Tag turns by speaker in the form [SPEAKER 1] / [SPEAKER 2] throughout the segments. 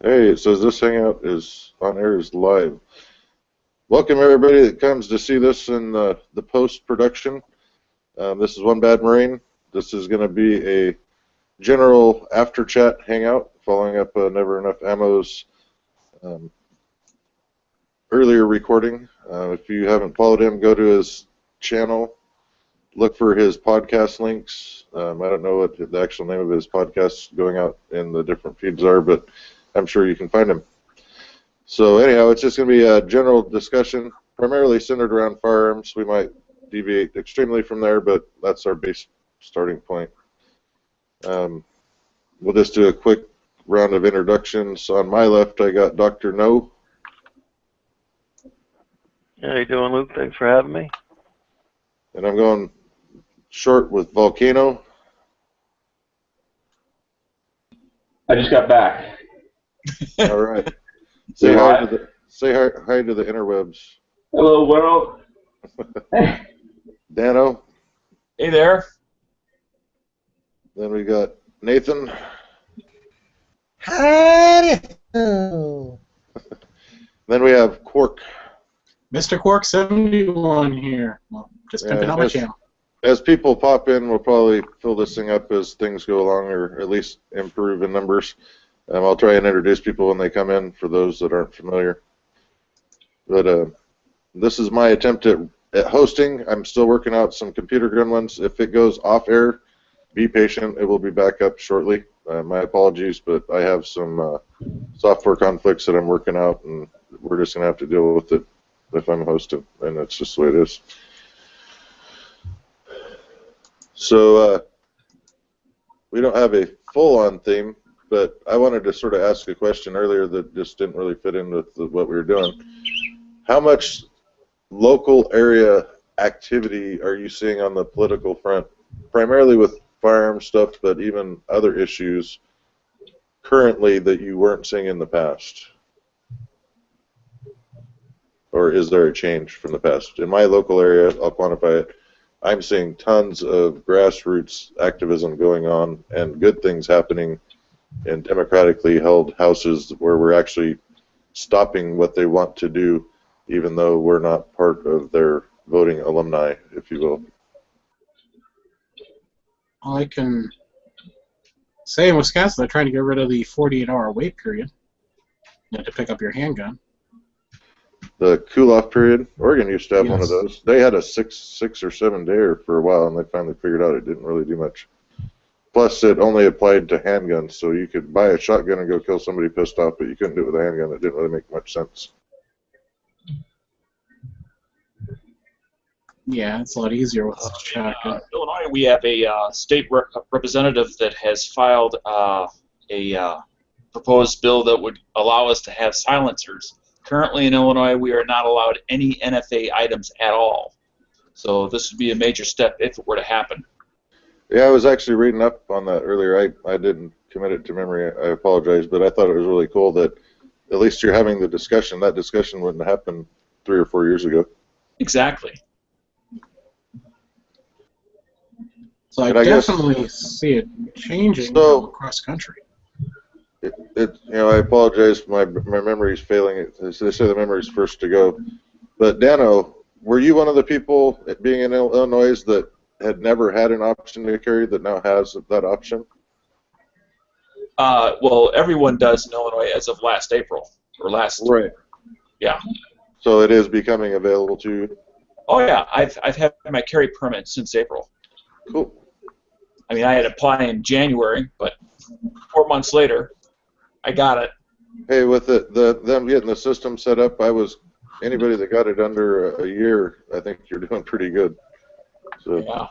[SPEAKER 1] Hey, it says this hangout is on air is live. Welcome everybody that comes to see this in the post-production. This is One Bad Marine. This is going to be a general after chat hangout following up Neverenuffammo's earlier recording. If you haven't followed him, go to his channel. Look for his podcast links. I don't know what the actual name of his podcast going out in the different feeds are, but I'm sure you can find him. So anyhow, it's just going to be a general discussion, primarily centered around firearms. We might deviate extremely from there, but that's our base starting point. We'll just do a quick round of introductions. On my left, I got Dr. No.
[SPEAKER 2] How you doing, Luke? Thanks for having me.
[SPEAKER 1] And I'm going short with Volcano.
[SPEAKER 3] I just got back.
[SPEAKER 1] All right. Say hi to the interwebs.
[SPEAKER 3] Hello, world.
[SPEAKER 1] Dano.
[SPEAKER 3] Hey there.
[SPEAKER 1] Then we got Nathan.
[SPEAKER 4] Hi.
[SPEAKER 1] Then we have Quark.
[SPEAKER 4] Mr. Quark 71 here. Well, just pimping out my channel.
[SPEAKER 1] As people pop in, we'll probably fill this thing up as things go along, or at least improve in numbers. I'll try and introduce people when they come in for those that aren't familiar. But this is my attempt at hosting. I'm still working out some computer gremlins. If it goes off air, be patient. It will be back up shortly. My apologies, but I have some software conflicts that I'm working out, and we're just going to have to deal with it if I'm hosting, and that's just the way it is. So we don't have a full-on theme, but I wanted to sort of ask a question earlier that just didn't really fit in with what we were doing. How much local area activity are you seeing on the political front, primarily with firearm stuff, but even other issues currently that you weren't seeing in the past? Or is there a change from the past? In my local area, I'll quantify it, I'm seeing tons of grassroots activism going on and good things happening in democratically held houses where we're actually stopping what they want to do, even though we're not part of their voting alumni, if you will.
[SPEAKER 4] I can say in Wisconsin they're trying to get rid of the 48-hour wait period to pick up your handgun.
[SPEAKER 1] The cool-off period, Oregon used to have one of
[SPEAKER 4] Yes.
[SPEAKER 1] those. They had a six or 7 dayer for a while, and they finally figured out it didn't really do much. Plus, it only applied to handguns, so you could buy a shotgun and go kill somebody pissed off, but you couldn't do it with a handgun. It didn't really make much sense.
[SPEAKER 4] Yeah, it's a lot easier with a shotgun.
[SPEAKER 5] Illinois, we have a state representative that has filed a proposed bill that would allow us to have silencers. Currently in Illinois, we are not allowed any NFA items at all. So this would be a major step if it were to happen.
[SPEAKER 1] Yeah, I was actually reading up on that earlier. I didn't commit it to memory. I apologize, but I thought it was really cool that at least you're having the discussion. That discussion wouldn't happen 3 or 4 years ago.
[SPEAKER 5] Exactly.
[SPEAKER 4] So I definitely see it changing across the country.
[SPEAKER 1] I apologize. My memory's failing. They say the memory's first to go. But Dano, were you one of the people being in Illinois that had never had an option to carry that now has that option?
[SPEAKER 5] Well, everyone does in Illinois as of last April or last.
[SPEAKER 1] Right.
[SPEAKER 5] Yeah.
[SPEAKER 1] So it is becoming available to you.
[SPEAKER 5] Oh yeah, I've had my carry permit since April.
[SPEAKER 1] Cool.
[SPEAKER 5] I mean, I had to apply in January, but 4 months later, I got it.
[SPEAKER 1] Hey, with them getting the system set up, anybody that got it under a year, I think you're doing pretty good. So.
[SPEAKER 5] Yeah.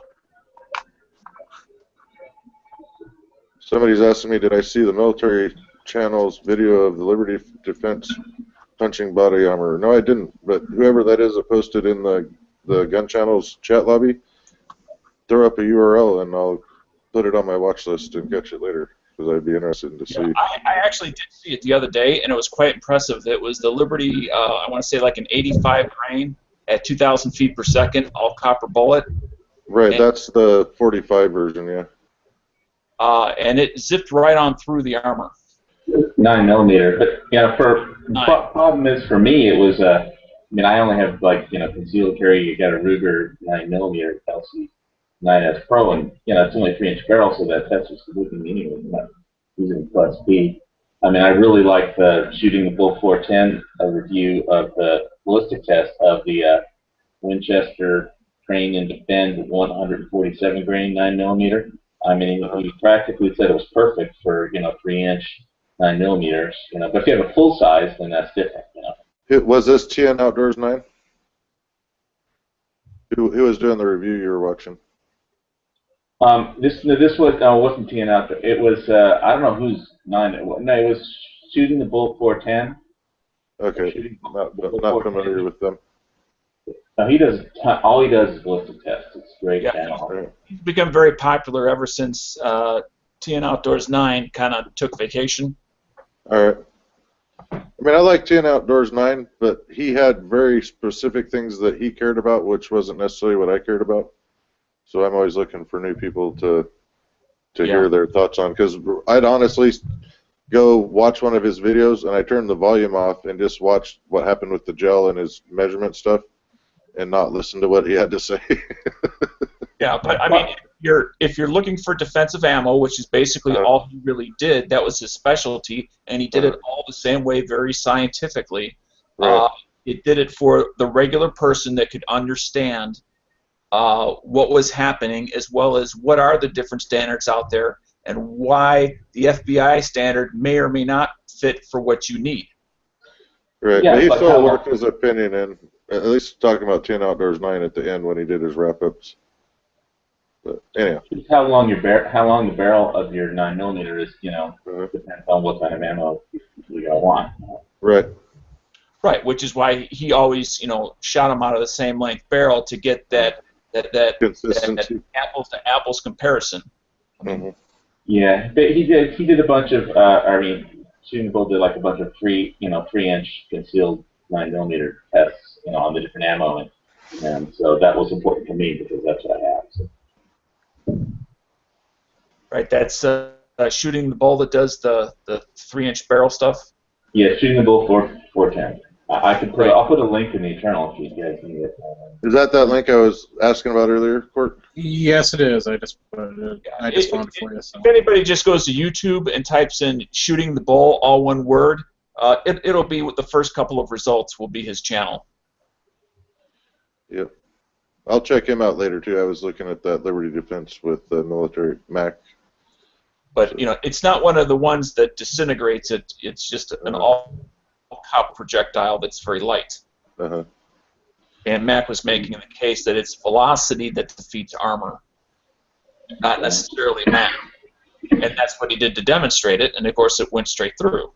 [SPEAKER 1] Somebody's asking me, did I see the military channel's video of the Liberty Defense punching body armor? No, I didn't, but whoever that is that posted in the gun channel's chat lobby, throw up a URL and I'll put it on my watch list and catch it later, because I'd be interested to see.
[SPEAKER 5] I actually did see it the other day, and it was quite impressive. It was the Liberty, I want to say like an 85 grain at 2,000 feet per second, all copper bullet.
[SPEAKER 1] Right, and that's the 45 version, yeah.
[SPEAKER 5] And it zipped right on through the armor.
[SPEAKER 6] 9mm. But problem is for me it was I mean I only have concealed carry. You got a Ruger 9mm LC 9S Pro, and it's only 3-inch barrel, so that's just looking anyway. I'm not using plus B. I mean I really like the Shooting the Bull 410 review of the ballistic test of the Winchester Train and Defend 147 grain 9mm. I mean, he practically said it was perfect for 3-inch 9mm. But if you have a full size, then that's different.
[SPEAKER 1] Was this TN Outdoors 9? Who was doing the review you were watching?
[SPEAKER 6] This was wasn't TN Outdoors. It was I don't know whose 9 it was. No, it was Shooting the Bull 410.
[SPEAKER 1] Okay, not familiar with them.
[SPEAKER 6] No, he does. All he does is ballistic tests. It's great.
[SPEAKER 5] Yeah, he's become very popular ever since TN Outdoors 9 kind of took vacation.
[SPEAKER 1] All right. I mean, I like TN Outdoors 9, but he had very specific things that he cared about, which wasn't necessarily what I cared about. So I'm always looking for new people to hear their thoughts on, because I'd honestly go watch one of his videos and I turn the volume off and just watch what happened with the gel and his measurement stuff, and not listen to what he had to say.
[SPEAKER 5] Yeah, but I mean, if you're looking for defensive ammo, which is basically all he really did, that was his specialty, and he did it all the same way, very scientifically.
[SPEAKER 1] Right.
[SPEAKER 5] It did it for the regular person that could understand what was happening, as well as what are the different standards out there, and why the FBI standard may or may not fit for what you need.
[SPEAKER 1] Right,
[SPEAKER 6] Yeah,
[SPEAKER 1] but he
[SPEAKER 6] but
[SPEAKER 1] still worked his opinion in, at least talking about 10 Outdoors 9 at the end when he did his wrap-ups. But anyhow.
[SPEAKER 6] Just how long the barrel of your 9mm is, depends on what kind of ammo you want.
[SPEAKER 1] Right.
[SPEAKER 5] Right, which is why he always, shot them out of the same length barrel to get that
[SPEAKER 1] Consistency.
[SPEAKER 5] apples to apples comparison.
[SPEAKER 1] Mm-hmm.
[SPEAKER 6] Yeah, but he did a bunch of Shooting the Bull did like a bunch of 3-inch concealed 9mm tests, on the different ammo, and so that was important to me because that's what I have. So.
[SPEAKER 5] Right, that's Shooting the Bull that does the 3-inch barrel stuff.
[SPEAKER 6] Yeah, Shooting the Bull 410. I'll put a link in the Eternal if you guys need it.
[SPEAKER 1] Is that link I was asking about earlier, Court?
[SPEAKER 4] Yes, it is. I just found it for you. So.
[SPEAKER 5] If anybody just goes to YouTube and types in Shooting the Bull, all one word, it'll be the first couple of results will be his channel.
[SPEAKER 1] Yep. I'll check him out later, too. I was looking at that Liberty Defense with the military Mac.
[SPEAKER 5] But, it's not one of the ones that disintegrates it. It's just an all-cop projectile that's very light.
[SPEAKER 1] Uh-huh.
[SPEAKER 5] And Mac was making the case that it's velocity that defeats armor, not necessarily Mac. And that's what he did to demonstrate it, and of course it went straight through.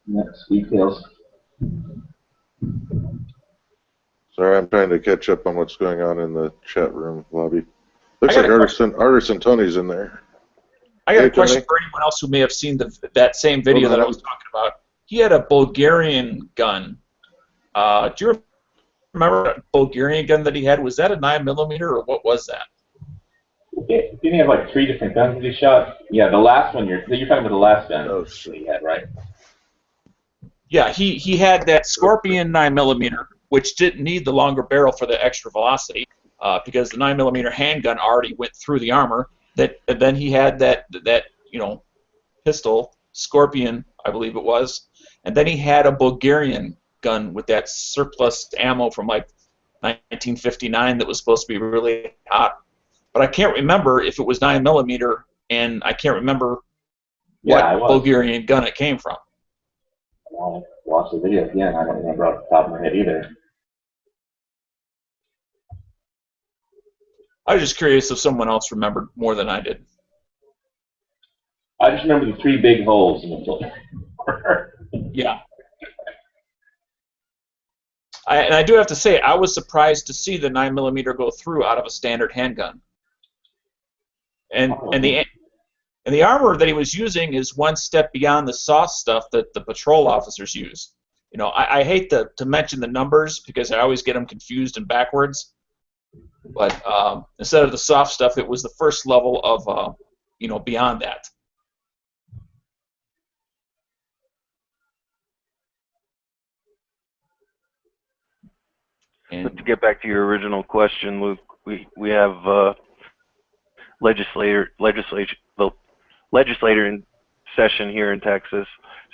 [SPEAKER 6] Next details.
[SPEAKER 1] Sorry, I'm trying to catch up on what's going on in the chat room lobby. Looks like Artisan Tony's in there.
[SPEAKER 5] I got a question for anyone else who may have seen that same video that I was talking about. He had a Bulgarian gun. Do you remember that Bulgarian gun that he had? Was that a 9mm or what was that?
[SPEAKER 6] Didn't he have like 3 different guns that he shot? Yeah, the last one you're talking about the last gun that he had, right?
[SPEAKER 5] Yeah, he had that Scorpion 9mm, which didn't need the longer barrel for the extra velocity, because the 9mm handgun already went through the armor. Then he had that pistol, Scorpion, I believe it was, and then he had a Bulgarian gun with that surplus ammo from like 1959 that was supposed to be really hot. But I can't remember if it was 9mm, and I can't remember what Bulgarian gun it came from.
[SPEAKER 6] I'll watch the video again. I don't remember off the top of my head either.
[SPEAKER 5] I was just curious if someone else remembered more than I did.
[SPEAKER 6] I just remember the 3 big holes in the floor.
[SPEAKER 5] Yeah. And I do have to say, I was surprised to see the 9mm go through out of a standard handgun. And the armor that he was using is one step beyond the soft stuff that the patrol officers use. I hate to mention the numbers because I always get them confused and backwards. But instead of the soft stuff, it was the first level of, beyond that.
[SPEAKER 2] To get back to your original question, Luke, we have the legislator in session here in Texas,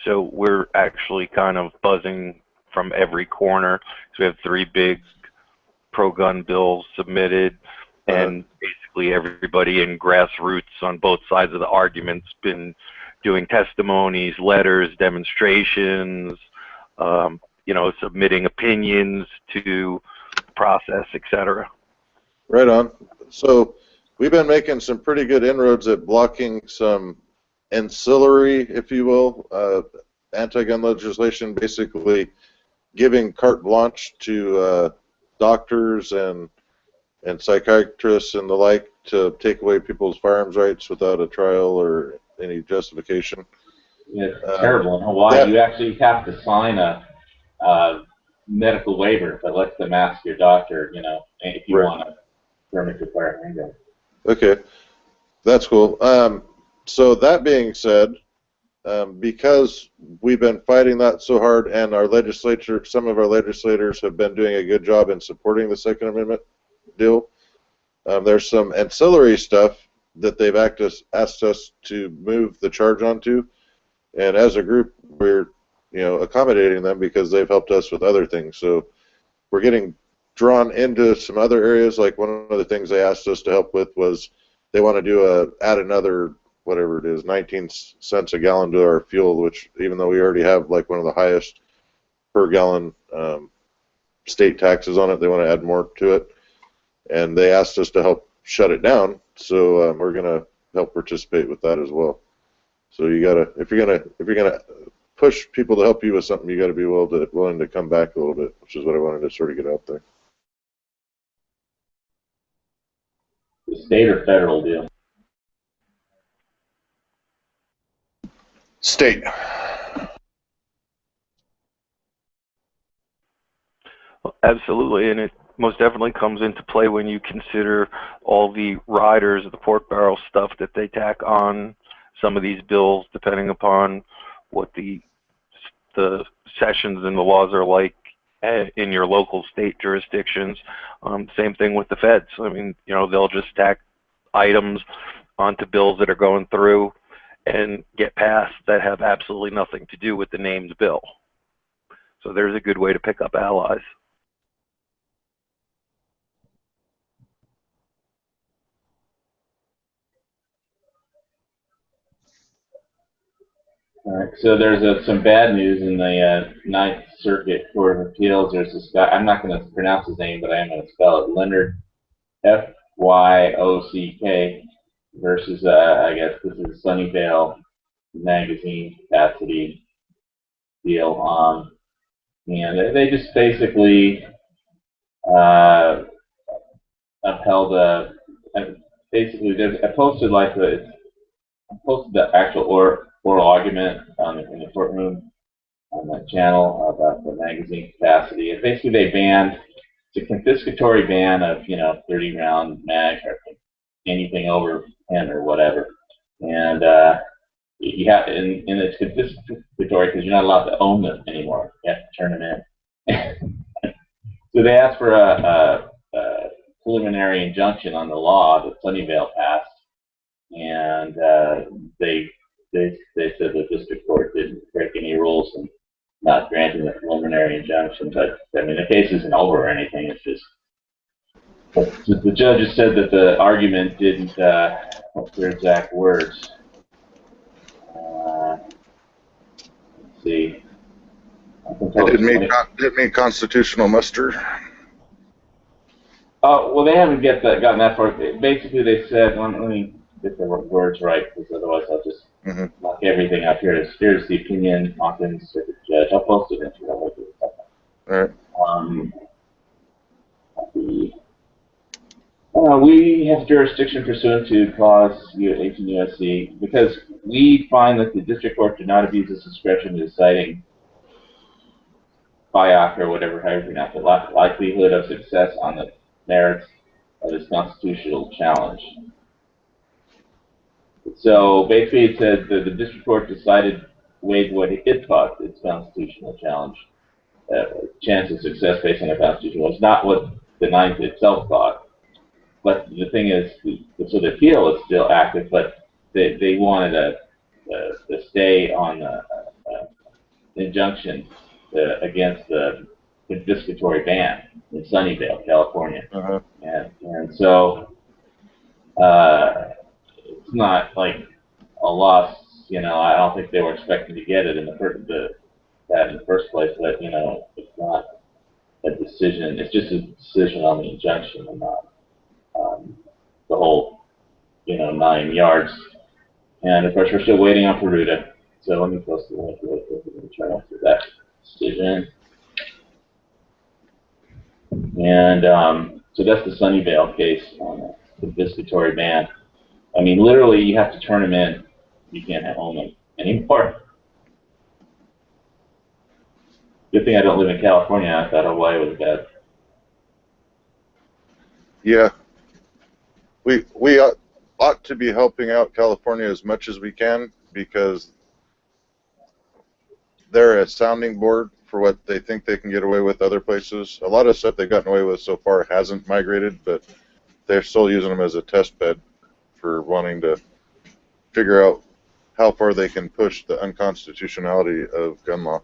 [SPEAKER 2] so we're actually kind of buzzing from every corner. So we have 3 big pro-gun bills submitted, and basically everybody in grassroots on both sides of the argument's been doing testimonies, letters, demonstrations, submitting opinions to the process, etc.
[SPEAKER 1] Right on. So we've been making some pretty good inroads at blocking some ancillary, if you will, anti-gun legislation, basically giving carte blanche to doctors and psychiatrists and the like to take away people's firearms rights without a trial or any justification.
[SPEAKER 6] It's terrible. In Hawaii, you actually have to sign a medical waiver that lets them ask your doctor, if you want to permit your firearm handgun.
[SPEAKER 1] Okay, that's cool. So that being said, because we've been fighting that so hard, and our legislature, some of our legislators have been doing a good job in supporting the Second Amendment deal. There's some ancillary stuff that they've asked us to move the charge onto, and as a group, we're accommodating them because they've helped us with other things. So we're getting drawn into some other areas. Like one of the things they asked us to help with was they want to add another, whatever it is, 19 cents a gallon to our fuel, which even though we already have like one of the highest per gallon state taxes on it, they want to add more to it. And they asked us to help shut it down, so we're going to help participate with that as well. So you gotta, if you're gonna push people to help you with something, you got to be willing to come back a little bit, which is what I wanted to sort of get out there.
[SPEAKER 6] The state or federal deal?
[SPEAKER 1] State.
[SPEAKER 2] Well, absolutely, and it most definitely comes into play when you consider all the riders, the pork barrel stuff that they tack on some of these bills, depending upon what the sessions and the laws are like in your local state jurisdictions. Same thing with the feds. I mean, they'll just tack items onto bills that are going through and get passed that have absolutely nothing to do with the named bill. So there's a good way to pick up allies.
[SPEAKER 6] All right, so there's some bad news in the Ninth Circuit Court of Appeals. There's this guy, I'm not going to pronounce his name, but I am going to spell it, Leonard F-Y-O-C-K, versus, I guess this is Sunnyvale magazine capacity deal. And they just basically upheld basically, I posted the actual oral argument in the courtroom on that channel about the magazine capacity. And basically, it's a confiscatory ban of 30-round mag or anything over 10 or whatever. And you have and it's confiscatory because you're not allowed to own them anymore. You have to turn them in. So they asked for a preliminary injunction on the law that Sunnyvale passed, and they said the district court didn't break any rules in not granting the preliminary injunction. But I mean, the case isn't over or anything. It's just the judges said that the argument didn't. What's their exact words? Let's see.
[SPEAKER 1] It didn't meet constitutional muster.
[SPEAKER 6] Well, they haven't gotten that far. Basically, they said, let me get the words right, because otherwise I'll just knock everything up here. Here's the opinion, Hawkins, Circuit Judge. I'll post it into the wiki. All right. We have jurisdiction pursuant to Clause 18 U.S.C. because we find that the district court did not abuse its discretion in deciding FIOC or whatever, however you pronounce it, likelihood of success on the merits of this constitutional challenge. So basically, it said that the district court weighed what it thought its constitutional challenge chance of success based on the Constitution was not what the Ninth itself thought. But the thing is, so the appeal is still active, but they wanted a stay on the injunction against the confiscatory ban in Sunnyvale, California.
[SPEAKER 1] Uh-huh.
[SPEAKER 6] And so it's not like a loss. You know, I don't think they were expecting to get it in the first place, but you know, it's not a decision. It's just a decision on the injunction and not the whole, 9 yards. And of course, we're still waiting on Peruta. So let me post the link real quick. Let me try to answer that decision. And so that's the Sunnyvale case on the confiscatory ban. I mean, literally, you have to turn them in. You can't own them anymore. Good thing I don't live in California. I thought Hawaii was bad.
[SPEAKER 1] Yeah. We ought to be helping out California as much as we can because they're a sounding board for what they think they can get away with other places. A lot of stuff they've gotten away with so far hasn't migrated, but they're still using them as a test bed for wanting to figure out how far they can push the unconstitutionality of gun law.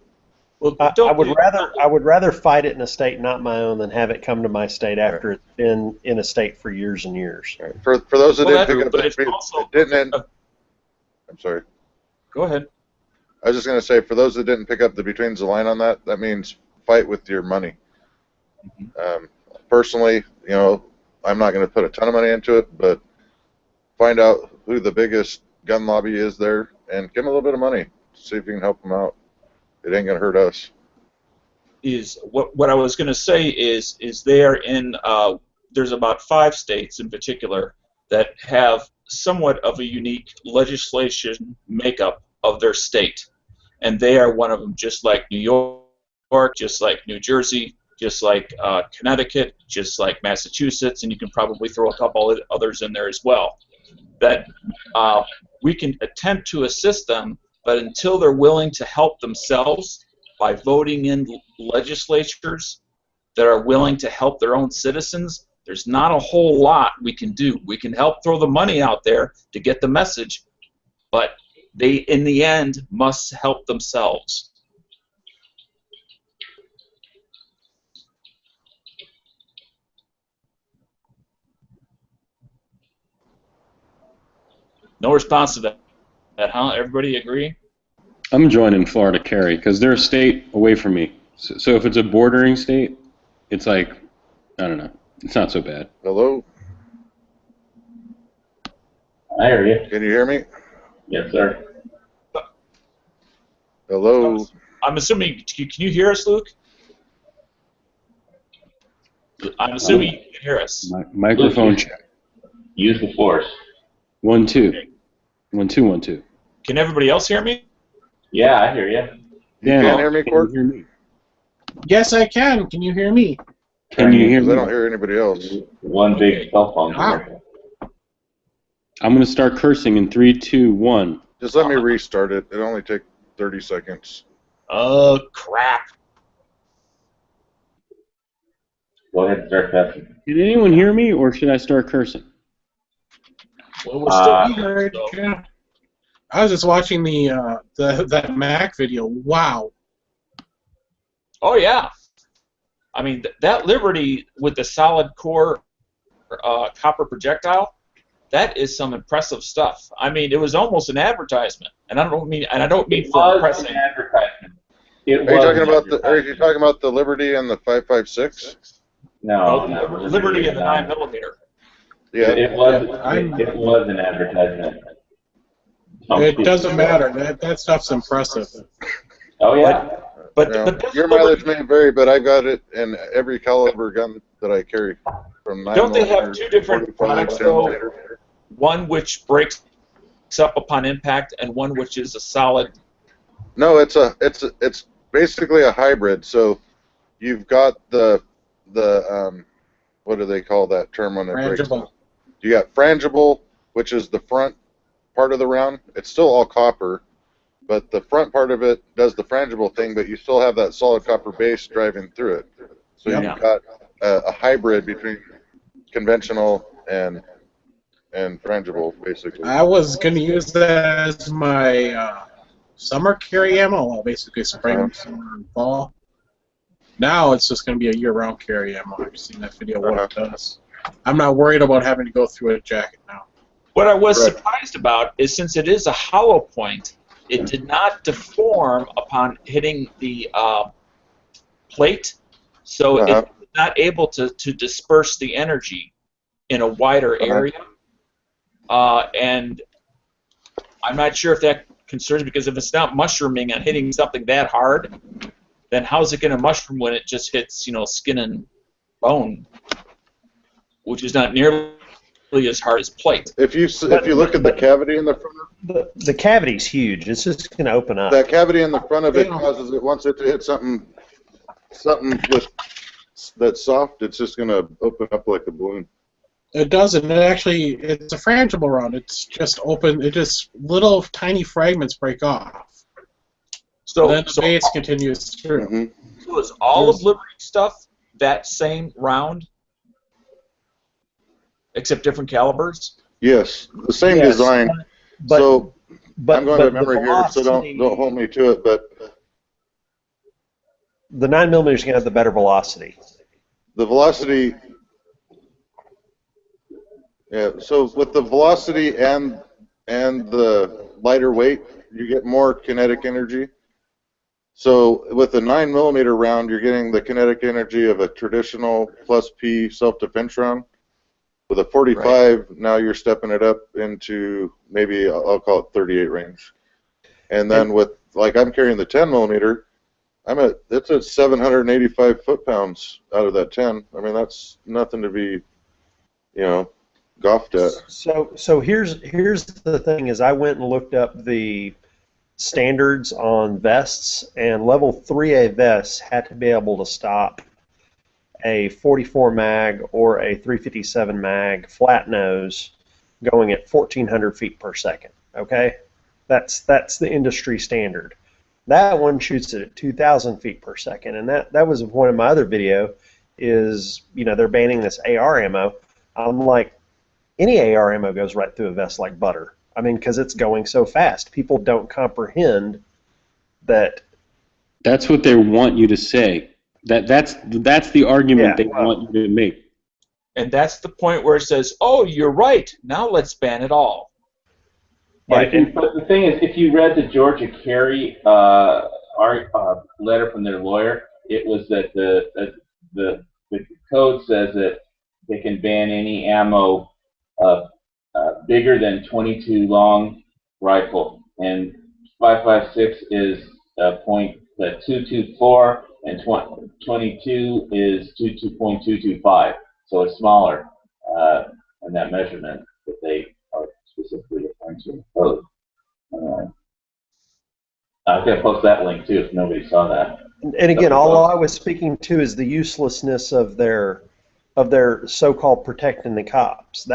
[SPEAKER 5] Well,
[SPEAKER 7] I would rather fight it in a state not my own than have it come to my state after it's been in a state for years and years.
[SPEAKER 1] Right. For those that didn't pick up, I'm sorry.
[SPEAKER 5] Go ahead.
[SPEAKER 1] I was just going to say, for those that didn't pick up the betweens the line on that, that means fight with your money. Personally, I'm not going to put a ton of money into it, but find out who the biggest gun lobby is there and give them a little bit of money. See if you can help them out. It ain't going to hurt us.
[SPEAKER 5] Is what I was going to say is there in there's about 5 states in particular that have somewhat of a unique legislation makeup of their state, and they are one of them, just like New York, just like New Jersey, just like Connecticut, just like Massachusetts, and you can probably throw a couple of others in there as well, that we can attempt to assist them, but until they're willing to help themselves by voting in legislatures that are willing to help their own citizens, there's not a whole lot we can do. We can help throw the money out there to get the message, but they, in the end, must help themselves. No response to that, huh? Everybody agree?
[SPEAKER 8] I'm joining Florida Carry because they're a state away from me. So if it's a bordering state, it's like, I don't know. It's not so bad.
[SPEAKER 1] Hello?
[SPEAKER 6] I hear you.
[SPEAKER 1] Can you hear me?
[SPEAKER 6] Yes, sir.
[SPEAKER 1] Hello?
[SPEAKER 5] I'm assuming, can you hear us, Luke? I'm assuming you can hear us.
[SPEAKER 8] Microphone check.
[SPEAKER 6] Use the force.
[SPEAKER 8] 1 2. 1 2 1 2.
[SPEAKER 5] Can everybody else hear me?
[SPEAKER 6] Yeah, I hear you.
[SPEAKER 1] You can't hear me, Court?
[SPEAKER 8] Can you hear me?
[SPEAKER 4] Yes, I can. Can you hear me?
[SPEAKER 8] Can you hear
[SPEAKER 1] Because I
[SPEAKER 8] me?
[SPEAKER 1] don't hear anybody else.
[SPEAKER 6] One big cell phone.
[SPEAKER 4] Wow.
[SPEAKER 8] I'm going to start cursing in 3 2 1.
[SPEAKER 1] Just let me restart it. It'll only take 30 seconds.
[SPEAKER 5] Oh, crap.
[SPEAKER 6] Go ahead and start cussing.
[SPEAKER 8] Did anyone hear me, or should I start cursing?
[SPEAKER 5] Well, we're still here.
[SPEAKER 4] Heard,
[SPEAKER 5] So.
[SPEAKER 4] yeah. I was just watching that Mac video. Wow.
[SPEAKER 5] Oh, yeah. I mean, that Liberty with the solid core copper projectile, that is some impressive stuff. I mean, it was almost an advertisement, and I don't mean for impressing.
[SPEAKER 6] An advertisement.
[SPEAKER 1] Are you talking about the Liberty and the 5.56?
[SPEAKER 6] No,
[SPEAKER 5] Liberty and the 9mm.
[SPEAKER 1] Yeah.
[SPEAKER 6] It was an advertisement.
[SPEAKER 4] It doesn't matter. That stuff's impressive.
[SPEAKER 6] Oh yeah.
[SPEAKER 5] But
[SPEAKER 1] your mileage may vary, but I got it in every caliber gun that I carry. From 9
[SPEAKER 5] don't they have 2 different products though? One which breaks up upon impact, and one which is a solid.
[SPEAKER 1] No, it's basically a hybrid. So you've got the what do they call that term when it breaks? You got frangible, which is the front part of the round. It's still all copper, but the front part of it does the frangible thing, but you still have that solid copper base driving through it. So
[SPEAKER 4] Yep.
[SPEAKER 1] you've got a hybrid between conventional and frangible, basically.
[SPEAKER 4] I was going to use that as my summer carry ammo. I'll basically spring, summer, and fall. Now it's just going to be a year-round carry ammo. I've seen that video what it does. I'm not worried about having to go through a jacket now.
[SPEAKER 5] What I was surprised about is since it is a hollow point, it did not deform upon hitting the plate, so it's not able to disperse the energy in a wider area. And I'm not sure if that concerns me, because if it's not mushrooming and hitting something that hard, then how's it going to mushroom when it just hits, you know, skin and bone, which is not nearly as hard as plate.
[SPEAKER 1] If you look at the cavity in the front,
[SPEAKER 7] the cavity's huge. It's just going to open up.
[SPEAKER 1] that cavity in the front of it causes it, once it hits something with that's soft, it's just going to open up like a balloon.
[SPEAKER 4] It doesn't. It's a frangible round. It's just open. It just little tiny fragments break off. So then the base continues through.
[SPEAKER 5] So is all of Liberty stuff that same round, except different calibers?
[SPEAKER 1] Yes, the same design.
[SPEAKER 7] But
[SPEAKER 1] I'm going to memory here, so don't hold me to it. But
[SPEAKER 7] the 9mm is going to have the better velocity.
[SPEAKER 1] The velocity. Yeah. So with the velocity and the lighter weight, you get more kinetic energy. So with a 9mm round, you're getting the kinetic energy of a traditional plus P self-defense round. With a 45, now you're stepping it up into maybe I'll call it 38 range. And then with, like, I'm carrying the 10mm, it's at 785 foot-pounds out of that 10. I mean, that's nothing to be, goffed at.
[SPEAKER 7] So here's the thing: is I went and looked up the standards on vests, and level 3A vests had to be able to stop a 44 mag or a 357 mag flat nose going at 1,400 feet per second. Okay, that's the industry standard. That one shoots it at 2,000 feet per second, and that was one of my other video. Is they're banning this AR ammo. I'm like, any AR ammo goes right through a vest like butter. I mean, because it's going so fast. People don't comprehend that.
[SPEAKER 8] That's what they want you to say. That's the argument they want you to make.
[SPEAKER 5] And that's the point where it says, "Oh, you're right. Now let's ban it all."
[SPEAKER 6] Right. But the thing is, if you read the Georgia Carry letter from their lawyer, it was that the code says that they can ban any ammo bigger than 22 long rifle, and 5.56 is .224, and 22 is 22.225. So it's smaller in that measurement that they are specifically referring to in the code. I'm going to post that link too if nobody saw that.
[SPEAKER 7] And again, all I was speaking to is the uselessness of their so-called protecting the cops.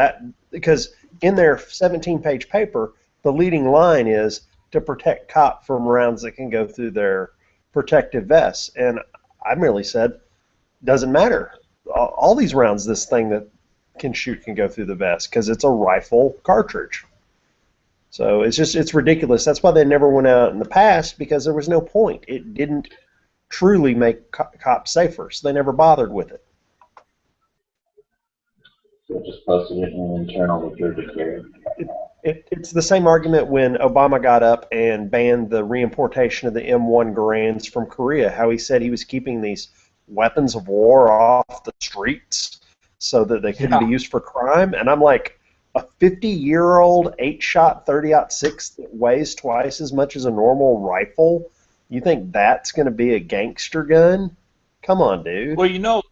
[SPEAKER 7] Because in their 17-page paper, the leading line is to protect cop from rounds that can go through their protective vests. And I merely said, doesn't matter. All these rounds, this thing that can shoot can go through the vest because it's a rifle cartridge. So it's ridiculous. That's why they never went out in the past, because there was no point. It didn't truly make cops safer, so they never bothered with it.
[SPEAKER 6] So just posted it in an internal with Georgia Carry.
[SPEAKER 7] It's the same argument when Obama got up and banned the reimportation of the M1 Garands from Korea, how he said he was keeping these weapons of war off the streets so that they couldn't be used for crime. And I'm like, a 50-year-old 8-shot 30-06 that weighs twice as much as a normal rifle, you think that's going to be a gangster gun? Come on, dude.
[SPEAKER 5] Well,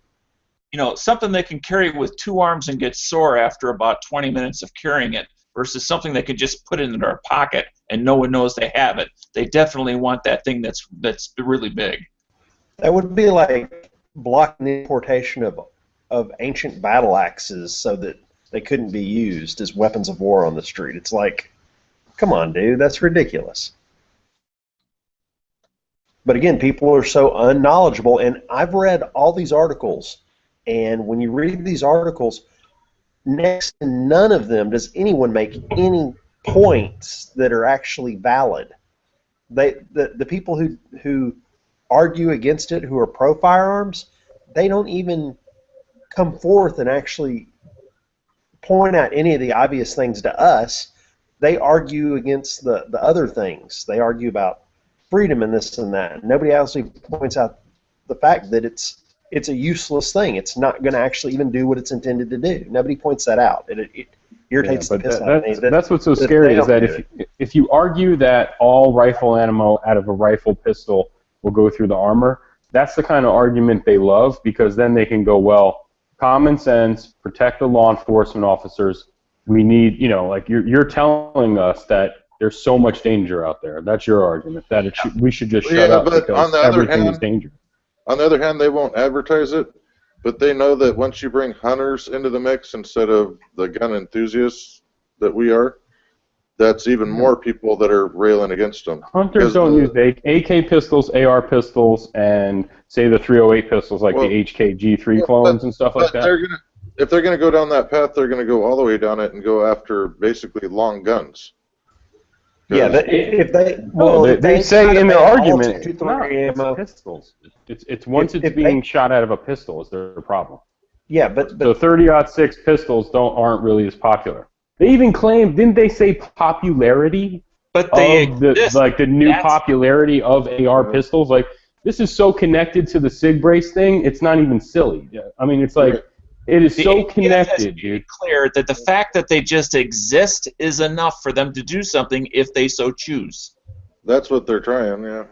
[SPEAKER 5] something they can carry with two arms and get sore after about 20 minutes of carrying it versus something they could just put in their pocket and no one knows they have it. They definitely want that thing that's really big.
[SPEAKER 7] That would be like blocking the importation of ancient battle axes so that they couldn't be used as weapons of war on the street. It's like, come on, dude, that's ridiculous. But again, people are so unknowledgeable, and I've read all these articles, and when you read these articles, next to none of them does anyone make any points that are actually valid. The people who argue against it, who are pro firearms, they don't even come forth and actually point out any of the obvious things to us. They argue against the other things. They argue about freedom and this and that. Nobody actually points out the fact that it's a useless thing. It's not going to actually even do what it's intended to do. Nobody points that out. It irritates the piss out of me.
[SPEAKER 9] That's what's so scary is that if you argue that all rifle ammo out of a rifle pistol will go through the armor, that's the kind of argument they love, because then they can go, well, common sense, protect the law enforcement officers. We need, like you're telling us that there's so much danger out there. That's your argument, that we should just shut up because everything is dangerous.
[SPEAKER 1] On the other hand, they won't advertise it, but they know that once you bring hunters into the mix instead of the gun enthusiasts that we are, that's even more people that are railing against them.
[SPEAKER 9] Hunters don't use AK pistols, AR pistols, and say the 308 pistols like the HK G3 clones and stuff like that.
[SPEAKER 1] If they're going to go down that path, they're going to go all the way down it and go after basically long guns.
[SPEAKER 7] Yeah, if
[SPEAKER 9] they say in their argument, it's pistols. It's once it's being shot out of a pistol is their problem.
[SPEAKER 7] Yeah, but
[SPEAKER 9] so 30-06 pistols aren't really as popular. They even claim, didn't they say popularity?
[SPEAKER 5] But they
[SPEAKER 9] the new popularity of AR pistols. Like, this is so connected to the SIG brace thing. It's not even silly. I mean, it's like. It is so connected, dude.
[SPEAKER 5] Clear that the fact that they just exist is enough for them to do something if they so choose.
[SPEAKER 1] That's what they're trying, yeah.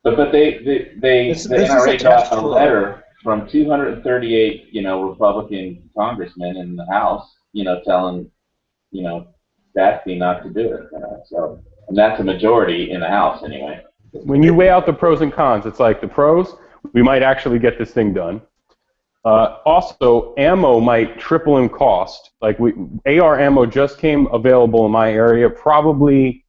[SPEAKER 6] But the NRA got a letter from 238, Republican congressmen in the House, telling, Daphne not to do it. So, and that's a majority in the House anyway.
[SPEAKER 9] When you weigh out the pros and cons, it's like the pros, we might actually get this thing done. Also, ammo might triple in cost. Like AR ammo just came available in my area probably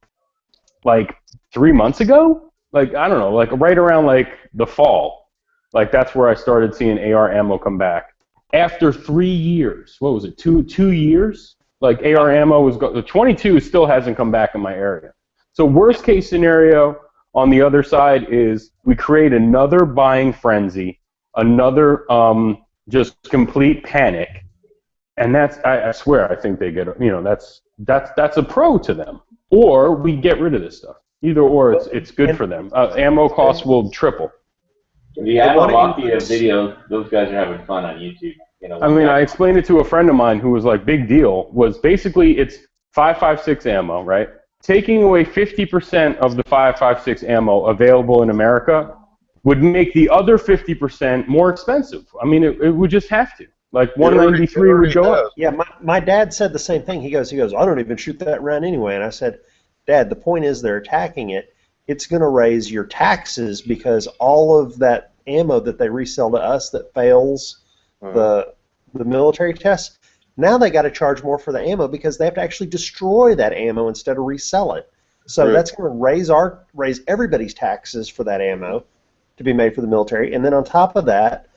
[SPEAKER 9] like 3 months ago. Like, I don't know, like right around like the fall. Like, that's where I started seeing AR ammo come back. After 3 years, what was it, two years? Like, AR ammo the 22 still hasn't come back in my area. So worst case scenario on the other side is we create another buying frenzy, another just complete panic, and that's I swear I think they get that's a pro to them. Or we get rid of this stuff. Either or, it's good for them. Ammo costs will triple.
[SPEAKER 6] The Ammo Mafia videos, those guys are having fun on YouTube.
[SPEAKER 9] I mean, I explained it to a friend of mine who was like, big deal. Was basically it's 5.56 ammo, right? Taking away 50% of the 5.56 ammo available in America would make the other 50% more expensive. I mean, it would just have to. Like 193 would go up.
[SPEAKER 7] Yeah, my dad said the same thing. He goes, I don't even shoot that round anyway. And I said, Dad, the point is they're attacking it. It's going to raise your taxes because all of that ammo that they resell to us that fails the military tests, now they got to charge more for the ammo because they have to actually destroy that ammo instead of resell it. So that's going to raise everybody's taxes for that ammo to be made for the military, and then on top of that,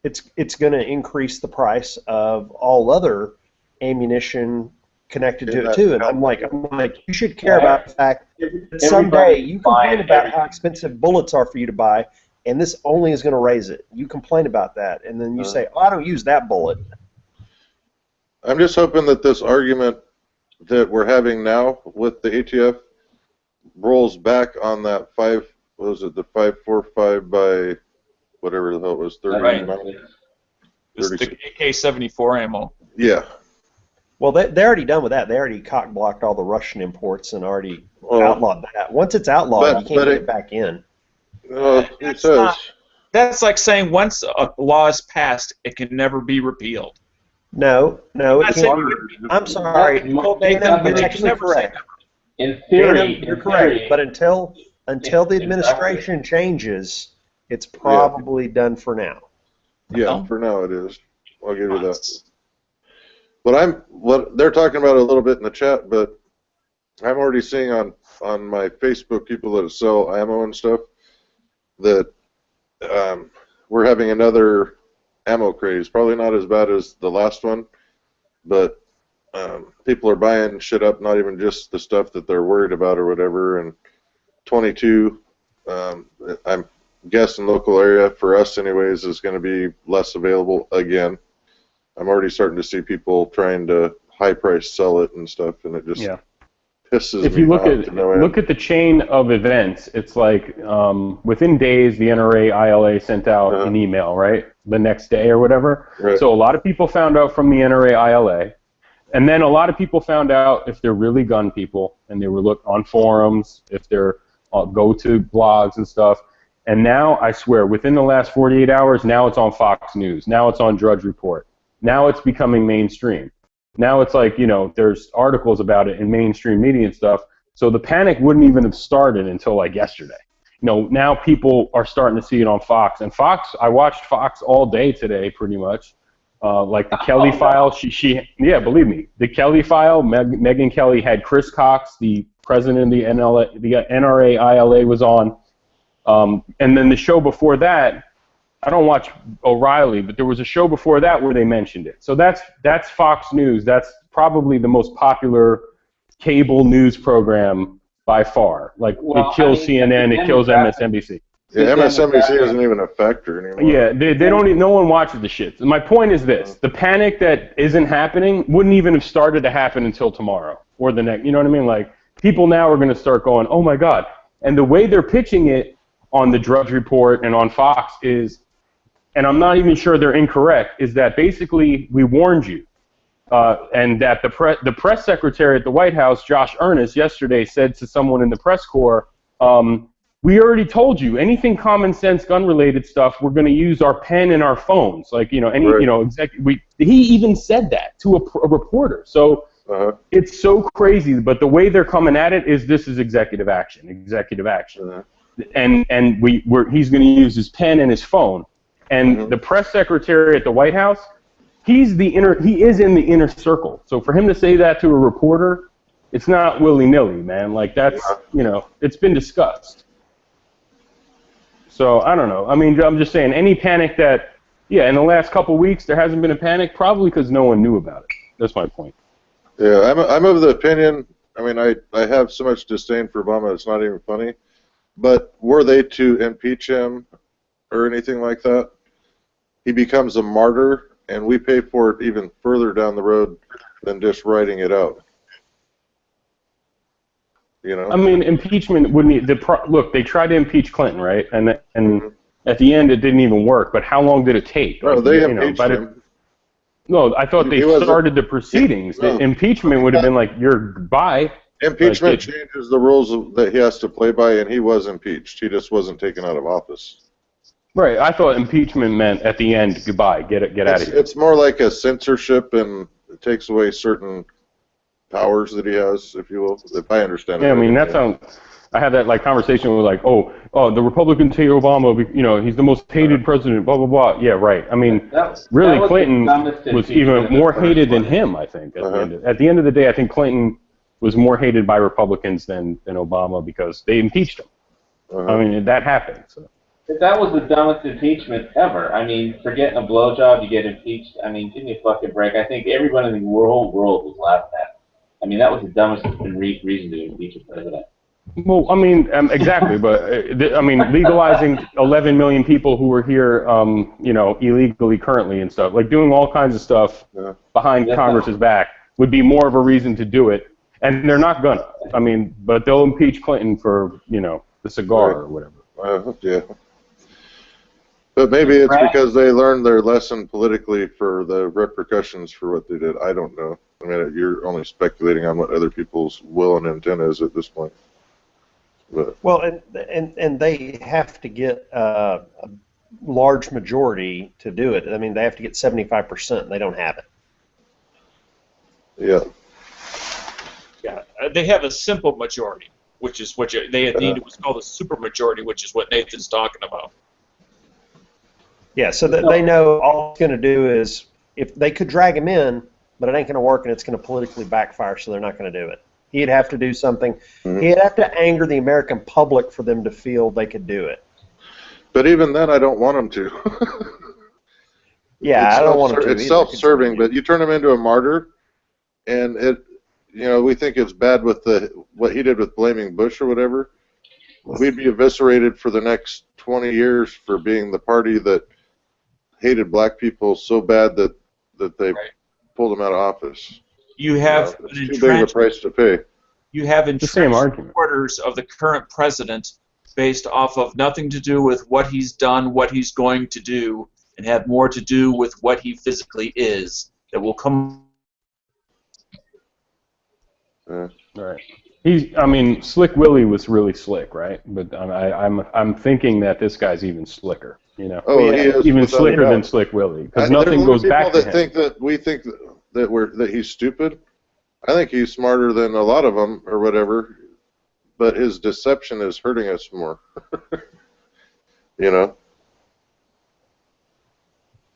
[SPEAKER 7] it's going to increase the price of all other ammunition connected to it too. And I'm like, you should care about the fact that someday you complain about how expensive bullets are for you to buy, and this only is going to raise it. You complain about that, and then you say, I don't use that bullet.
[SPEAKER 1] I'm just hoping that this argument that we're having now with the ATF rolls back on that the 5.45 by whatever the hell it was, 30.
[SPEAKER 5] Right. It's the AK-74 ammo.
[SPEAKER 1] Yeah.
[SPEAKER 7] Well, they're already done with that. They already cock-blocked all the Russian imports and already outlawed that. Once it's outlawed, you can't get it back in.
[SPEAKER 5] That's like saying once a law is passed, it can never be repealed.
[SPEAKER 7] No, it can't. I'm sorry. It's actually correct.
[SPEAKER 6] In theory,
[SPEAKER 7] you're correct, but until the administration changes, it's probably done for now.
[SPEAKER 1] Yeah, for now it is. I'll give you that. What they're talking about a little bit in the chat, but I'm already seeing on my Facebook people that sell ammo and stuff that we're having another ammo craze. Probably not as bad as the last one, but people are buying shit up, not even just the stuff that they're worried about or whatever. And 22, I'm guessing local area, for us anyways, is going to be less available again. I'm already starting to see people trying to high price sell it and stuff, and it just pisses
[SPEAKER 9] If
[SPEAKER 1] me
[SPEAKER 9] you look
[SPEAKER 1] off to no end.
[SPEAKER 9] at the chain of events, it's like within days the NRA ILA sent out an email, right? The next day or whatever.
[SPEAKER 1] Right.
[SPEAKER 9] So a lot of people found out from the NRA ILA, and then a lot of people found out if they're really gun people, and they were look on forums, if they're go to blogs and stuff. And now I swear, within the last 48 hours, now it's on Fox News, now it's on Drudge Report, now it's becoming mainstream. Now it's like, there's articles about it in mainstream media and stuff. So the panic wouldn't even have started until like yesterday. Now people are starting to see it on Fox. And Fox, I watched Fox all day today, pretty much. Like the Kelly file, yeah, believe me, the Kelly file. Megyn Kelly had Chris Cox, the president of the NRA ILA, was on. And then the show before that, I don't watch O'Reilly, but there was a show before that where they mentioned it. So that's Fox News. That's probably the most popular cable news program by far. Like, it kills CNN, it kills MSNBC.
[SPEAKER 1] Yeah, MSNBC isn't even a factor anymore.
[SPEAKER 9] Yeah, they don't. No one watches the shit. My point is this: the panic that isn't happening wouldn't even have started to happen until tomorrow or the next. You know what I mean? Like, people now are going to start going, "Oh my God!" And the way they're pitching it on the Drudge Report and on Fox is, and I'm not even sure they're incorrect, is that basically we warned you, and that the press secretary at the White House, Josh Earnest, yesterday said to someone in the press corps, we already told you, anything common sense gun-related stuff, we're going to use our pen and our phones. Like, he even said that to a reporter. So it's so crazy, but the way they're coming at it is this is executive action. And he's going to use his pen and his phone. And the press secretary at the White House, he is in the inner circle. So for him to say that to a reporter, it's not willy-nilly, man. Like, that's, it's been discussed. So I don't know. I mean, I'm just saying, any panic that, in the last couple of weeks there hasn't been a panic, probably because no one knew about it. That's my point.
[SPEAKER 1] Yeah, I'm of the opinion, I mean, I have so much disdain for Obama, it's not even funny. But were they to impeach him or anything like that, he becomes a martyr, and we pay for it even further down the road than just writing it out.
[SPEAKER 9] I mean, impeachment wouldn't. Look, they tried to impeach Clinton, right? And at the end, it didn't even work. But how long did it take?
[SPEAKER 1] No, they impeached him.
[SPEAKER 9] No, I thought they started the proceedings. The impeachment would have been like, you're goodbye.
[SPEAKER 1] Impeachment changes the rules that he has to play by, and he was impeached. He just wasn't taken out of office.
[SPEAKER 9] Right. I thought impeachment meant at the end, goodbye, get out of here.
[SPEAKER 1] It's more like a censorship, and it takes away certain powers that he has, if you will, if I understand it.
[SPEAKER 9] Yeah, I mean, I had that conversation with the Republicans hate Obama, he's the most hated president, blah, blah, blah. Yeah, right. I mean, really, Clinton was even more hated than him, I think. At the end of the day, I think Clinton was more hated by Republicans than Obama because they impeached him. I mean, that happened. So.
[SPEAKER 6] That was the dumbest impeachment ever. I mean, for getting a blowjob, you get impeached. I mean, give me a fucking break. I think everyone in the whole world was laughing at. I mean, that was the dumbest reason to impeach a president.
[SPEAKER 9] Well, I mean, exactly, but I mean, legalizing 11 million people who were here, illegally currently and stuff, like doing all kinds of stuff behind Congress's back would be more of a reason to do it, and they're not gonna. I mean, but they'll impeach Clinton for the cigar or whatever.
[SPEAKER 1] Yeah. But maybe it's because they learned their lesson politically for the repercussions for what they did. I don't know. I mean, you're only speculating on what other people's will and intent is at this point. But.
[SPEAKER 7] Well, and they have to get a large majority to do it. I mean, they have to get 75%, and they don't have it.
[SPEAKER 1] Yeah.
[SPEAKER 5] Yeah, they have a simple majority, which is what they need. What's called a supermajority, which is what Nathan's talking about.
[SPEAKER 7] Yeah, so that they know all it's going to do is, if they could drag him in, but it ain't going to work, and it's going to politically backfire, so they're not going to do it. He'd have to do something.
[SPEAKER 1] Mhm.
[SPEAKER 7] He'd have to anger the American public for them to feel they could do it.
[SPEAKER 1] But even then, I don't want him to.
[SPEAKER 7] Yeah, I don't want him to.
[SPEAKER 1] It's
[SPEAKER 7] either,
[SPEAKER 1] self-serving,
[SPEAKER 7] 'cause
[SPEAKER 1] but you turn him into a martyr, and we think it's bad with what he did with blaming Bush or whatever. We'd be eviscerated for the next 20 years for being the party that hated black people so bad that they pulled him out of office.
[SPEAKER 5] You have
[SPEAKER 1] It's too big of a price to pay.
[SPEAKER 5] You have
[SPEAKER 9] The same
[SPEAKER 5] entrenched
[SPEAKER 9] argument.
[SPEAKER 5] supporters of the current president based off of nothing to do with what he's done, what he's going to do, and have more to do with what he physically is that will come.
[SPEAKER 9] Right. I mean, Slick Willie was really slick, right? But I'm thinking that this guy's even slicker. You know,
[SPEAKER 1] Oh, he is,
[SPEAKER 9] even
[SPEAKER 1] without
[SPEAKER 9] slicker
[SPEAKER 1] a doubt.
[SPEAKER 9] than Slick Willie, because
[SPEAKER 1] There's
[SPEAKER 9] nothing
[SPEAKER 1] a lot
[SPEAKER 9] goes
[SPEAKER 1] of
[SPEAKER 9] back to
[SPEAKER 1] people that
[SPEAKER 9] him.
[SPEAKER 1] think that we think that he's stupid. I think he's smarter than a lot of them or whatever, but his deception is hurting us more. You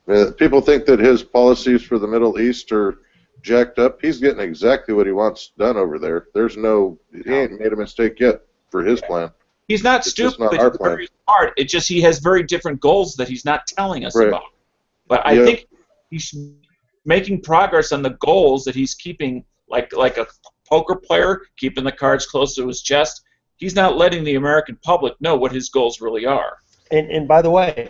[SPEAKER 1] know, people think that his policies for the Middle East are jacked up. He's getting exactly what he wants done over there. He ain't made a mistake yet for his plan.
[SPEAKER 5] He's not
[SPEAKER 1] It's just
[SPEAKER 5] stupid,
[SPEAKER 1] not our
[SPEAKER 5] he's
[SPEAKER 1] plan.
[SPEAKER 5] very smart. It's just he has very different goals that he's not telling us
[SPEAKER 1] Right.
[SPEAKER 5] about. But I
[SPEAKER 1] Yeah.
[SPEAKER 5] think he's making progress on the goals that he's keeping, like a poker player, keeping the cards close to his chest. He's not letting the American public know what his goals really are.
[SPEAKER 7] And by the way,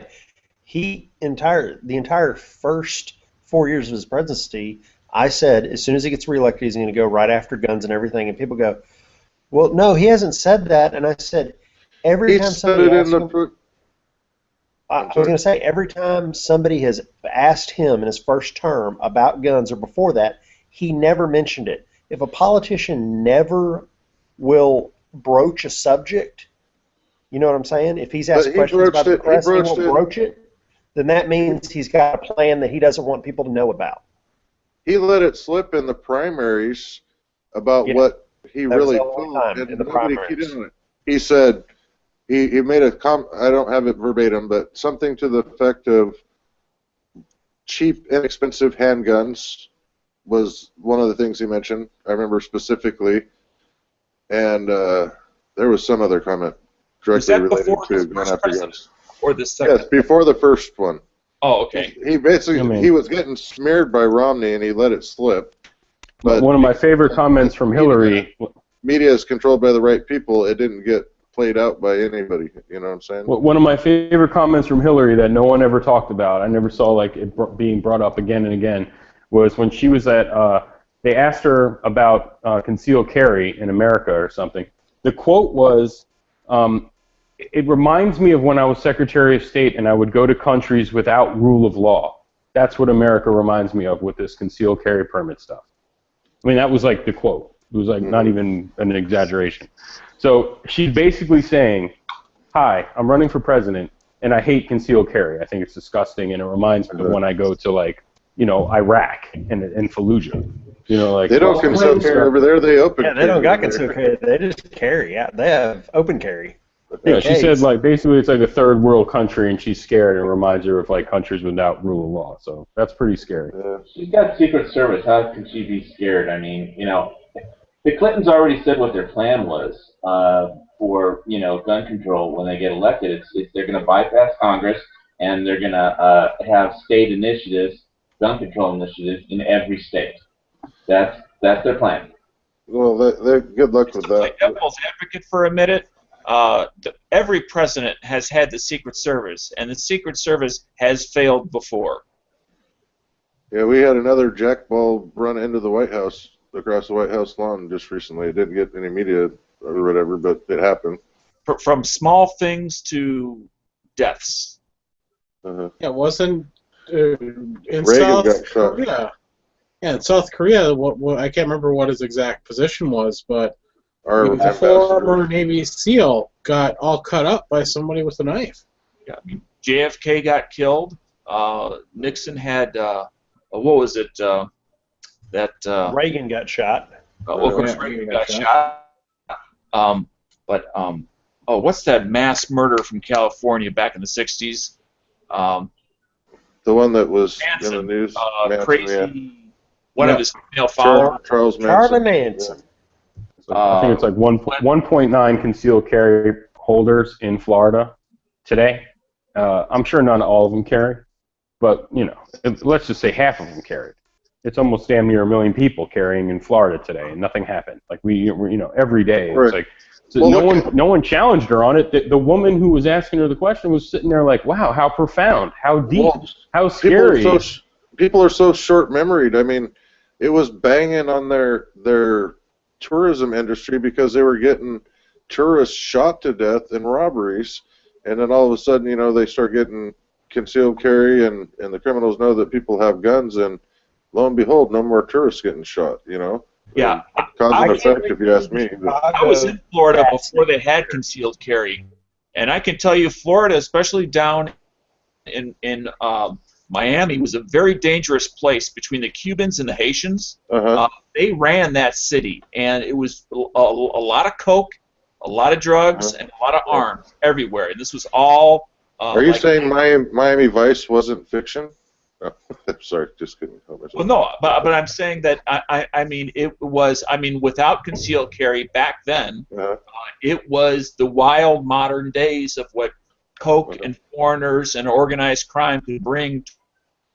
[SPEAKER 7] the entire first 4 years of his presidency, I said as soon as he gets reelected, he's going to go right after guns and everything. And people go, "Well, no, he hasn't said that." And I said, every
[SPEAKER 1] He
[SPEAKER 7] time
[SPEAKER 1] said
[SPEAKER 7] somebody
[SPEAKER 1] it in
[SPEAKER 7] asks
[SPEAKER 1] the.
[SPEAKER 7] him, I was going to say, every time somebody has asked him in his first term about guns or before that, he never mentioned it. If a politician never will broach a subject, you know what I'm saying? If he's asked
[SPEAKER 1] But he
[SPEAKER 7] questions about the
[SPEAKER 1] broached it- he
[SPEAKER 7] press and he
[SPEAKER 1] broached
[SPEAKER 7] won't
[SPEAKER 1] it.
[SPEAKER 7] broach it, then that means he's got a plan that he doesn't want people to know about.
[SPEAKER 1] He let it slip in the primaries about
[SPEAKER 7] Yeah.
[SPEAKER 1] what he
[SPEAKER 7] That was
[SPEAKER 1] really
[SPEAKER 7] the only
[SPEAKER 1] felt,
[SPEAKER 7] time
[SPEAKER 1] and
[SPEAKER 7] in the
[SPEAKER 1] nobody
[SPEAKER 7] primaries.
[SPEAKER 1] keyed in on it. He said he made I don't have it verbatim, but something to the effect of cheap, inexpensive handguns was one of the things he mentioned. I remember specifically, and there was some other comment
[SPEAKER 5] Was
[SPEAKER 1] directly
[SPEAKER 5] that
[SPEAKER 1] related
[SPEAKER 5] before
[SPEAKER 1] to
[SPEAKER 5] the
[SPEAKER 1] going
[SPEAKER 5] first
[SPEAKER 1] after
[SPEAKER 5] president
[SPEAKER 1] guns.
[SPEAKER 5] or the second?
[SPEAKER 1] Yes, before the first one.
[SPEAKER 5] Oh, okay.
[SPEAKER 1] He basically
[SPEAKER 9] I mean-
[SPEAKER 1] he was getting smeared by Romney, and he let it slip. But
[SPEAKER 9] One of my favorite comments from Hillary.
[SPEAKER 1] Media is controlled by the right people. It didn't get played out by anybody. You know what I'm saying?
[SPEAKER 9] One of my favorite comments from Hillary that no one ever talked about, I never saw like it being brought up again and again, was when she was at, they asked her about concealed carry in America or something. The quote was, it reminds me of when I was Secretary of State and I would go to countries without rule of law. That's what America reminds me of with this concealed carry permit stuff. I mean, that was like the quote. It was like not even an exaggeration. So she's basically saying, hi, I'm running for president, and I hate concealed carry. I think it's disgusting, and it reminds me of when I go to, like, you know, Iraq and Fallujah. You know, like,
[SPEAKER 1] They don't conceal carry over there. They open.
[SPEAKER 7] Yeah, they don't got
[SPEAKER 1] carry.
[SPEAKER 7] concealed carry. They just carry. Yeah, they have open carry.
[SPEAKER 9] Yeah, she
[SPEAKER 7] Hey.
[SPEAKER 9] said, like, basically it's like a third world country, and she's scared, and it reminds her of, like, countries without rule of law. So that's pretty scary.
[SPEAKER 6] She's got Secret Service. How can she be scared? I mean, you know, the Clintons already said what their plan was for, you know, gun control when they get elected. It's they're going to bypass Congress and they're going to have state initiatives, gun control initiatives in every state. That's their plan.
[SPEAKER 1] Well, they're good luck with
[SPEAKER 5] Play
[SPEAKER 1] that.
[SPEAKER 5] devil's advocate for a minute. Every president has had the Secret Service, and the Secret Service has failed before.
[SPEAKER 1] Yeah, we had another jackball run into the White House, across the White House lawn just recently. It didn't get any media or whatever, but it happened.
[SPEAKER 5] From small things to deaths.
[SPEAKER 1] Uh-huh.
[SPEAKER 4] Yeah, wasn't in
[SPEAKER 1] Reagan
[SPEAKER 4] South
[SPEAKER 1] got shot.
[SPEAKER 4] Korea. Yeah, in South Korea, what I can't remember what his exact position was, but
[SPEAKER 1] Our
[SPEAKER 4] the
[SPEAKER 1] ambassador.
[SPEAKER 4] former Navy SEAL got all cut up by somebody with a knife.
[SPEAKER 5] Yeah, I mean, JFK got killed. Nixon had what was it?
[SPEAKER 7] Reagan got shot.
[SPEAKER 5] Well, of course,
[SPEAKER 4] Yeah,
[SPEAKER 5] Reagan
[SPEAKER 4] Reagan
[SPEAKER 5] got
[SPEAKER 4] got
[SPEAKER 5] shot. What's that mass murder from California back in the '60s?
[SPEAKER 1] The one that was
[SPEAKER 5] Manson,
[SPEAKER 1] in the news.
[SPEAKER 5] crazy.
[SPEAKER 1] yeah.
[SPEAKER 5] One
[SPEAKER 4] Yeah.
[SPEAKER 5] of his female followers.
[SPEAKER 1] Charles Manson.
[SPEAKER 7] Charlie Manson.
[SPEAKER 9] I think it's like 1.9 concealed carry holders in Florida today. I'm sure not all of them carry, but let's just say half of them carried. It's almost damn near 1 million people carrying in Florida today, and nothing happened. Like every day, it's
[SPEAKER 1] Right.
[SPEAKER 9] like so no one challenged her on it. The woman who was asking her the question was sitting there like, wow, how profound, how deep, how scary.
[SPEAKER 1] People are so short-memoried. I mean, it was banging on their tourism industry because they were getting tourists shot to death in robberies, and then all of a sudden, they start getting concealed carry, and the criminals know that people have guns, and lo and behold, no more tourists getting shot.
[SPEAKER 5] Yeah,
[SPEAKER 1] cause and effect, if you ask me.
[SPEAKER 5] I was in Florida before they had concealed carry, and I can tell you, Florida, especially down in Miami, was a very dangerous place between the Cubans and the Haitians. They ran that city, and it was a lot of coke, a lot of drugs, and a lot of arms everywhere. And this was all.
[SPEAKER 1] Are you saying Miami Vice wasn't fiction? Oh, sorry, just kidding.
[SPEAKER 5] Well, no, but I'm saying that I mean it was. I mean, without concealed carry back then, it was the wild modern days of what coke and foreigners and organized crime could bring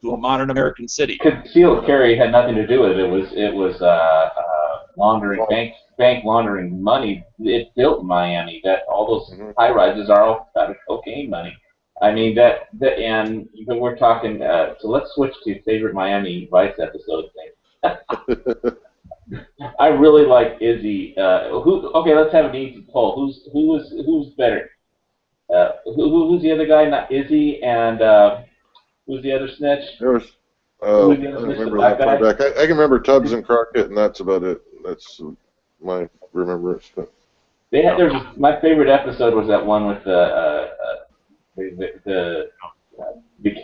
[SPEAKER 5] to a modern American city.
[SPEAKER 6] Concealed carry had nothing to do with it. It was laundering, bank laundering money. It built Miami. That all those high rises are all out of cocaine money. I mean and we're talking. So let's switch to favorite Miami Vice episode thing. I really like Izzy. Okay, let's have an easy poll. Who's better? Who's the other guy? Not Izzy and who's the other snitch?
[SPEAKER 1] There was. I don't remember that far back. I can remember Tubbs and Crockett, and that's about it. That's my remembrance. But
[SPEAKER 6] my favorite episode was that one with the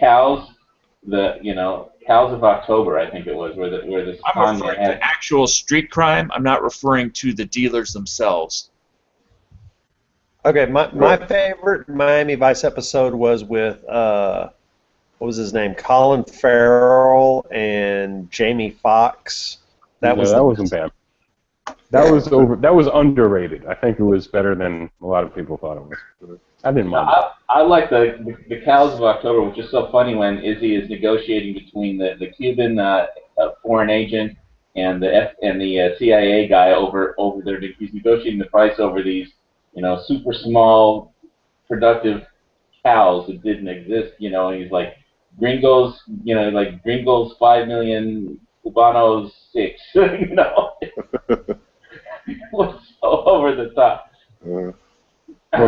[SPEAKER 6] cows, cows of October, I think it was, where this.
[SPEAKER 5] I'm referring to actual street crime. I'm not referring to the dealers themselves.
[SPEAKER 7] Okay, my favorite Miami Vice episode was with what was his name? Colin Farrell and Jamie Foxx. That
[SPEAKER 9] wasn't bad. That was underrated. I think it was better than a lot of people thought it was. I didn't mind.
[SPEAKER 6] I like the Cows of October, which is so funny when Izzy is negotiating between the Cuban foreign agent and the CIA guy over there. He's negotiating the price over these super small productive cows that didn't exist. And he's like gringos, like gringos 5 million, Cubanos 6. It was so over the top.
[SPEAKER 9] Well,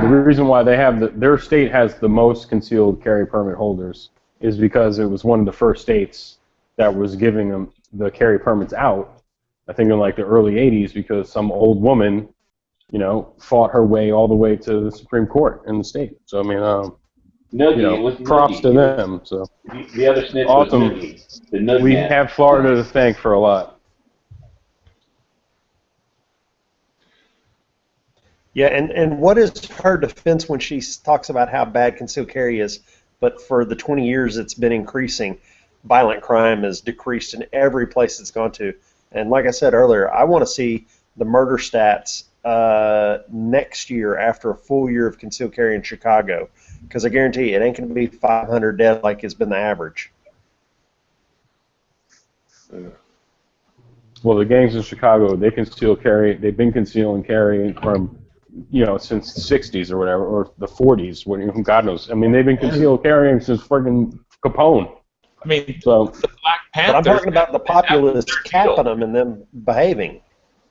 [SPEAKER 9] the reason why they have their state has the most concealed carry permit holders is because it was one of the first states that was giving them the carry permits out. I think in like the early '80s, because some old woman, fought her way all the way to the Supreme Court in the state. So I mean, props to them. So
[SPEAKER 6] the other snitch
[SPEAKER 9] awesome.
[SPEAKER 6] Was the
[SPEAKER 9] we have Florida to thank for a lot.
[SPEAKER 7] Yeah, and what is her defense when she talks about how bad concealed carry is, but for the 20 years it's been increasing, violent crime has decreased in every place it's gone to. And like I said earlier, I want to see the murder stats next year after a full year of concealed carry in Chicago, because I guarantee you, it ain't going to be 500 dead like has been the average.
[SPEAKER 9] Well, the gangs in Chicago, they've been concealing carry from since the 60s or whatever, or the 40s, when God knows. I mean, they've been concealed carrying since friggin' Capone.
[SPEAKER 5] I mean,
[SPEAKER 9] so,
[SPEAKER 5] the Black Panthers.
[SPEAKER 7] But I'm talking about the populace capping them and them behaving.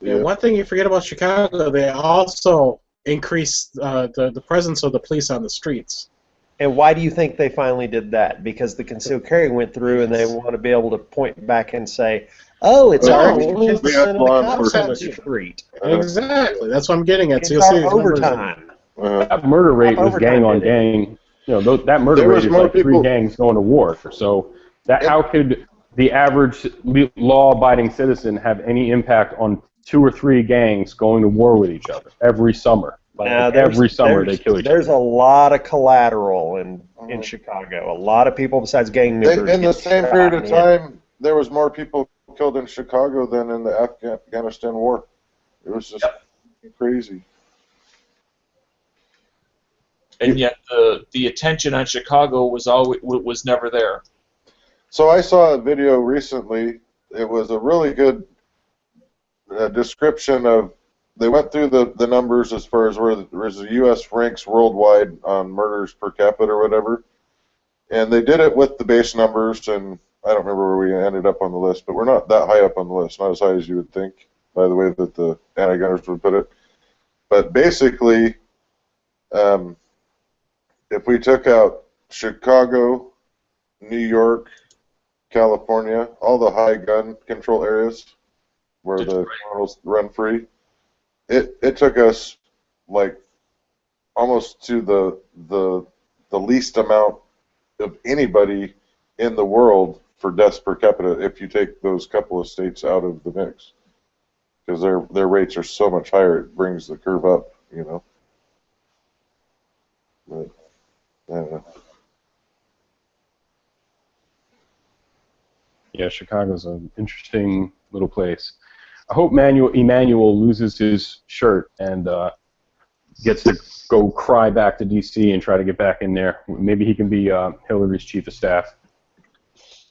[SPEAKER 4] Yeah, one thing you forget about Chicago, they also increased the presence of the police on the streets.
[SPEAKER 7] And why do you think they finally did that? Because the concealed carry went through, and they want to be able to point back and say, "Oh, it's already 10% of the cops on the street."
[SPEAKER 4] Exactly. That's what I'm getting at.
[SPEAKER 7] It's our overtime.
[SPEAKER 9] That murder rate was gang on gang. That murder rate is like 3 gangs going to war. So how could the average law-abiding citizen have any impact on 2 or 3 gangs going to war with each other every summer? Every summer they kill each other.
[SPEAKER 7] There's a lot of collateral in Chicago. A lot of people besides gang members.
[SPEAKER 1] In the same period of time, there was more people killed in Chicago than in the Afghanistan war. It was just crazy.
[SPEAKER 5] And yet the attention on Chicago was never there.
[SPEAKER 1] So I saw a video recently. It was a really good description of. They went through the numbers as far as where the U.S. ranks worldwide on murders per capita or whatever, and they did it with the base numbers. And I don't remember where we ended up on the list, but we're not that high up on the list. Not as high as you would think, by the way that the anti-gunners would put it. But basically, if we took out Chicago, New York, California, all the high gun control areas where the criminals run free, it took us like almost to the least amount of anybody in the world for deaths per capita if you take those couple of states out of the mix, because their rates are so much higher. It brings the curve up, you know. But I don't know.
[SPEAKER 9] Yeah, Chicago's an interesting little place. I hope Emmanuel loses his shirt and gets to go cry back to D.C. and try to get back in there. Maybe he can be Hillary's chief of staff.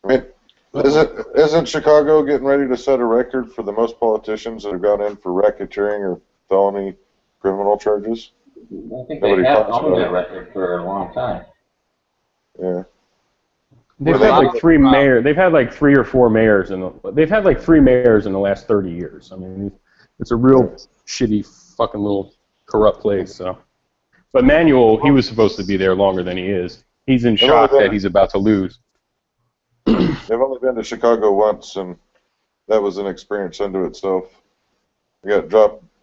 [SPEAKER 1] I mean, isn't Chicago getting ready to set a record for the most politicians that have gone in for racketeering or felony criminal charges?
[SPEAKER 6] I think
[SPEAKER 1] Nobody
[SPEAKER 6] they have
[SPEAKER 1] talks
[SPEAKER 6] owned
[SPEAKER 1] about
[SPEAKER 6] that
[SPEAKER 1] it.
[SPEAKER 6] record for a long time.
[SPEAKER 1] Yeah.
[SPEAKER 9] They've
[SPEAKER 1] Were
[SPEAKER 9] had
[SPEAKER 1] they-
[SPEAKER 9] like three mayors. They've had like 3 or 4 mayors they've had like 3 mayors in the last 30 years. I mean, it's a real shitty fucking little corrupt place. So, but Manuel, he was supposed to be there longer than he is. He's in shock that he's about to lose.
[SPEAKER 1] They've only been to Chicago once, and that was an experience unto itself. We got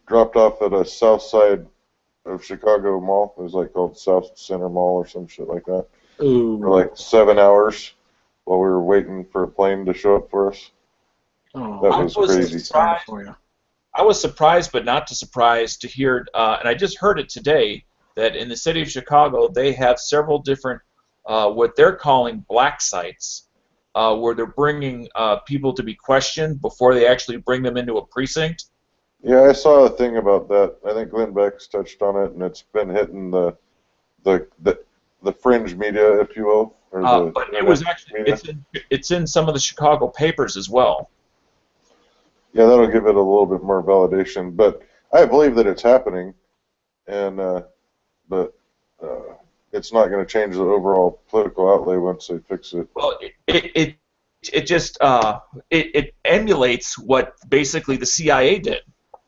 [SPEAKER 1] dropped off at a south side of Chicago mall. It was like called South Center Mall or some shit like that.
[SPEAKER 4] Ooh.
[SPEAKER 1] For like 7 hours while we were waiting for a plane to show up for us.
[SPEAKER 4] Oh,
[SPEAKER 1] That was crazy.
[SPEAKER 4] Sorry for you.
[SPEAKER 5] I was surprised, but not too surprised to hear, and I just heard it today, that in the city of Chicago they have several different, what they're calling black sites, where they're bringing people to be questioned before they actually bring them into a precinct.
[SPEAKER 1] Yeah, I saw a thing about that. I think Glenn Beck's touched on it, and it's been hitting the fringe media, if you will. Or
[SPEAKER 5] But it was actually, it's in some of the Chicago papers as well.
[SPEAKER 1] Yeah, that'll give it a little bit more validation. But I believe that it's happening, and but it's not going to change the overall political outlay once they fix it.
[SPEAKER 5] Well, it just it emulates what basically the CIA did.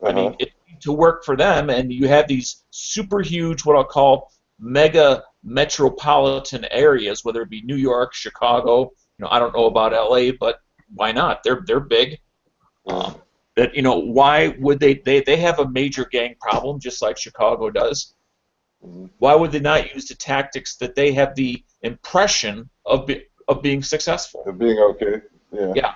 [SPEAKER 5] I mean, it to work for them, and you have these super huge, what I'll call mega metropolitan areas, whether it be New York, Chicago. You know, I don't know about LA, but why not? They're big. That, you know, why would they have a major gang problem just like Chicago does? Why would they not use the tactics that they have the impression of being successful?
[SPEAKER 1] Of being okay. Yeah.
[SPEAKER 5] Yeah.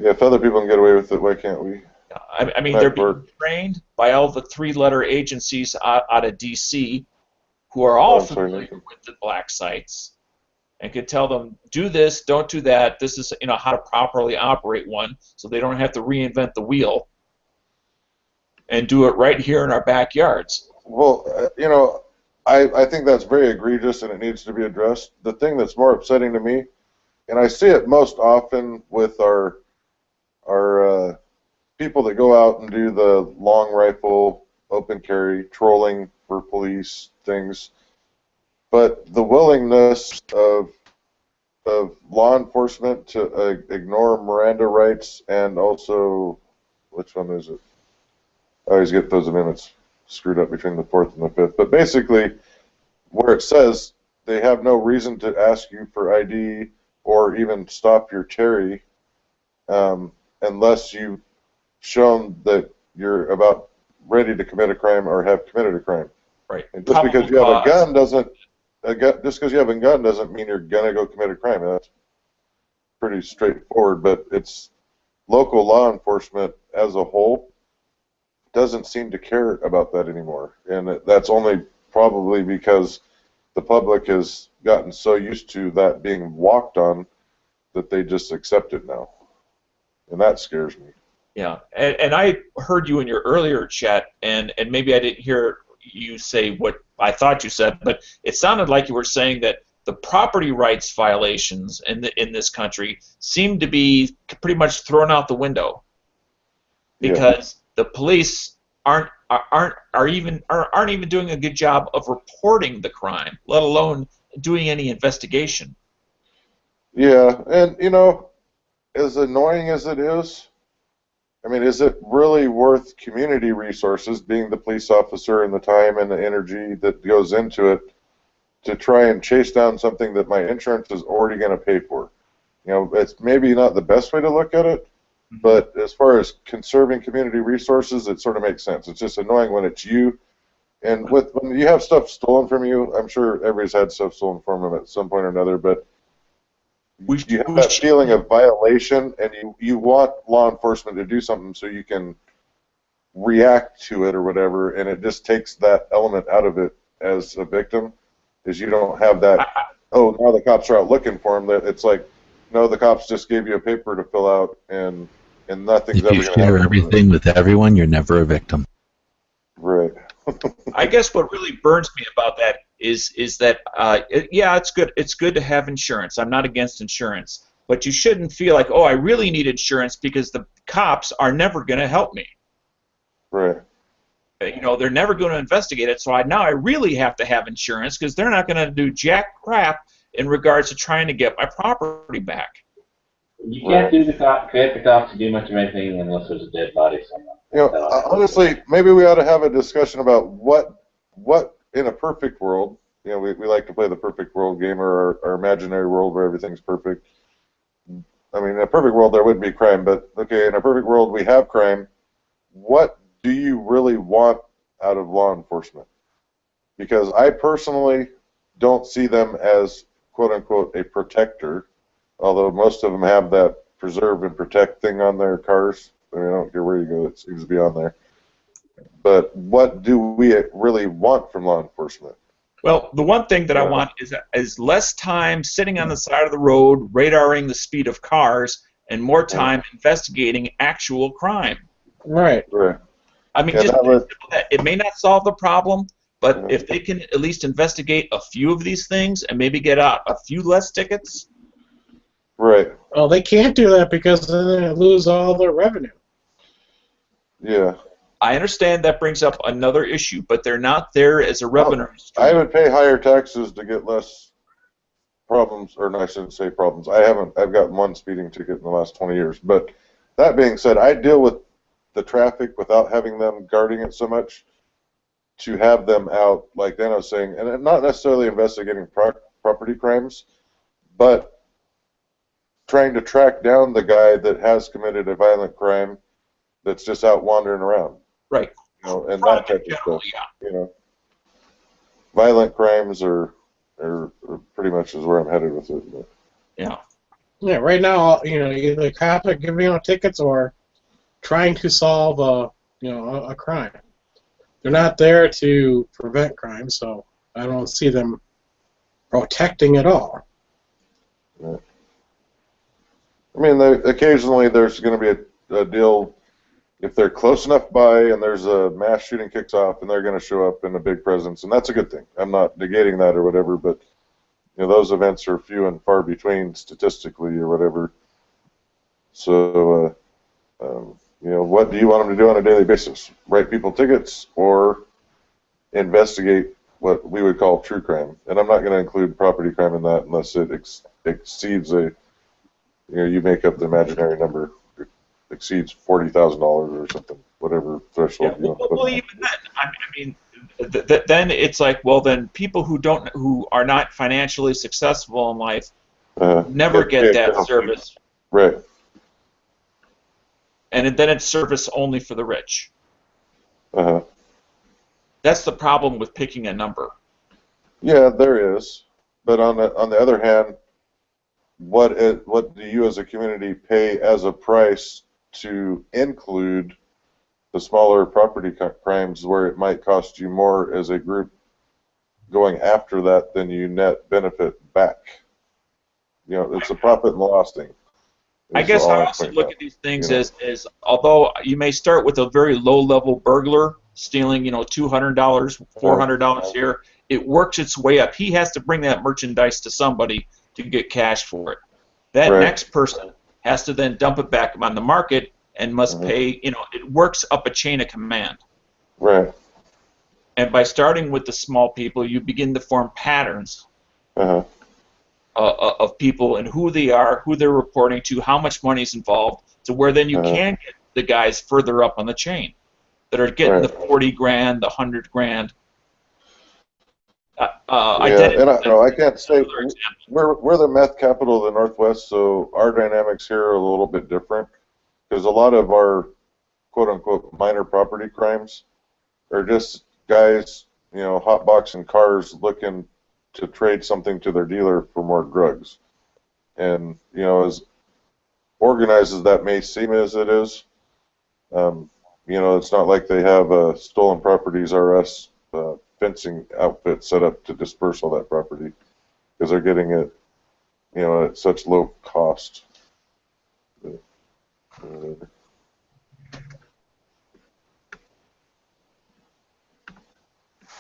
[SPEAKER 1] Yeah, if other people can get away with it, why can't we?
[SPEAKER 5] I mean, they're being trained by all the 3-letter agencies out of D.C. who are all familiar with the black sites and could tell them, do this, don't do that. This is, you know, how to properly operate one, so they don't have to reinvent the wheel and do it right here in our backyards.
[SPEAKER 1] Well, you know, I think that's very egregious and it needs to be addressed. The thing that's more upsetting to me, and I see it most often with our people that go out and do the long rifle, open carry, trolling for police things, but the willingness of law enforcement to ignore Miranda rights and also, which one is it? I always get those amendments screwed up between the 4th and the 5th. But basically, where it says they have no reason to ask you for ID or even stop your Terry unless you've shown that you're about ready to commit a crime or have committed a crime.
[SPEAKER 5] Right.
[SPEAKER 1] And just because you have a gun doesn't mean you're gonna go commit a crime. That's pretty straightforward. But it's local law enforcement as a whole doesn't seem to care about that anymore, and that's only probably because the public has gotten so used to that being walked on that they just accept it now, and that scares me.
[SPEAKER 5] Yeah, and I heard you in your earlier chat, and maybe I didn't hear you say what I thought you said, but it sounded like you were saying that the property rights violations in this country seem to be pretty much thrown out the window because the police aren't even doing a good job of reporting the crime, let alone doing any investigation.
[SPEAKER 1] Yeah, and you know, as annoying as it is, I mean, is it really worth community resources, being the police officer and the time and the energy that goes into it, to try and chase down something that my insurance is already going to pay for? You know, it's maybe not the best way to look at it, but as far as conserving community resources, it sort of makes sense. It's just annoying when it's you, and when you have stuff stolen from you. I'm sure everybody's had stuff stolen from them at some point or another, but you have that feeling of violation, and you want law enforcement to do something so you can react to it or whatever, and it just takes that element out of it as a victim, is you don't have that, oh, now the cops are out looking for him. That it's like, no, the cops just gave you a paper to fill out, and nothing's ever going to happen.
[SPEAKER 10] If you share everything with everyone, you're never a victim.
[SPEAKER 1] Right.
[SPEAKER 5] I guess what really burns me about that is that yeah, it's good to have insurance. I'm not against insurance, but you shouldn't feel like, oh, I really need insurance because the cops are never going to help me.
[SPEAKER 1] Right.
[SPEAKER 5] You know, they're never going to investigate it, so now I really have to have insurance because they're not going to do jack crap in regards to trying to get my property back.
[SPEAKER 6] You can't get the cops to do much of anything unless there's a dead body somewhere.
[SPEAKER 1] You know, honestly, maybe we ought to have a discussion about what in a perfect world, you know, we like to play the perfect world game, or our imaginary world where everything's perfect. I mean, in a perfect world there wouldn't be crime, but okay, in a perfect world we have crime. What do you really want out of law enforcement? Because I personally don't see them as, quote unquote, a protector, although most of them have that preserve and protect thing on their cars. I mean, I don't care where you go, it seems to be on there. But what do we really want from law enforcement?
[SPEAKER 5] Well, the one thing that I want is less time sitting on the side of the road radaring the speed of cars and more time investigating actual crime.
[SPEAKER 4] Right.
[SPEAKER 1] Right.
[SPEAKER 5] I mean, it may not solve the problem, but if they can at least investigate a few of these things and maybe get out a few less tickets.
[SPEAKER 1] Right.
[SPEAKER 4] Well, they can't do that because then they lose all their revenue.
[SPEAKER 1] Yeah.
[SPEAKER 5] I understand that brings up another issue, but they're not there as a revenue stream.
[SPEAKER 1] I would pay higher taxes to get less problems, or no, I shouldn't say problems. I've gotten one speeding ticket in the last 20 years. But that being said, I deal with the traffic without having them guarding it so much. To have them out, like Dan was saying, and not necessarily investigating property crimes, but trying to track down the guy that has committed a violent crime that's just out wandering around.
[SPEAKER 5] Right.
[SPEAKER 1] You know, and that type of stuff.
[SPEAKER 5] Yeah.
[SPEAKER 1] You know, violent crimes are pretty much is where I'm headed with it. But.
[SPEAKER 5] Yeah.
[SPEAKER 4] Yeah. Right now, you know, either cops are giving out tickets or trying to solve a crime. They're not there to prevent crime, so I don't see them protecting at all.
[SPEAKER 1] Right. I mean, occasionally there's going to be a deal. If they're close enough by and there's a mass shooting kicks off, and they're going to show up in a big presence, and that's a good thing. I'm not negating that or whatever, but you know, those events are few and far between statistically or whatever. So, you know, what do you want them to do on a daily basis? Write people tickets or investigate what we would call true crime? And I'm not going to include property crime in that unless it exceeds a, you know, you make up the imaginary number. Exceeds $40,000 or something, whatever threshold.
[SPEAKER 5] Yeah, well, even then, I mean, then it's like, well, then people who are not financially successful in life never get that service.
[SPEAKER 1] Right.
[SPEAKER 5] And then it's service only for the rich.
[SPEAKER 1] Uh-huh.
[SPEAKER 5] That's the problem with picking a number.
[SPEAKER 1] Yeah, there is. But on the other hand, what do you as a community pay as a price to include the smaller property crimes where it might cost you more as a group going after that than you net benefit back? You know, it's a profit and loss thing.
[SPEAKER 5] I guess I also look at these things as although you may start with a very low-level burglar stealing, $200, $400 here, it works its way up. He has to bring that merchandise to somebody to get cash for it. That next person has to then dump it back on the market and must pay. It works up a chain of command.
[SPEAKER 1] Right.
[SPEAKER 5] And by starting with the small people, you begin to form patterns of people and who they are, who they're reporting to, how much money is involved, to where then you can get the guys further up on the chain that are getting the 40 grand, the 100 grand.
[SPEAKER 1] And I can't say we're the meth capital of the Northwest, so our dynamics here are a little bit different because a lot of our quote-unquote minor property crimes are just guys, hotboxing cars looking to trade something to their dealer for more drugs. And, as organized as that may seem as it is, it's not like they have a stolen properties RS fencing outfit set up to disperse all that property because they're getting it, at such low cost.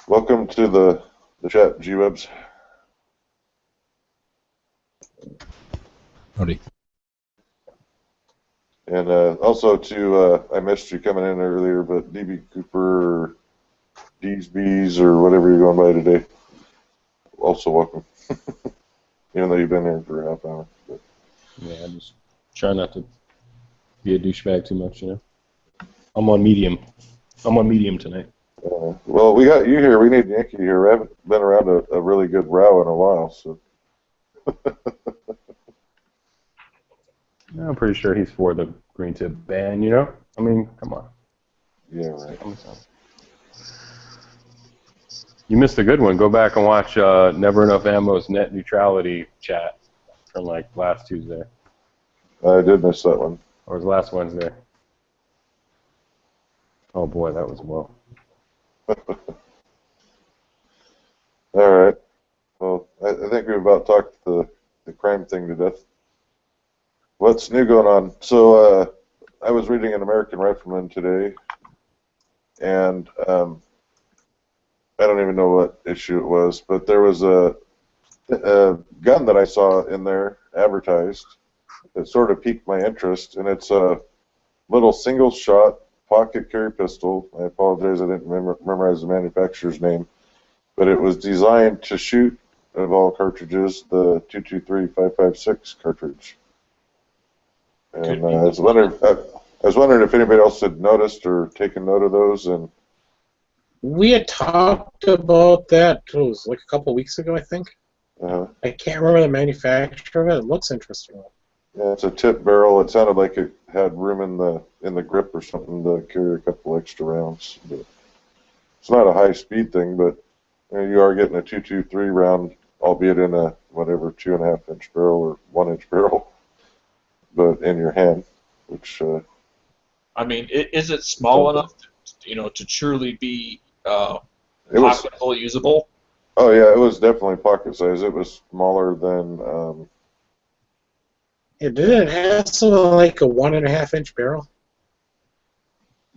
[SPEAKER 1] Welcome to the chat, G-Webs.
[SPEAKER 10] Howdy.
[SPEAKER 1] And also to, I missed you coming in earlier, but DB Cooper or Deesbees or whatever you're going by today, also welcome. Even though you've been here for a half hour. But.
[SPEAKER 9] Yeah, I just try not to be a douchebag too much, I'm on medium. I'm on medium tonight.
[SPEAKER 1] Well, we got you here. We need Yankee here. We haven't been around a really good row in a while, so.
[SPEAKER 9] I'm pretty sure he's for the green tip ban, I mean, come on.
[SPEAKER 1] Yeah, right.
[SPEAKER 9] You missed a good one. Go back and watch Neverenuffammo's net neutrality chat from last Tuesday.
[SPEAKER 1] I did miss that one.
[SPEAKER 9] Or was last Wednesday. Oh boy, that was well.
[SPEAKER 1] All right. Well, I think we've about talked the crime thing to death. What's new going on? So I was reading an American Rifleman today, and I don't even know what issue it was, but there was a gun that I saw in there advertised that sort of piqued my interest, and it's a little single-shot pocket carry pistol. I apologize, I didn't memorize the manufacturer's name, but it was designed to shoot, of all cartridges, the 223-556 cartridge. And I was wondering if anybody else had noticed or taken note of those. And
[SPEAKER 4] we had talked about that. It was like a couple of weeks ago, I think. I can't remember the manufacturer of it. It looks interesting.
[SPEAKER 1] Yeah, it's a tip barrel. It sounded like it had room in the grip or something to carry a couple extra rounds. But it's not a high speed thing, but you are getting a 223 round, albeit in a whatever 2.5 inch barrel or 1 inch barrel, but in your hand, which.
[SPEAKER 5] I mean, is it small enough, to truly be pocket hole usable?
[SPEAKER 1] Oh yeah, it was definitely pocket size. It was smaller than.
[SPEAKER 4] It didn't have something like a 1.5 inch barrel.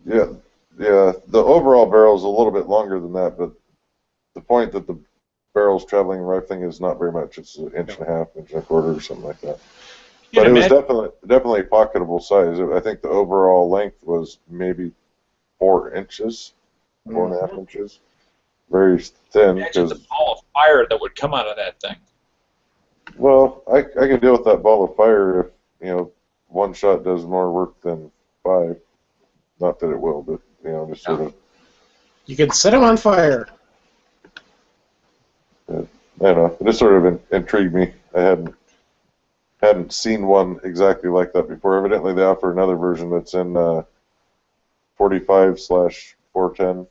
[SPEAKER 1] Yeah. The overall barrel is a little bit longer than that, but the point that the barrel's traveling rifling is not very much. It's 1.5 inch, 1.25 or something like that. But it was definitely pocketable size. I think the overall length was maybe 4 inches, 4.5 inches. Very thin.
[SPEAKER 5] Imagine the ball of fire that would come out of that thing.
[SPEAKER 1] Well, I can deal with that ball of fire if, one shot does more work than 5. Not that it will, but, just sort of.
[SPEAKER 4] You can set them on fire.
[SPEAKER 1] I don't know. It just sort of intrigued me. I hadn't seen one exactly like that before. Evidently, they offer another version that's in 45/410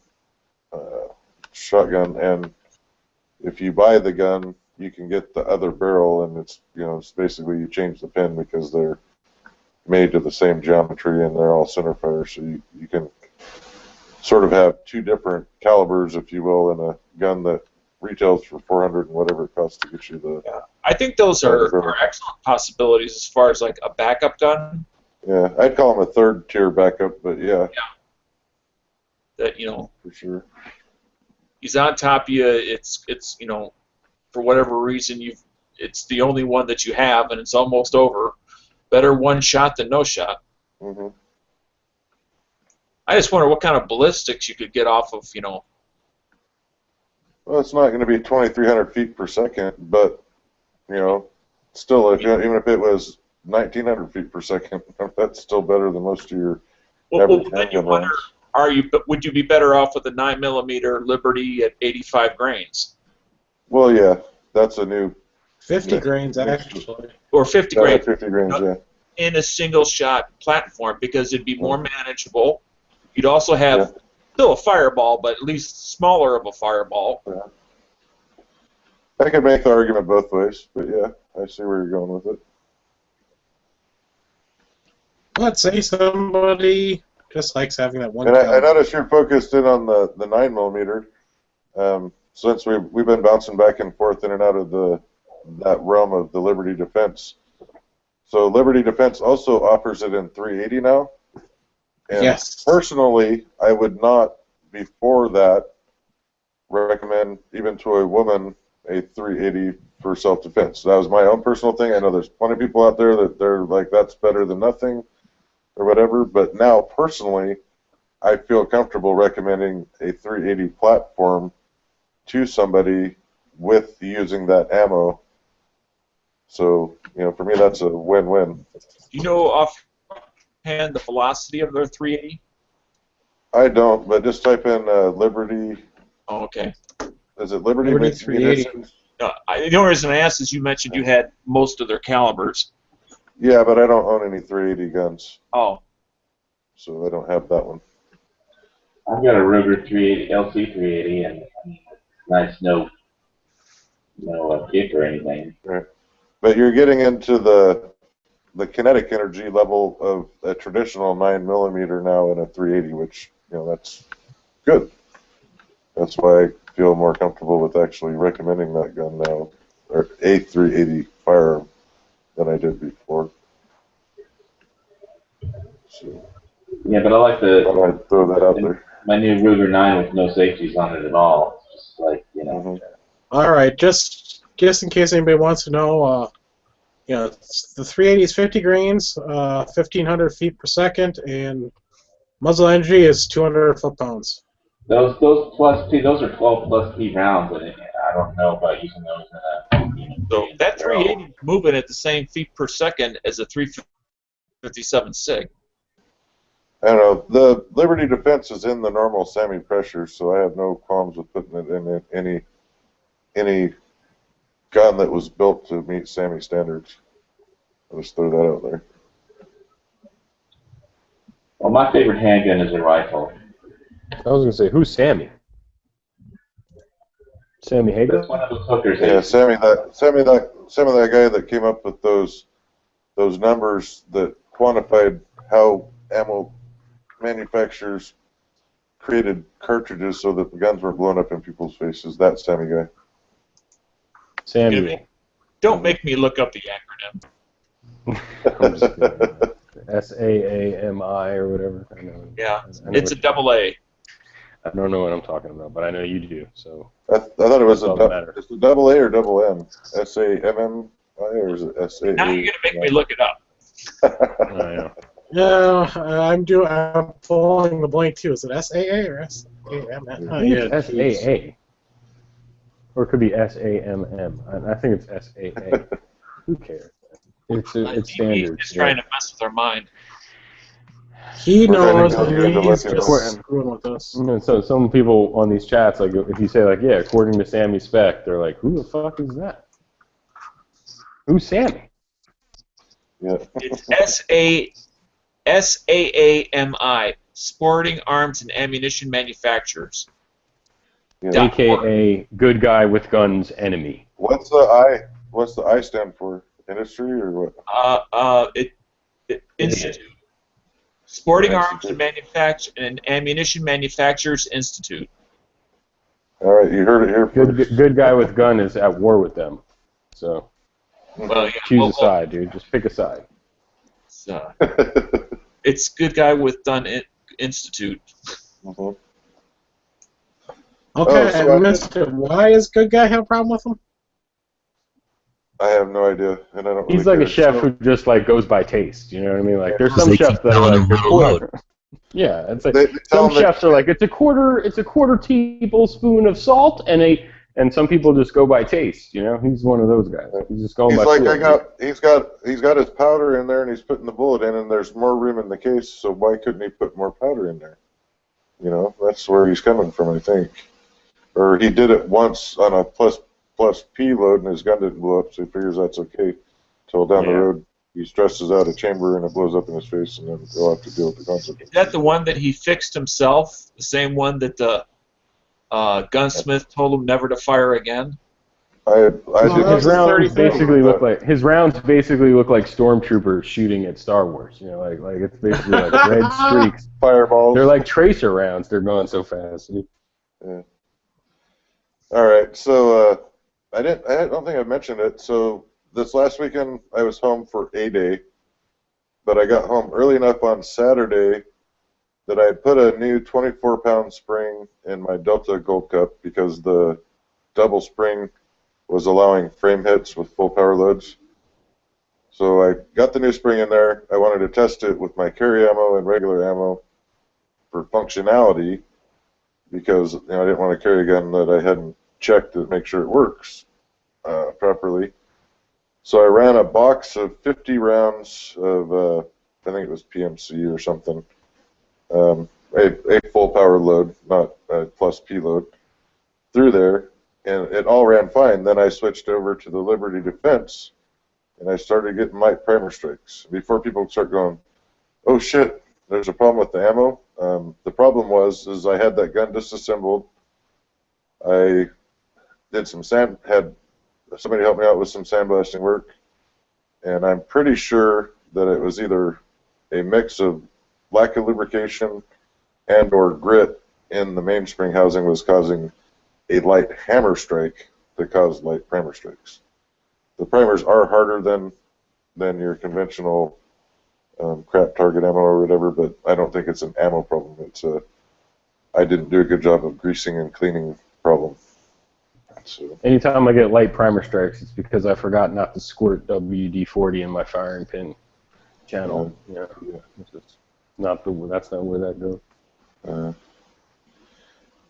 [SPEAKER 1] shotgun, and if you buy the gun, you can get the other barrel, and it's it's basically you change the pin because they're made to the same geometry and they're all centerfire, so you can sort of have two different calibers, if you will, in a gun that retails for $400 and whatever it costs to get you the.
[SPEAKER 5] Yeah. I think those are excellent possibilities as far as like a backup gun.
[SPEAKER 1] Yeah, I'd call them a third-tier backup, but yeah.
[SPEAKER 5] That, you know,
[SPEAKER 1] for sure.
[SPEAKER 5] He's on top of you. It's you know, for whatever reason it's the only one that you have, and it's almost over. Better one shot than no shot.
[SPEAKER 1] Mm-hmm.
[SPEAKER 5] I just wonder what kind of ballistics you could get off of, you know.
[SPEAKER 1] Well, it's not going to be 2,300 feet per second, but you know, still, even if it was 1,900 feet per second, that's still better than most of your average handgun rounds.
[SPEAKER 5] Would you be better off with a 9mm Liberty at 85 grains?
[SPEAKER 1] Well, yeah, that's a new
[SPEAKER 4] 50 grains actually,
[SPEAKER 5] or 50 grains.
[SPEAKER 1] 50 grains, yeah.
[SPEAKER 5] In a single-shot platform, because it'd be more manageable. You'd also have still a fireball, but at least smaller of a fireball.
[SPEAKER 1] Yeah. I could make the argument both ways, but yeah, I see where you're going with it.
[SPEAKER 4] Let's say somebody just likes having that one.
[SPEAKER 1] And I noticed you're focused in on the 9mm. Since we've been bouncing back and forth in and out of that realm of the Liberty Defense. So Liberty Defense also offers it in 380 now. And
[SPEAKER 4] yes.
[SPEAKER 1] Personally, I would not, before that, recommend even to a woman a 380 for self-defense. That was my own personal thing. I know there's plenty of people out there that they're like, that's better than nothing or whatever. But now, personally, I feel comfortable recommending a 380 platform to somebody with using that ammo. So, you know, for me, that's a win-win.
[SPEAKER 5] You know offhand the velocity of their 380?
[SPEAKER 1] I don't, but just type in Liberty.
[SPEAKER 5] Oh, okay.
[SPEAKER 1] Is it Liberty
[SPEAKER 4] 380?
[SPEAKER 5] No, the only reason I asked is you mentioned you had most of their calibers.
[SPEAKER 1] Yeah, but I don't own any 380 guns.
[SPEAKER 5] Oh.
[SPEAKER 1] So I don't have that one.
[SPEAKER 6] I've got a Ruger 380, LC 380, and nice, no kick or anything.
[SPEAKER 1] Right. But you're getting into the kinetic energy level of a traditional 9mm now in a 380, which, you know, that's good. That's why I feel more comfortable with actually recommending that gun now, or a 380 firearm, than I did before. So,
[SPEAKER 6] yeah, but I like
[SPEAKER 1] I'd throw that out there.
[SPEAKER 6] My new Ruger 9 with no safeties on it at all. It's just like, you know.
[SPEAKER 1] Mm-hmm.
[SPEAKER 4] All right, just in case anybody wants to know, you know, the 380 is 50 grains, 1,500 feet per second, and muzzle energy is 200 foot-pounds.
[SPEAKER 6] Those plus P, those are 12 plus P rounds, and I don't know about using those in a.
[SPEAKER 5] So that 380 is moving at the same feet per second as a 357 SIG.
[SPEAKER 1] I don't know. The Liberty Defense is in the normal SAMI pressure, so I have no qualms with putting it in any gun that was built to meet SAMI standards. I'll just throw that out there.
[SPEAKER 6] Well, my favorite handgun is a rifle.
[SPEAKER 9] I was going to say, who's Sammy? Sammy Hagar?
[SPEAKER 6] That's one of those hookers.
[SPEAKER 1] Yeah, Sammy, that guy that came up with those numbers that quantified how ammo manufacturers created cartridges so that the guns were blown up in people's faces. That Sammy guy.
[SPEAKER 9] Samuel.
[SPEAKER 5] Don't make me look up the acronym.
[SPEAKER 9] I'm just kidding. SAAMI or whatever. I know.
[SPEAKER 5] Yeah,
[SPEAKER 9] I know
[SPEAKER 5] it's a double A.
[SPEAKER 9] I don't know what I'm talking about, but I know you do. So
[SPEAKER 1] I thought it was
[SPEAKER 9] a
[SPEAKER 1] double A or double M? SAMMI or is it SAA?
[SPEAKER 5] Now you're gonna make me look it up.
[SPEAKER 9] I know.
[SPEAKER 4] Yeah, I'm pulling the blank too. Is it SAA or SAMM? Oh, yeah,
[SPEAKER 9] SAA. Or it could be SAMM. I think it's SAA. Who cares? It's standard.
[SPEAKER 5] He's just trying to mess with our mind.
[SPEAKER 4] He knows,
[SPEAKER 1] We're
[SPEAKER 4] and
[SPEAKER 1] gonna
[SPEAKER 4] he's
[SPEAKER 1] look
[SPEAKER 4] just screwing with us.
[SPEAKER 9] So some people on these chats, like if you say like, yeah, according to Sammy Spec, they're like, who the fuck is that? Who's Sammy?
[SPEAKER 1] Yeah.
[SPEAKER 5] It's SAAMI, Sporting Arms and Ammunition Manufacturers.
[SPEAKER 1] Yeah.
[SPEAKER 9] AKA good guy with guns enemy.
[SPEAKER 1] What's the I stand for? Industry or what?
[SPEAKER 5] Institute. Sporting Arms and Ammunition Manufacturers Institute.
[SPEAKER 1] All right, you heard it here first.
[SPEAKER 9] Good guy with gun is at war with them. So.
[SPEAKER 5] Well, yeah,
[SPEAKER 9] Choose a side, dude. Just pick a side.
[SPEAKER 5] It's good guy with Dunn Institute.
[SPEAKER 1] Mhm.
[SPEAKER 4] Okay,
[SPEAKER 1] so
[SPEAKER 4] I missed it. Why is good guy have a problem with him?
[SPEAKER 1] I have no idea, and I don't really
[SPEAKER 9] He's like
[SPEAKER 1] care.
[SPEAKER 9] a chef
[SPEAKER 1] So,
[SPEAKER 9] who just like goes by taste. You know what I mean? Like there's
[SPEAKER 10] Because
[SPEAKER 9] some
[SPEAKER 10] they
[SPEAKER 9] chefs
[SPEAKER 10] keep
[SPEAKER 9] that are
[SPEAKER 10] telling
[SPEAKER 9] like
[SPEAKER 10] him
[SPEAKER 9] they're
[SPEAKER 10] how to load.
[SPEAKER 9] yeah, it's like
[SPEAKER 1] they tell
[SPEAKER 9] some
[SPEAKER 1] him that
[SPEAKER 9] chefs are like it's a quarter tablespoon of salt and some people just go by taste. You know, he's one of those guys. He's just going
[SPEAKER 1] he's
[SPEAKER 9] by
[SPEAKER 1] like,
[SPEAKER 9] feel.
[SPEAKER 1] he's got his powder in there, and he's putting the bullet in, and there's more room in the case, so why couldn't he put more powder in there? You know, that's where he's coming from, I think. Or he did it once on a plus P load, and his gun didn't blow up, so he figures that's okay. Till down the
[SPEAKER 9] Yeah.
[SPEAKER 1] road, he stresses out a chamber, and it blows up in his face, and then he'll have to deal with the consequences.
[SPEAKER 5] Is that the one that he fixed himself? The same one that the gunsmith told him never to fire again?
[SPEAKER 1] I
[SPEAKER 4] No,
[SPEAKER 1] did
[SPEAKER 9] His rounds
[SPEAKER 4] 33.
[SPEAKER 9] basically look like stormtroopers shooting at Star Wars. You know, like it's basically like red streaks.
[SPEAKER 1] fireballs.
[SPEAKER 9] They're like tracer rounds. They're going so fast.
[SPEAKER 1] Yeah. All right, so I don't think I mentioned it. So this last weekend I was home for a day, but I got home early enough on Saturday that I had put a new 24-pound spring in my Delta Gold Cup because the double spring was allowing frame hits with full power loads. So I got the new spring in there. I wanted to test it with my carry ammo and regular ammo for functionality because I didn't want to carry a gun that I hadn't checked to make sure it works properly. So I ran a box of 50 rounds of, I think it was PMC or something, a full power load, not a plus P load, through there, and it all ran fine. Then I switched over to the Liberty Defense, and I started getting light primer strikes. Before people start going, oh shit, there's a problem with the ammo. The problem is I had that gun disassembled. I did had somebody help me out with some sandblasting work, and I'm pretty sure that it was either a mix of lack of lubrication and or grit in the mainspring housing was causing a light hammer strike that caused light primer strikes. The primers are harder than your conventional crap target ammo or whatever, but I don't think it's an ammo problem. It's I didn't do a good job of greasing and cleaning problem. So.
[SPEAKER 9] Anytime I get light primer strikes, it's because I forgot not to squirt WD-40 in my firing pin channel. Yeah. It's just that's not where that goes.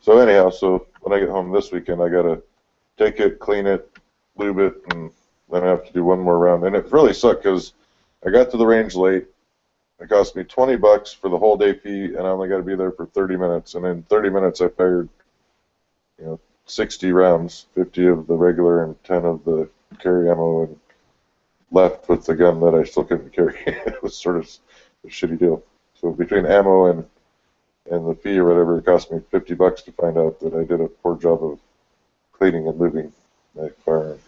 [SPEAKER 1] So anyhow, so when I get home this weekend, I gotta take it, clean it, lube it, and then I have to do one more round. And it really sucked because I got to the range late. It cost me $20 for the whole day fee, and I only got to be there for 30 minutes. And in 30 minutes, I fired, 60 rounds, 50 of the regular and 10 of the carry ammo, and left with the gun that I still couldn't carry. It was sort of a shitty deal. So between ammo and the fee or whatever, it cost me $50 to find out that I did a poor job of cleaning and lubing my firearm.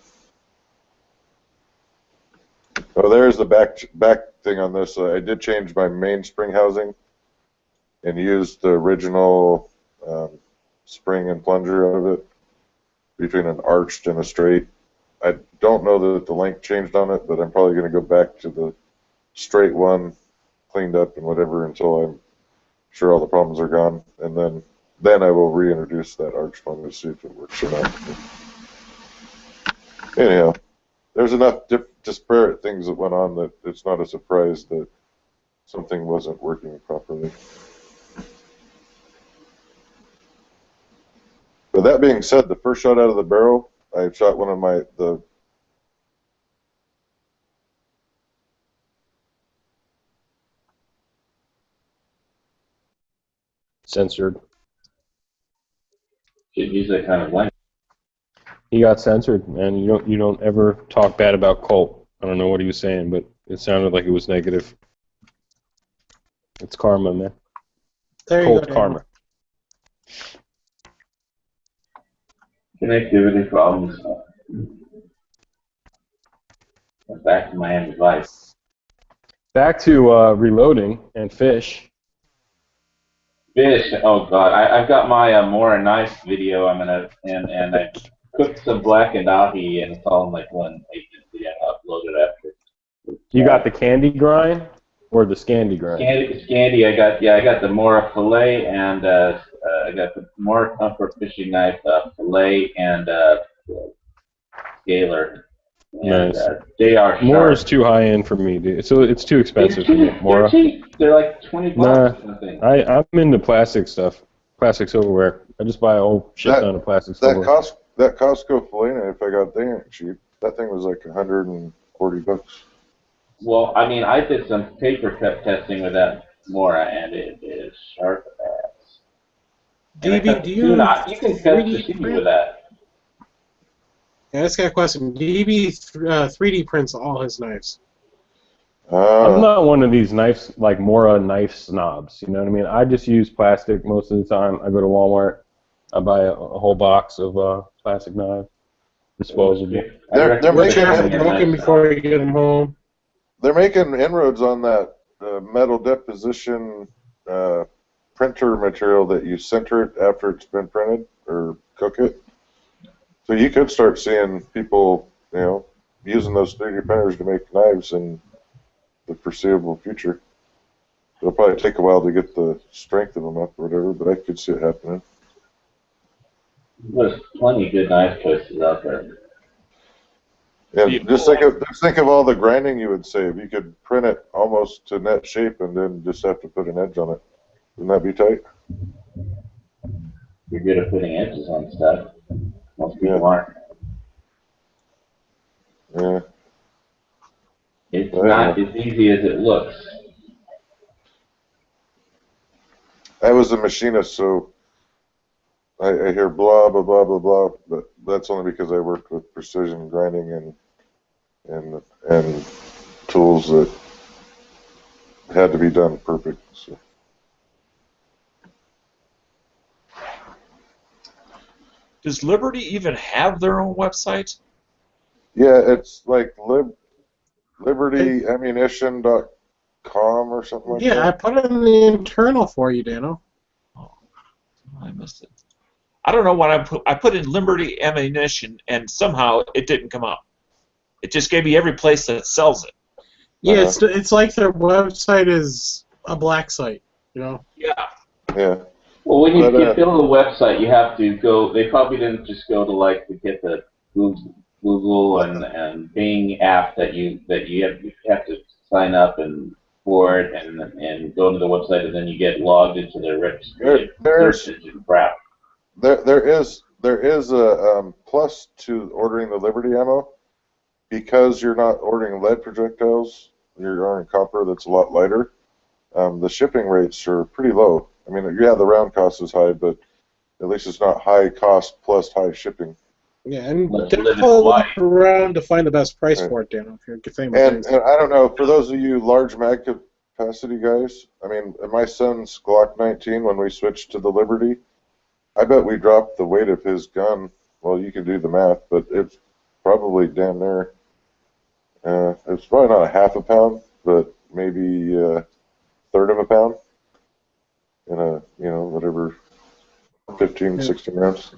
[SPEAKER 1] Oh, there's the back thing on this. I did change my mainspring housing and used the original spring and plunger out of it between an arched and a straight. I don't know that the length changed on it, but I'm probably going to go back to the straight one, cleaned up and whatever, until I'm sure all the problems are gone, and then I will reintroduce that arched one to see if it works or not. Anyhow, there's enough disparate things that went on that it's not a surprise that something wasn't working properly. But that being said, the first shot out of the barrel, I shot one of the
[SPEAKER 9] Censored.
[SPEAKER 6] Should use that kind of language.
[SPEAKER 9] He got censored, man. You don't ever talk bad about Colt. I don't know what he was saying, but it sounded like it was negative. It's karma, man.
[SPEAKER 4] There you
[SPEAKER 9] Colt
[SPEAKER 4] go,
[SPEAKER 9] karma.
[SPEAKER 6] Connectivity problems. Back to Miami Vice.
[SPEAKER 9] Back to reloading and fish.
[SPEAKER 6] Fish. Oh God, I've got my more nice video. I'm gonna and cooked some blackened ahi, and it's all in like one agency. I upload it after.
[SPEAKER 9] You got the candy grind or the Scandi grind?
[SPEAKER 6] Scandi, I got the Mora fillet, and I got the Mora comfort fishing knife fillet and scaler. And
[SPEAKER 9] Nice.
[SPEAKER 6] they are sharp.
[SPEAKER 9] Mora's too high end for me, dude. So it's too expensive for me. Mora.
[SPEAKER 6] They're cheap. They're like $20
[SPEAKER 9] Nah,
[SPEAKER 6] or something.
[SPEAKER 9] I'm into plastic stuff, plastic silverware. I just buy a whole shit ton of plastic silverware.
[SPEAKER 1] That Costco fillet knife I got there cheap. That thing was like $140.
[SPEAKER 6] Well, I mean, I did some paper cut testing with that Mora, and it is sharp as.
[SPEAKER 4] DB, do you
[SPEAKER 6] You can cut
[SPEAKER 4] 3D
[SPEAKER 6] sushi
[SPEAKER 4] print?
[SPEAKER 6] with that.
[SPEAKER 4] Yeah, I just got a question. DB 3D prints all his knives.
[SPEAKER 9] I'm not one of these knives, like Mora knife snobs. You know what I mean? I just use plastic most of the time. I go to Walmart. I buy a whole box of plastic knives, disposable.
[SPEAKER 1] They're making
[SPEAKER 4] broken before you get them home.
[SPEAKER 1] They're making inroads on that metal deposition printer material that you center it after it's been printed or cook it. So you could start seeing people, using those 3D printers to make knives in the foreseeable future. It'll probably take a while to get the strength of them up or whatever, but I could see it happening.
[SPEAKER 6] There's plenty of good knife choices out there.
[SPEAKER 1] And just think of all the grinding you would save. You could print it almost to net shape and then just have to put an edge on it. Wouldn't that be tight?
[SPEAKER 6] You're good at putting edges on stuff. Most people aren't.
[SPEAKER 1] Yeah.
[SPEAKER 6] It's not as easy as it looks.
[SPEAKER 1] I was a machinist, so I hear blah, blah, blah, blah, blah, but that's only because I worked with precision grinding and tools that had to be done perfect. So.
[SPEAKER 5] Does Liberty even have their own website?
[SPEAKER 1] Yeah, it's like libertyammunition.com or something like that.
[SPEAKER 4] Yeah, I put it in the internal for you, Dano.
[SPEAKER 5] Oh, I missed it. I don't know what I put in Liberty Ammunition, and somehow it didn't come up. It just gave me every place that sells it.
[SPEAKER 4] Yeah, it's like their website is a black site,
[SPEAKER 5] Yeah.
[SPEAKER 1] Yeah.
[SPEAKER 6] Well, when you build a website, you have to go. They probably didn't just go to to get the Google and Bing app that you have to sign up for it and go to the website, and then you get logged into their registry search engine crap.
[SPEAKER 1] There is a plus to ordering the Liberty ammo because you're not ordering lead projectiles. You're ordering copper that's a lot lighter. The shipping rates are pretty low. I mean, yeah, the round cost is high, but at least it's not high cost plus high shipping.
[SPEAKER 4] Yeah, and definitely look around to find the best price for it, Dan. If you're thinking
[SPEAKER 1] and I don't know, for those of you large mag capacity guys, I mean, my son's Glock 19, when we switched to the Liberty, I bet we dropped the weight of his gun. Well, you can do the math, but it's probably damn near. It's probably not a half a pound, but maybe a third of a pound in a, whatever, 15, 16 rounds.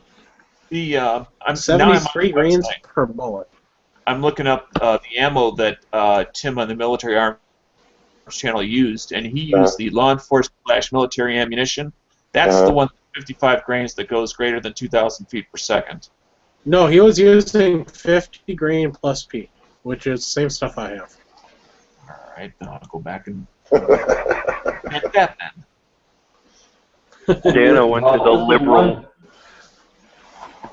[SPEAKER 5] I'm
[SPEAKER 4] 73 grains per bullet.
[SPEAKER 5] I'm looking up the ammo that Tim on the Military Arms channel used, and he used the law enforcement / military ammunition. That's the one, 55 grains, that goes greater than 2,000 feet per second.
[SPEAKER 4] No, he was using 50 grain plus P, which is the same stuff I have.
[SPEAKER 5] All right, then I'll go back and get that then.
[SPEAKER 2] Dana went to the liberal.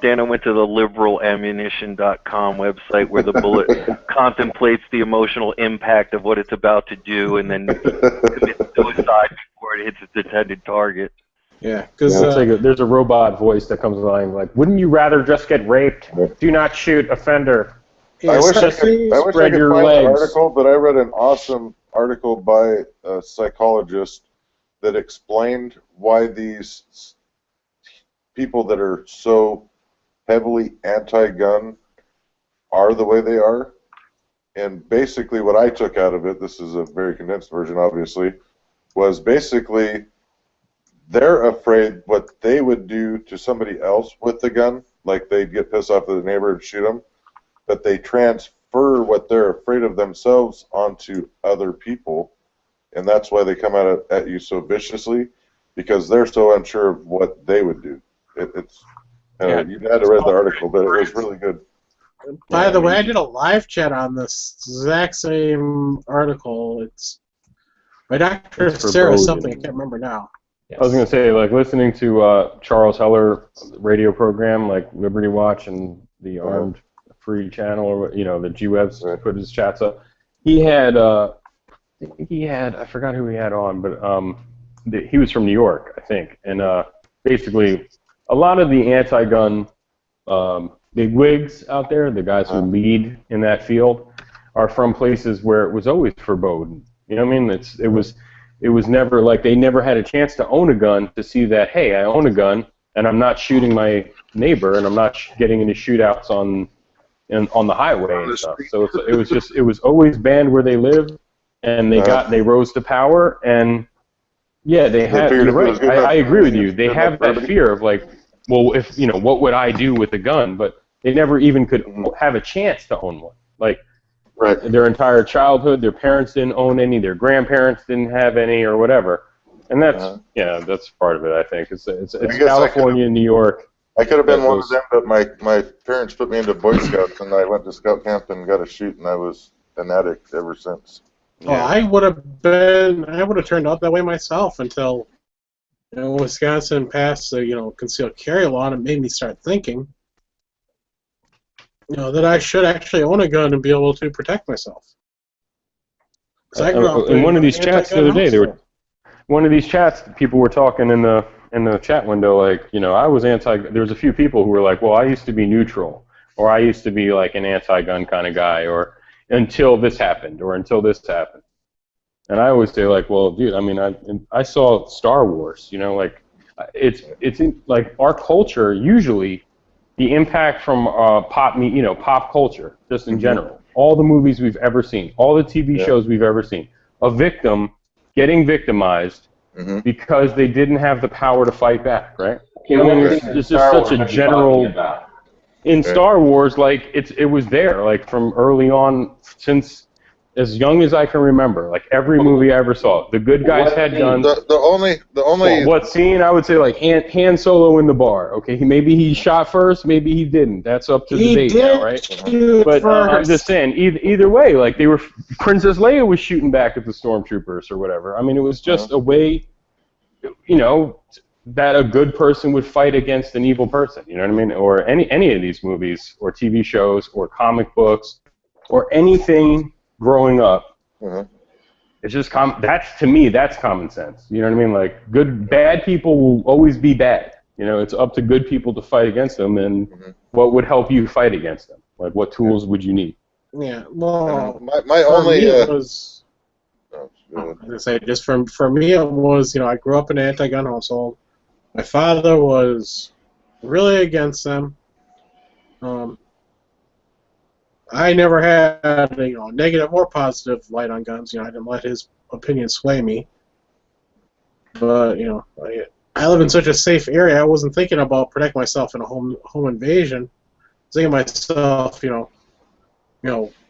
[SPEAKER 2] Dana went to the liberalammunition.com website where the bullet contemplates the emotional impact of what it's about to do and then commits suicide before it hits its intended target.
[SPEAKER 4] Yeah, because
[SPEAKER 9] there's a robot voice that comes along like, "Wouldn't you rather just get raped? Do not shoot, offender."
[SPEAKER 1] I wish I could find the article, but I read an awesome article by a psychologist that explained why these people that are so heavily anti-gun are the way they are. And basically what I took out of it, this is a very condensed version obviously, was basically they're afraid what they would do to somebody else with the gun, like they'd get pissed off at the neighbor and shoot them, but they transfer what they're afraid of themselves onto other people, and that's why they come at you so viciously, because they're so unsure of what they would do. It's you had to read the article, but it was really good.
[SPEAKER 4] By the way, I did a live chat on this exact same article. It's by Dr. Sarah something, I can't remember now.
[SPEAKER 9] Yes. I was going to say, like, listening to Charles Heller radio program, like Liberty Watch and the Armed Free Channel, or the G-Webs put his chats up. He had, I forgot who he had on, but he was from New York, I think, and basically a lot of the anti-gun bigwigs out there, the guys who lead in that field, are from places where it was always forbidden. You know what I mean? It was never like they never had a chance to own a gun to see that, hey, I own a gun and I'm not shooting my neighbor and I'm not getting into shootouts on the highway and stuff. So it was always banned where they lived, and they rose to power, and yeah, they had. You're right. I agree with you. They have that fear of like, well, if what would I do with a gun? But they never even could have a chance to own one. Like, their entire childhood, their parents didn't own any, their grandparents didn't have any, or whatever. And that's that's part of it. I think it's California, New York.
[SPEAKER 1] I could have been one of them, but my parents put me into Boy Scouts, and I went to scout camp and got a shoot, and I was an addict ever since.
[SPEAKER 4] Well, I would have turned out that way myself until Wisconsin passed the concealed carry law, and it made me start thinking that I should actually own a gun and be able to protect myself.
[SPEAKER 9] In one of these chats the other day, one of these chats, people were talking in the chat window, like, I was there was a few people who were like, well, I used to be neutral, or I used to be like an anti-gun kind of guy, or until this happened, or until this happened. And I always say, like, well, dude, I mean, I saw Star Wars, like, it's in, like, our culture, usually, the impact from pop culture, just in general, all the movies we've ever seen, all the TV shows we've ever seen, a victim getting victimized because they didn't have the power to fight back, right? It's just such a general. In Star Wars, like it was there, like from early on, since as young as I can remember, like every movie I ever saw, the good guys had guns.
[SPEAKER 1] The only.
[SPEAKER 9] What scene? I would say like Han Solo in the bar. Okay, maybe he shot first, maybe he didn't. That's up to debate now, right? But I'm just saying, either way, like Princess Leia was shooting back at the stormtroopers or whatever. I mean, it was just a way, that a good person would fight against an evil person. You know what I mean? Or any of these movies or TV shows or comic books or anything growing up. It's just that's, to me, that's common sense. You know what I mean? Like, bad people will always be bad. It's up to good people to fight against them, and what would help you fight against them? Like, what tools would you need?
[SPEAKER 4] Yeah, well,
[SPEAKER 1] my only
[SPEAKER 4] was, I was gonna say, just for me, it was, I grew up in an anti-gun household. My father was really against them. I never had a negative or positive light on guns. I didn't let his opinion sway me. But I live in such a safe area. I wasn't thinking about protecting myself in a home invasion. I was thinking to myself,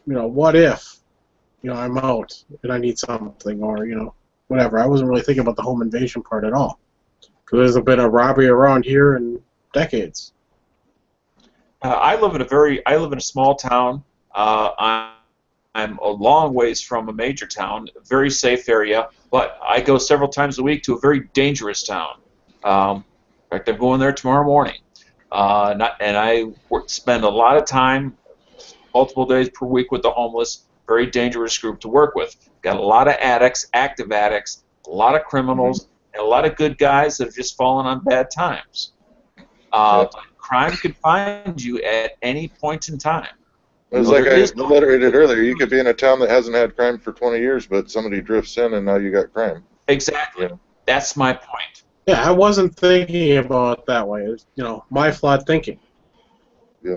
[SPEAKER 4] what if I'm out and I need something, or whatever. I wasn't really thinking about the home invasion part at all. Because there's been a robbery around here in decades.
[SPEAKER 5] I live in a small town. I'm a long ways from a major town, a very safe area, but I go several times a week to a very dangerous town. In fact, I'm going there tomorrow morning. And I spend a lot of time, multiple days per week with the homeless, very dangerous group to work with. Got a lot of addicts, active addicts, a lot of criminals, and a lot of good guys that have just fallen on bad times. Crime could find you at any point in time.
[SPEAKER 1] It was like I alliterated earlier. You could be in a town that hasn't had crime for 20 years, but somebody drifts in and now you got crime.
[SPEAKER 5] Exactly. That's my point.
[SPEAKER 4] Yeah, I wasn't thinking about it that way. It was, my flawed thinking.
[SPEAKER 1] Yeah.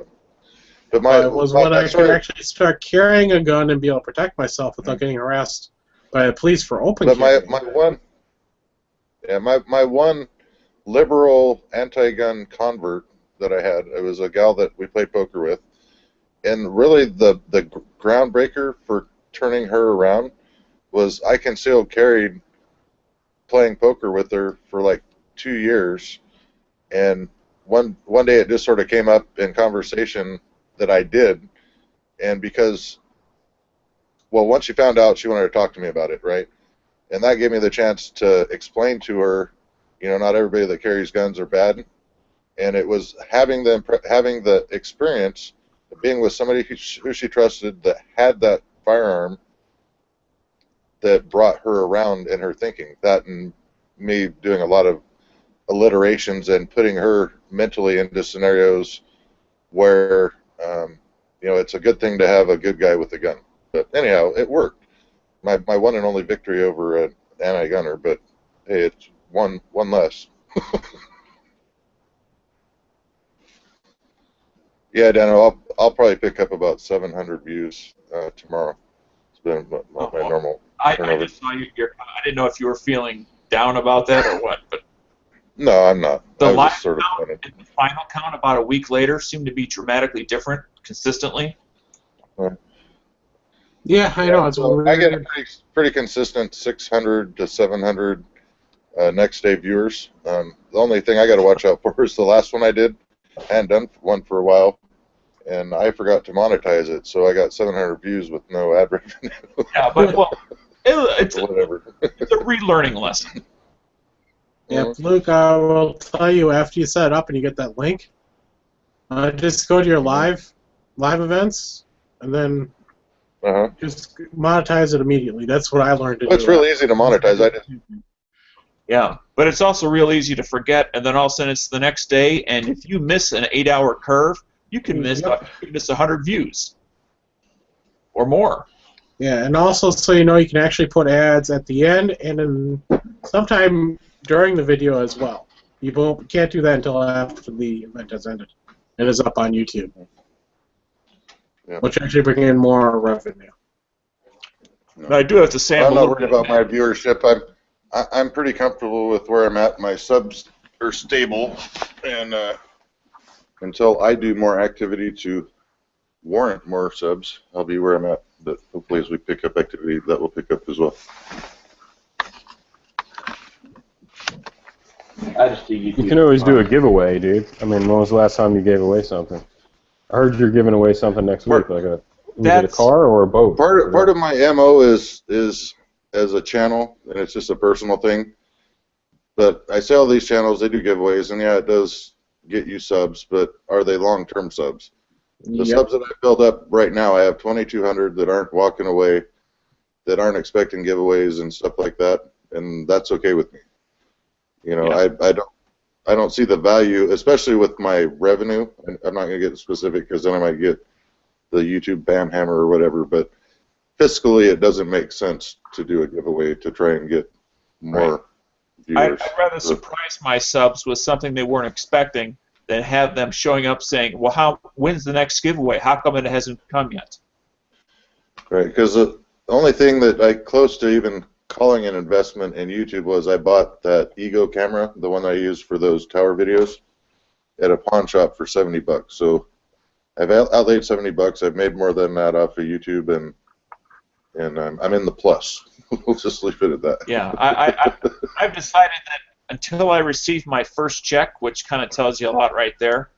[SPEAKER 1] But
[SPEAKER 4] it was when I could actually start carrying a gun and be able to protect myself without getting harassed by the police for open carry.
[SPEAKER 1] But my one liberal anti-gun convert that I had. It was a gal that we played poker with, and really the groundbreaker for turning her around was I concealed carried playing poker with her for like 2 years, and one day it just sort of came up in conversation that I did, and because, well, once she found out, she wanted to talk to me about it, right? And that gave me the chance to explain to her, you know, not everybody that carries guns are bad, and it was having the experience of being with somebody who she trusted that had that firearm that brought her around in her thinking. That and me doing a lot of alliterations and putting her mentally into scenarios where, you know, it's a good thing to have a good guy with a gun. But anyhow, it worked. My one and only victory over an anti-gunner, but hey, it's one less. Yeah, Dano, I'll probably pick up about 700 views tomorrow. It's been my normal.
[SPEAKER 5] I just saw your. I didn't know if you were feeling down about that or what, but
[SPEAKER 1] No, I'm not.
[SPEAKER 5] the
[SPEAKER 1] I was
[SPEAKER 5] live
[SPEAKER 1] just sort of
[SPEAKER 5] count
[SPEAKER 1] funny.
[SPEAKER 5] and the final count about a week later seemed to be dramatically different consistently.
[SPEAKER 4] Yeah, I know. It's
[SPEAKER 1] So
[SPEAKER 4] weird.
[SPEAKER 1] I get a pretty consistent 600 to 700 next day viewers. The only thing I got to watch out for is the last one I did. I hadn't done one for a while, and I forgot to monetize it, so I got 700 views with no ad revenue.
[SPEAKER 5] Yeah, but well, it's
[SPEAKER 1] Whatever.
[SPEAKER 5] it's a relearning lesson.
[SPEAKER 4] Yeah, Luke, I will tell you after you set it up and you get that link, just go to your live events, and then just monetize it immediately. That's what I learned to do.
[SPEAKER 1] It's real easy to monetize. I just
[SPEAKER 5] Yeah, but it's also real easy to forget, and then all of a sudden it's the next day, and if you miss an 8-hour curve, you can miss 100 views or more.
[SPEAKER 4] Yeah, and also so you know, you can actually put ads at the end and then sometime during the video as well. You can't do that until after the event has ended. It is up on YouTube, which actually bring in more revenue.
[SPEAKER 5] But I do have to say,
[SPEAKER 1] I'm not worried about my viewership. I'm pretty comfortable with where I'm at. My subs are stable, and until I do more activity to warrant more subs, I'll be where I'm at. But hopefully, as we pick up activity, that will pick up as well.
[SPEAKER 8] You can always do a giveaway, dude. I mean, when was the last time you gave away something? I heard you're giving away something next week, like was it a car or a boat?
[SPEAKER 1] Part of my MO is as a channel, and it's just a personal thing. But I say all these channels, they do giveaways, and yeah, it does get you subs, but are they long-term subs? The subs that I build up right now, I have 2,200 that aren't walking away, that aren't expecting giveaways and stuff like that, and that's okay with me. You know, I don't see the value, especially with my revenue. I'm not going to get specific because then I might get the YouTube bam hammer or whatever, but fiscally it doesn't make sense to do a giveaway to try and get more viewers.
[SPEAKER 5] I'd rather surprise my subs with something they weren't expecting than have them showing up saying, well, when's the next giveaway? How come it hasn't come yet?
[SPEAKER 1] Right, because the only thing that I close to even calling an investment in YouTube was I bought that Ego camera, the one I use for those tower videos, at a pawn shop for $70. So I've outlaid $70. I've made more than that off of YouTube, and I'm in the plus. We'll just leave it at that.
[SPEAKER 5] Yeah, I've decided that until I receive my first check, which kind of tells you a lot right there,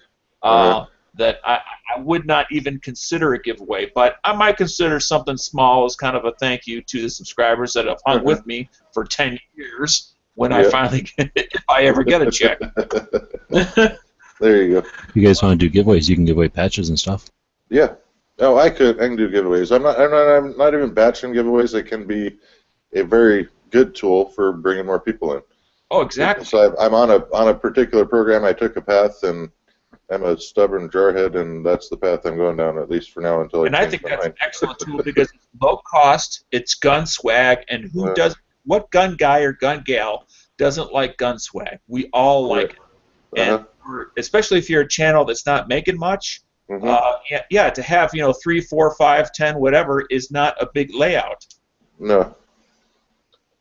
[SPEAKER 5] that I would not even consider a giveaway. But I might consider something small as kind of a thank you to the subscribers that have hung with me for 10 years when I finally get it, if I ever get a check.
[SPEAKER 1] There you go.
[SPEAKER 10] If you guys want to do giveaways, you can give away patches and stuff.
[SPEAKER 1] Yeah. Oh, I can do giveaways. I'm not even batching giveaways. It can be a very good tool for bringing more people in.
[SPEAKER 5] Oh, exactly.
[SPEAKER 1] So I'm on a particular program. I took a path, and I'm a stubborn jarhead, and that's the path I'm going down, at least for now, until
[SPEAKER 5] I think that's an excellent tool because it's low cost, it's gun swag, and what gun guy or gun gal doesn't like gun swag? We all like it. And especially if you're a channel that's not making much, to have 3, 4, 5, 10, whatever is not a big layout.
[SPEAKER 1] No.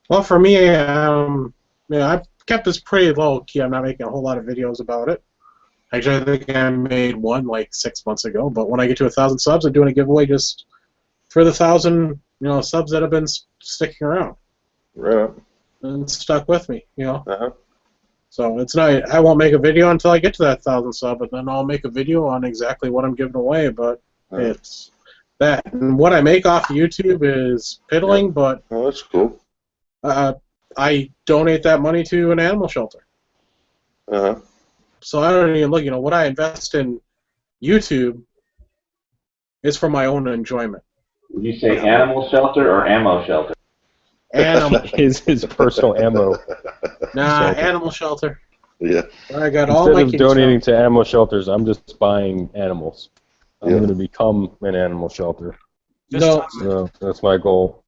[SPEAKER 4] Well, for me, I've kept this pretty low key. I'm not making a whole lot of videos about it. Actually, I think I made one like 6 months ago. But when I get to 1,000 subs, I'm doing a giveaway just for the 1,000 subs that have been sticking around.
[SPEAKER 1] Right.
[SPEAKER 4] And stuck with me,
[SPEAKER 1] Uh-huh.
[SPEAKER 4] So it's not. I won't make a video until I get to that 1,000 sub, and then I'll make a video on exactly what I'm giving away. But it's that, and what I make off YouTube is piddling. But
[SPEAKER 1] that's cool.
[SPEAKER 4] I donate that money to an animal shelter.
[SPEAKER 1] Uh-huh.
[SPEAKER 4] So I don't even look. What I invest in YouTube is for my own enjoyment.
[SPEAKER 6] Would you say animal shelter or ammo shelter?
[SPEAKER 4] Animal.
[SPEAKER 9] his personal ammo.
[SPEAKER 4] Nah,
[SPEAKER 9] shelter.
[SPEAKER 4] Animal shelter.
[SPEAKER 1] Yeah.
[SPEAKER 4] I got all my
[SPEAKER 9] Instead of
[SPEAKER 4] kitty
[SPEAKER 9] donating to animal shelters, I'm just buying animals. I'm
[SPEAKER 1] Yeah.
[SPEAKER 9] going to become an animal shelter.
[SPEAKER 4] No,
[SPEAKER 9] So that's my goal.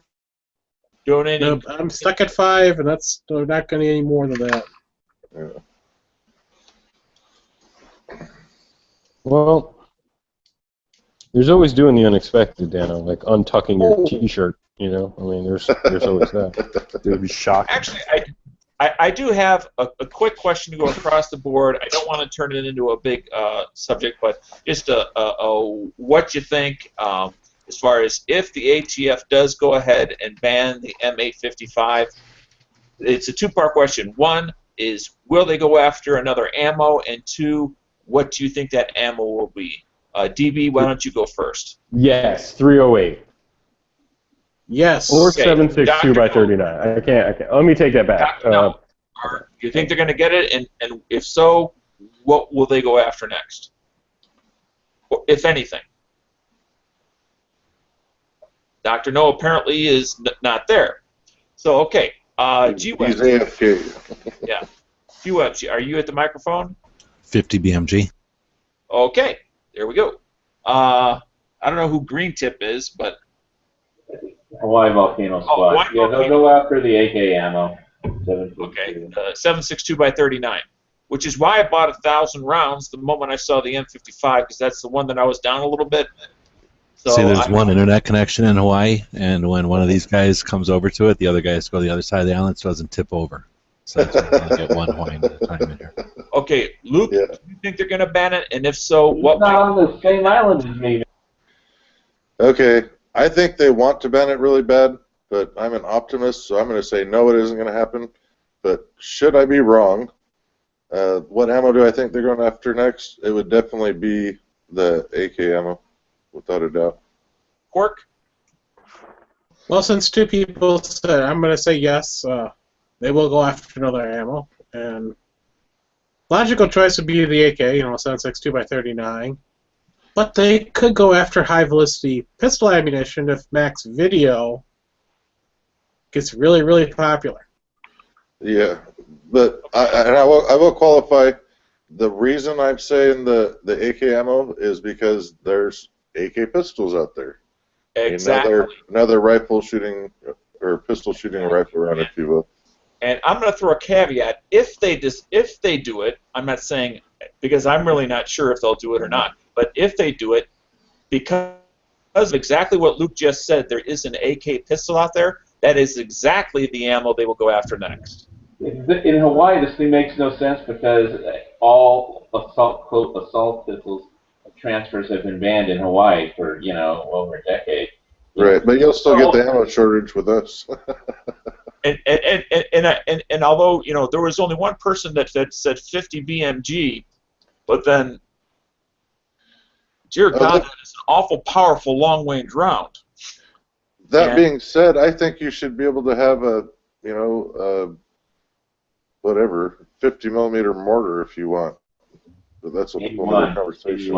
[SPEAKER 5] Donating.
[SPEAKER 4] no, I'm stuck at 5, and that's not going to be any more than that.
[SPEAKER 1] Yeah.
[SPEAKER 9] Well, there's always doing the unexpected, Dano, like untucking your T-shirt. I mean, there's always that. It would be shocking.
[SPEAKER 5] Actually, I do have a quick question to go across the board. I don't want to turn it into a big subject, but just what you think as far as if the ATF does go ahead and ban the M855. It's a two-part question. One is, will they go after another ammo? And two, what do you think that ammo will be? DB, why don't you go first?
[SPEAKER 9] Yes, 308.
[SPEAKER 4] Yes.
[SPEAKER 9] Or
[SPEAKER 5] Okay,
[SPEAKER 9] 762 by
[SPEAKER 5] Dr.
[SPEAKER 9] 39. I can't. Let me take that back.
[SPEAKER 5] No. Do you think they're going to get it? And if so, what will they go after next? Or, if anything. Dr. No apparently is not there. So, okay. G-Web.
[SPEAKER 1] He's AFK.
[SPEAKER 5] Yeah. G-Web, are you at the microphone?
[SPEAKER 10] 50 BMG.
[SPEAKER 5] Okay. There we go. I don't know who Green Tip is, but...
[SPEAKER 6] Hawaii Volcano Squad.
[SPEAKER 5] Hawaii
[SPEAKER 6] Yeah, they'll go after the AK ammo.
[SPEAKER 5] Okay, 762 by 39, which is why I bought 1,000 rounds the moment I saw the M55, because that's the one that I was down a little bit. So
[SPEAKER 10] See, there's one internet connection in Hawaii, and when one of these guys comes over to it, the other guy has to go to the other side of the island so it doesn't tip over. So that's why I get one Hawaiian at a time in here.
[SPEAKER 5] Okay, Luke, do you think they're going to ban it? And if so, what?
[SPEAKER 6] It's not on the same island as me.
[SPEAKER 1] Okay. I think they want to ban it really bad, but I'm an optimist, so I'm going to say no, it isn't going to happen. But should I be wrong, what ammo do I think they're going after next? It would definitely be the AK ammo, without a doubt.
[SPEAKER 5] Quark?
[SPEAKER 4] Well, since two people said, I'm going to say yes. They will go after another ammo, and logical choice would be the AK, 762 by 39. But they could go after high-velocity pistol ammunition if Max Video gets really, really popular.
[SPEAKER 1] Yeah, but I will qualify. The reason I'm saying the AK ammo is because there's AK pistols out there.
[SPEAKER 5] Exactly.
[SPEAKER 1] Another rifle shooting or pistol shooting a rifle around, if you will.
[SPEAKER 5] And I'm going to throw a caveat. If they do it, I'm not saying, because I'm really not sure if they'll do it or not. But if they do it, because of exactly what Luke just said, there is an AK pistol out there. That is exactly the ammo they will go after next.
[SPEAKER 6] In Hawaii, this thing makes no sense because all assault pistols transfers have been banned in Hawaii for over a decade.
[SPEAKER 1] Right, but you'll still get the ammo shortage with us.
[SPEAKER 5] And although there was only one person that said 50 BMG, but then, dear God, that is an awful powerful long-range round.
[SPEAKER 1] That being said, I think you should be able to have a whatever 50 millimeter mortar if you want. But that's a whole other conversation.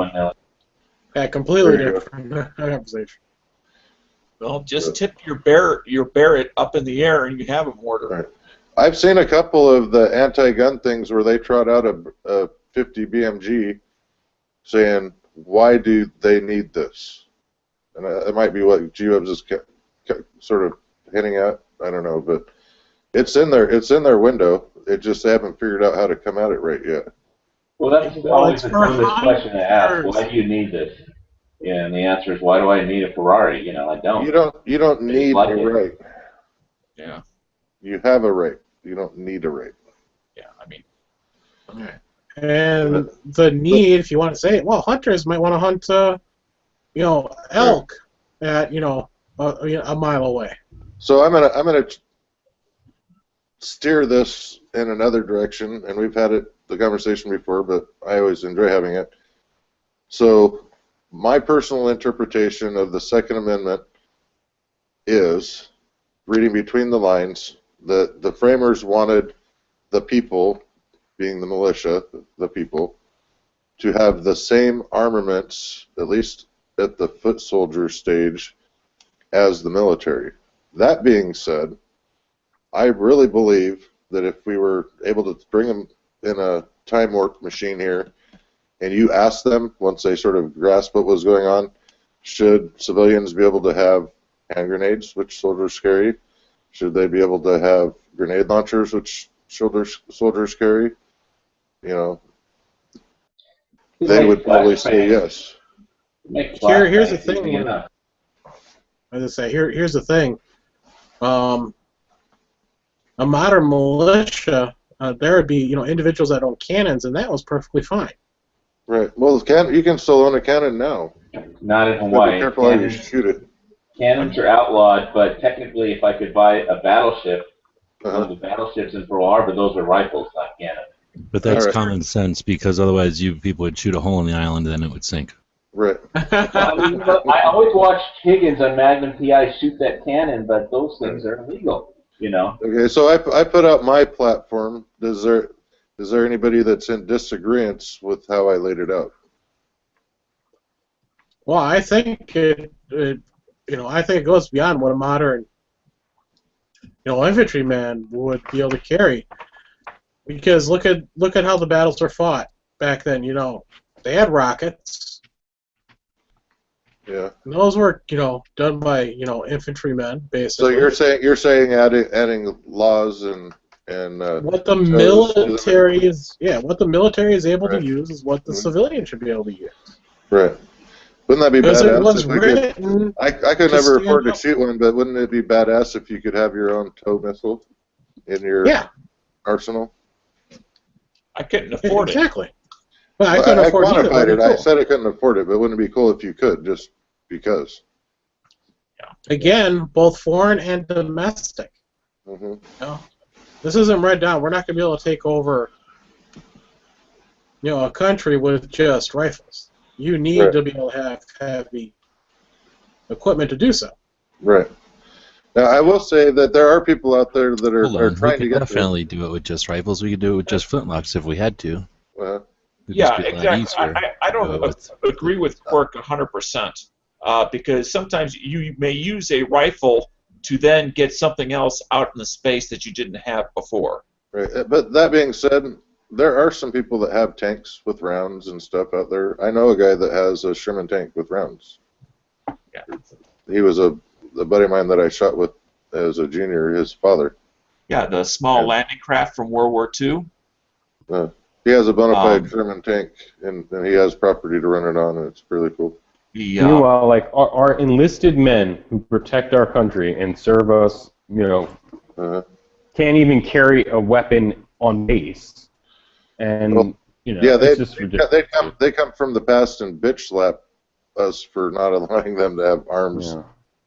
[SPEAKER 4] Yeah, completely different conversation.
[SPEAKER 5] Well, just tip your Barrett up in the air and you have a mortar.
[SPEAKER 1] Right. I've seen a couple of the anti-gun things where they trot out a 50 BMG saying, why do they need this? And it might be what G-Webs is sort of hinting at. I don't know, but it's in their window. It just they haven't figured out how to come at it right yet.
[SPEAKER 6] Well, that's always the dumbest question to ask. Why do you need this? Yeah, and the answer is, why do I need a Ferrari? I don't.
[SPEAKER 1] You don't need a right.
[SPEAKER 5] Yeah.
[SPEAKER 1] You have a right. You don't need a right.
[SPEAKER 5] yeah, I mean.
[SPEAKER 4] Okay. And the need, if you want to say it, well, hunters might want to hunt, elk at, a mile away.
[SPEAKER 1] So I'm gonna steer this in another direction, and we've had the conversation before, but I always enjoy having it. So my personal interpretation of the Second Amendment is, reading between the lines, that the framers wanted the people, being the militia, the people, to have the same armaments, at least at the foot soldier stage, as the military. That being said, I really believe that if we were able to bring them in a time warp machine here, and you ask them, once they sort of grasp what was going on, should civilians be able to have hand grenades, which soldiers carry? Should they be able to have grenade launchers, which soldiers carry? They would probably say yes.
[SPEAKER 4] Here's the thing. As I say, here's the thing. A modern militia, there would be individuals that own cannons, and that was perfectly fine.
[SPEAKER 1] Right. Well, you can still own a cannon now.
[SPEAKER 6] Not in Hawaii.
[SPEAKER 1] Be careful how you shoot it.
[SPEAKER 6] Cannons are outlawed, but technically, if I could buy a battleship, one of the battleships in Pearl Harbor, those are rifles, not cannons.
[SPEAKER 10] But that's common sense, because otherwise people would shoot a hole in the island and then it would sink.
[SPEAKER 1] Right.
[SPEAKER 6] I always watched Higgins on Magnum PI shoot that cannon, but those things are illegal.
[SPEAKER 1] Okay, so I put out my platform. Is there anybody that's in disagreement with how I laid it out?
[SPEAKER 4] Well, I think I think it goes beyond what a modern, infantryman would be able to carry. Because look at how the battles were fought back then. They had rockets.
[SPEAKER 1] Yeah.
[SPEAKER 4] And those were done by infantrymen basically.
[SPEAKER 1] So you're saying adding laws and
[SPEAKER 4] what the military is able to use is what the civilian should be able to use.
[SPEAKER 1] Right. Wouldn't that be badass? I could never afford to shoot one, but wouldn't it be badass if you could have your own tow missile in your arsenal?
[SPEAKER 5] I couldn't afford
[SPEAKER 4] it. Exactly. Well, I couldn't afford it.
[SPEAKER 1] Cool. I said I couldn't afford it, but wouldn't it be cool if you could, just because?
[SPEAKER 4] Again, both foreign and domestic.
[SPEAKER 1] Mm-hmm.
[SPEAKER 4] This isn't right down. We're not going to be able to take over, a country with just rifles. You need to be able to have the equipment to do so.
[SPEAKER 10] Right.
[SPEAKER 1] Now, I will say that there are people out there that are trying to get.
[SPEAKER 10] We could definitely do it with just rifles. We could do it with just flintlocks if we had to.
[SPEAKER 5] Yeah, exactly. I don't agree with Quirk 100%, because sometimes you may use a rifle to then get something else out in the space that you didn't have before.
[SPEAKER 1] Right, but that being said, there are some people that have tanks with rounds and stuff out there. I know a guy that has a Sherman tank with rounds.
[SPEAKER 5] Yeah.
[SPEAKER 1] He was a buddy of mine that I shot with as a junior, his father.
[SPEAKER 5] Yeah, the small landing craft from World War II.
[SPEAKER 1] He has a bona fide Sherman tank, and he has property to run it on, and it's really cool.
[SPEAKER 9] Meanwhile, like our enlisted men who protect our country and serve us, can't even carry a weapon on base, and it's just ridiculous.
[SPEAKER 1] They come from the past and bitch slap us for not allowing them to have arms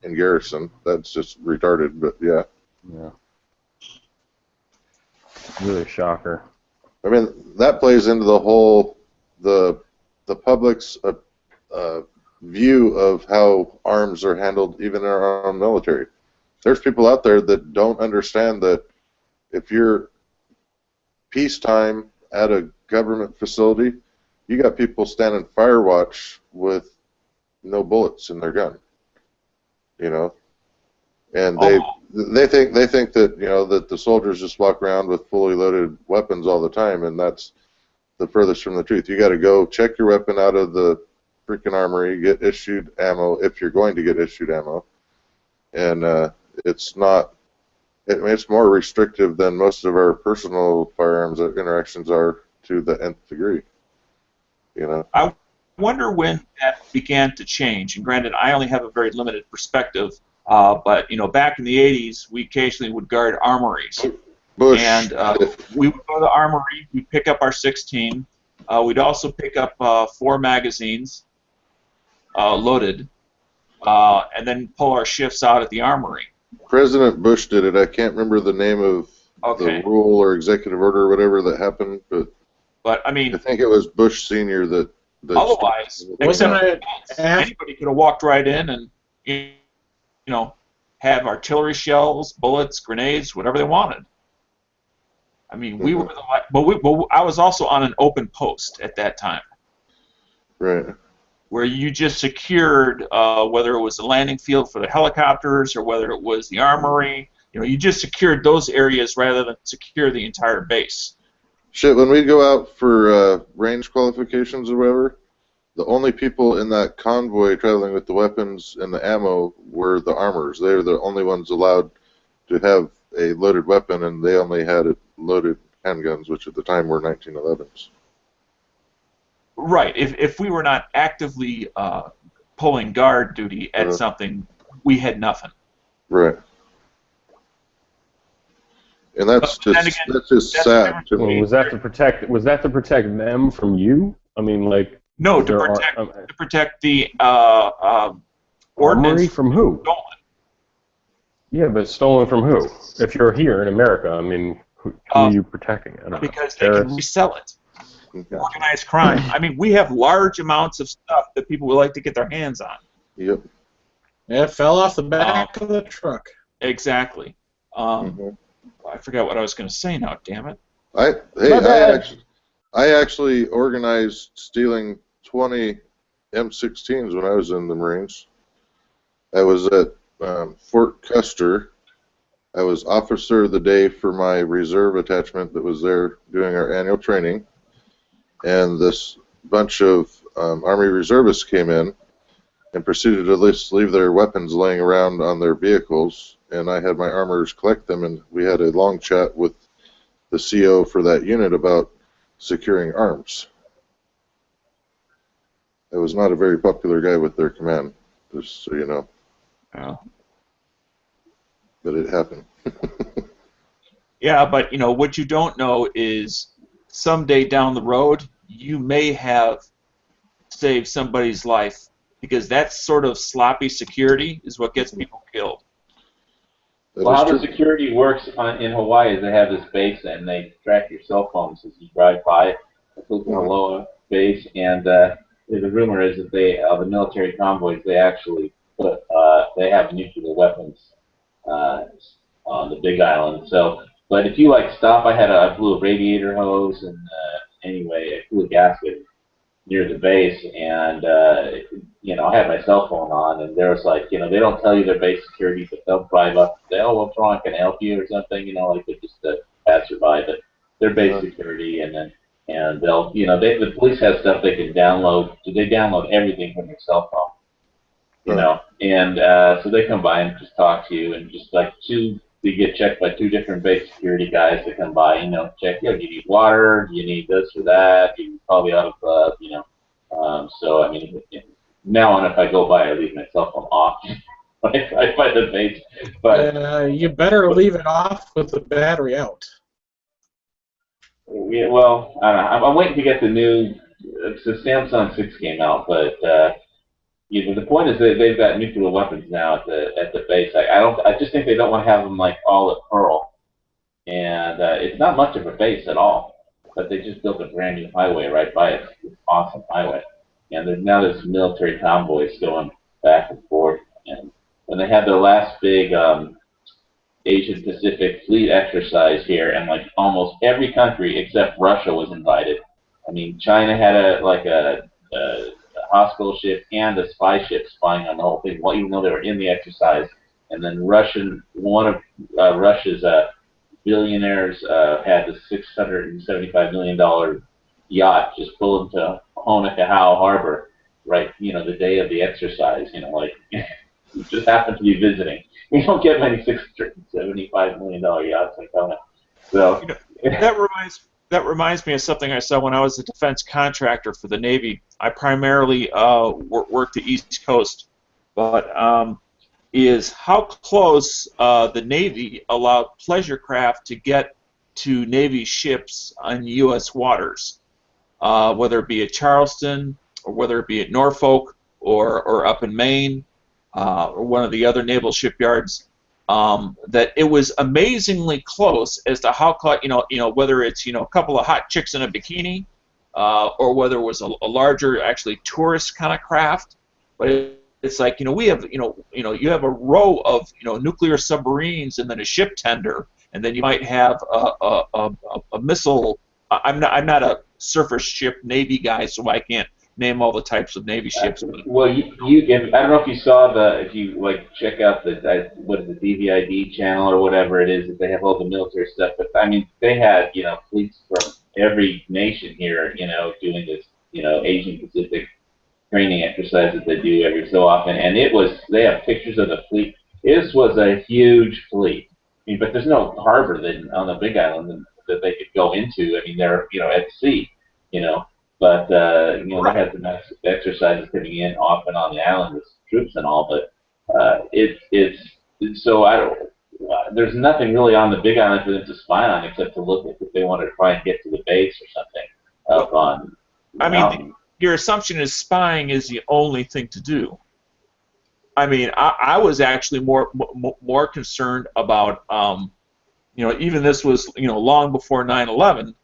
[SPEAKER 1] in garrison. That's just retarded, but yeah.
[SPEAKER 9] Really a shocker.
[SPEAKER 1] I mean, that plays into the whole the public's view of how arms are handled, even in our own military. There's people out there that don't understand that if you're peacetime at a government facility, you got people standing fire watch with no bullets in their gun. And they think that that the soldiers just walk around with fully loaded weapons all the time, and that's the furthest from the truth. You got to go check your weapon out of the freaking armory, get issued ammo if you're going to get issued ammo, and it's not. It's more restrictive than most of our personal firearms interactions are to the nth degree.
[SPEAKER 5] I wonder when that began to change. And granted, I only have a very limited perspective. But back in the '80s, we occasionally would guard armories,
[SPEAKER 1] Bush.
[SPEAKER 5] And we would go to the armory. We'd pick up our 16. We'd also pick up 4 magazines loaded, and then pull our shifts out at the armory.
[SPEAKER 1] President Bush did it. I can't remember the name of
[SPEAKER 5] Okay.
[SPEAKER 1] the rule or executive order or whatever that happened, but
[SPEAKER 5] I mean,
[SPEAKER 1] I think it was Bush Senior that
[SPEAKER 5] otherwise,
[SPEAKER 4] Wasn't it
[SPEAKER 5] anybody could have walked right in and you know have artillery shells, bullets, grenades, whatever they wanted. I mean, we were but I was also on an open post at that time.
[SPEAKER 1] Right.
[SPEAKER 5] Where you just secured whether it was the landing field for the helicopters or whether it was the armory. You just secured those areas rather than secure the entire base.
[SPEAKER 1] Shit, when we go out for range qualifications or whatever, the only people in that convoy traveling with the weapons and the ammo were the armors. They were the only ones allowed to have a loaded weapon, and they only had loaded handguns, which at the time were 1911s.
[SPEAKER 5] Right. If we were not actively pulling guard duty at something, we had nothing.
[SPEAKER 1] Right. And that's just sad to me.
[SPEAKER 9] Was that to protect them from you? I mean, like.
[SPEAKER 5] No, to protect the
[SPEAKER 9] armory from who?
[SPEAKER 5] Stolen.
[SPEAKER 9] Yeah, but stolen from who? If you're here in America, I mean, who are you protecting? I don't
[SPEAKER 5] because
[SPEAKER 9] know.
[SPEAKER 5] they can resell it. Organized crime. I mean, we have large amounts of stuff that people would like to get their hands on.
[SPEAKER 1] Yep.
[SPEAKER 4] It fell off the back of the truck.
[SPEAKER 5] Exactly. I forgot what I was going to say now. Damn it.
[SPEAKER 1] I actually organized stealing 20 M16s when I was in the Marines. I was at Fort Custer. I was officer of the day for my reserve attachment that was there doing our annual training. And this bunch of Army reservists came in and proceeded to leave their weapons laying around on their vehicles. And I had my armorers collect them, and we had a long chat with the CO for that unit about securing arms. I was not a very popular guy with their command, just so you know.
[SPEAKER 5] Oh.
[SPEAKER 1] But it happened.
[SPEAKER 5] Yeah, but what you don't know is someday down the road you may have saved somebody's life, because that sort of sloppy security is what gets people killed.
[SPEAKER 6] Well, how the security works in Hawaii is they have this base and they track your cell phones as you drive by it. It's a Loa base, and the rumor is that the military convoys, they actually they have nuclear weapons on the Big Island. So, but if you stop, I blew a radiator hose, and anyway, I flew a gasket near the base, and I had my cell phone on, and there was they don't tell you their base security, but they'll drive up and say, "Oh, what's wrong? Can I help you?" or something, they're just passerby, but they're base security, and they'll, the police have stuff they can download. So they download everything from your cell phone, and so they come by and just talk to you, and just they get checked by 2 different base security guys that come by, check, do you need water, do you need this or that, you probably out of, so I mean, now on if I go by, I leave my cell phone off when I drive by the base, but
[SPEAKER 4] you better leave it off with the battery out.
[SPEAKER 6] Yeah, well, I don't know. I'm waiting to get the new. The Samsung 6 came out, but the point is that they've got nuclear weapons now at the base. I just think they don't want to have them all at Pearl, and it's not much of a base at all. But they just built a brand new highway right by it. It's an awesome highway, and there's military convoys going back and forth. And when they had their last big Asian Pacific fleet exercise here, and almost every country except Russia was invited. I mean, China had a hospital ship and a spy ship spying on the whole thing, even though they were in the exercise. And then one of Russia's billionaires had the $675 million yacht just pull into Honokawa Harbor, right? The day of the exercise. We just happened to be visiting. We don't get many $675 million yachts like that. So
[SPEAKER 5] that reminds me of something I saw when I was a defense contractor for the Navy. I primarily worked the East Coast, but is how close the Navy allowed pleasure craft to get to Navy ships on U.S. waters, whether it be at Charleston or whether it be at Norfolk or up in Maine or one of the other naval shipyards. That it was amazingly close as to how, whether it's a couple of hot chicks in a bikini, or whether it was a larger, actually tourist kind of craft. But it's like we have you have a row of nuclear submarines and then a ship tender, and then you might have a missile. I'm not a surface ship Navy guy, so I can't name all the types of Navy ships.
[SPEAKER 6] Well, I don't know if you saw if you check out what is the DVID channel or whatever it is, that they have all the military stuff. But I mean, they had fleets from every nation here, doing this Asian Pacific training exercise that they do every so often, and they have pictures of the fleet. This was a huge fleet. I mean, but there's no harbor on the Big Island that they could go into. I mean, they're at sea, But they had some exercises coming in off and on the island with troops and all. But so I don't. There's nothing really on the Big Island for them to spy on except to look at if they want to try and get to the base or something up on.
[SPEAKER 5] I mean, your assumption is spying is the only thing to do. I mean, I was actually more concerned about even this was long before 9/11.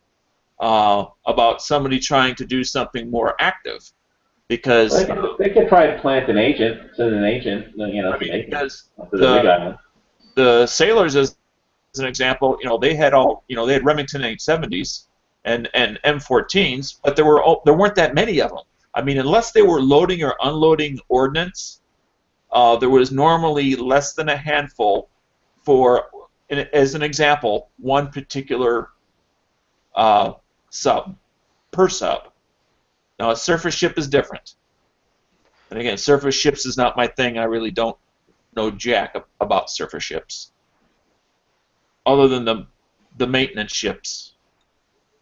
[SPEAKER 5] About somebody trying to do something more active, because
[SPEAKER 6] they could try to plant an agent, send an agent,
[SPEAKER 5] because the sailors, as an example, they had they had Remington 870s and M14s, but there weren't that many of them. I mean, unless they were loading or unloading ordnance, there was normally less than a handful for, as an example, one particular per sub. Now, a surface ship is different. And again, surface ships is not my thing. I really don't know jack about surface ships, other than the maintenance ships.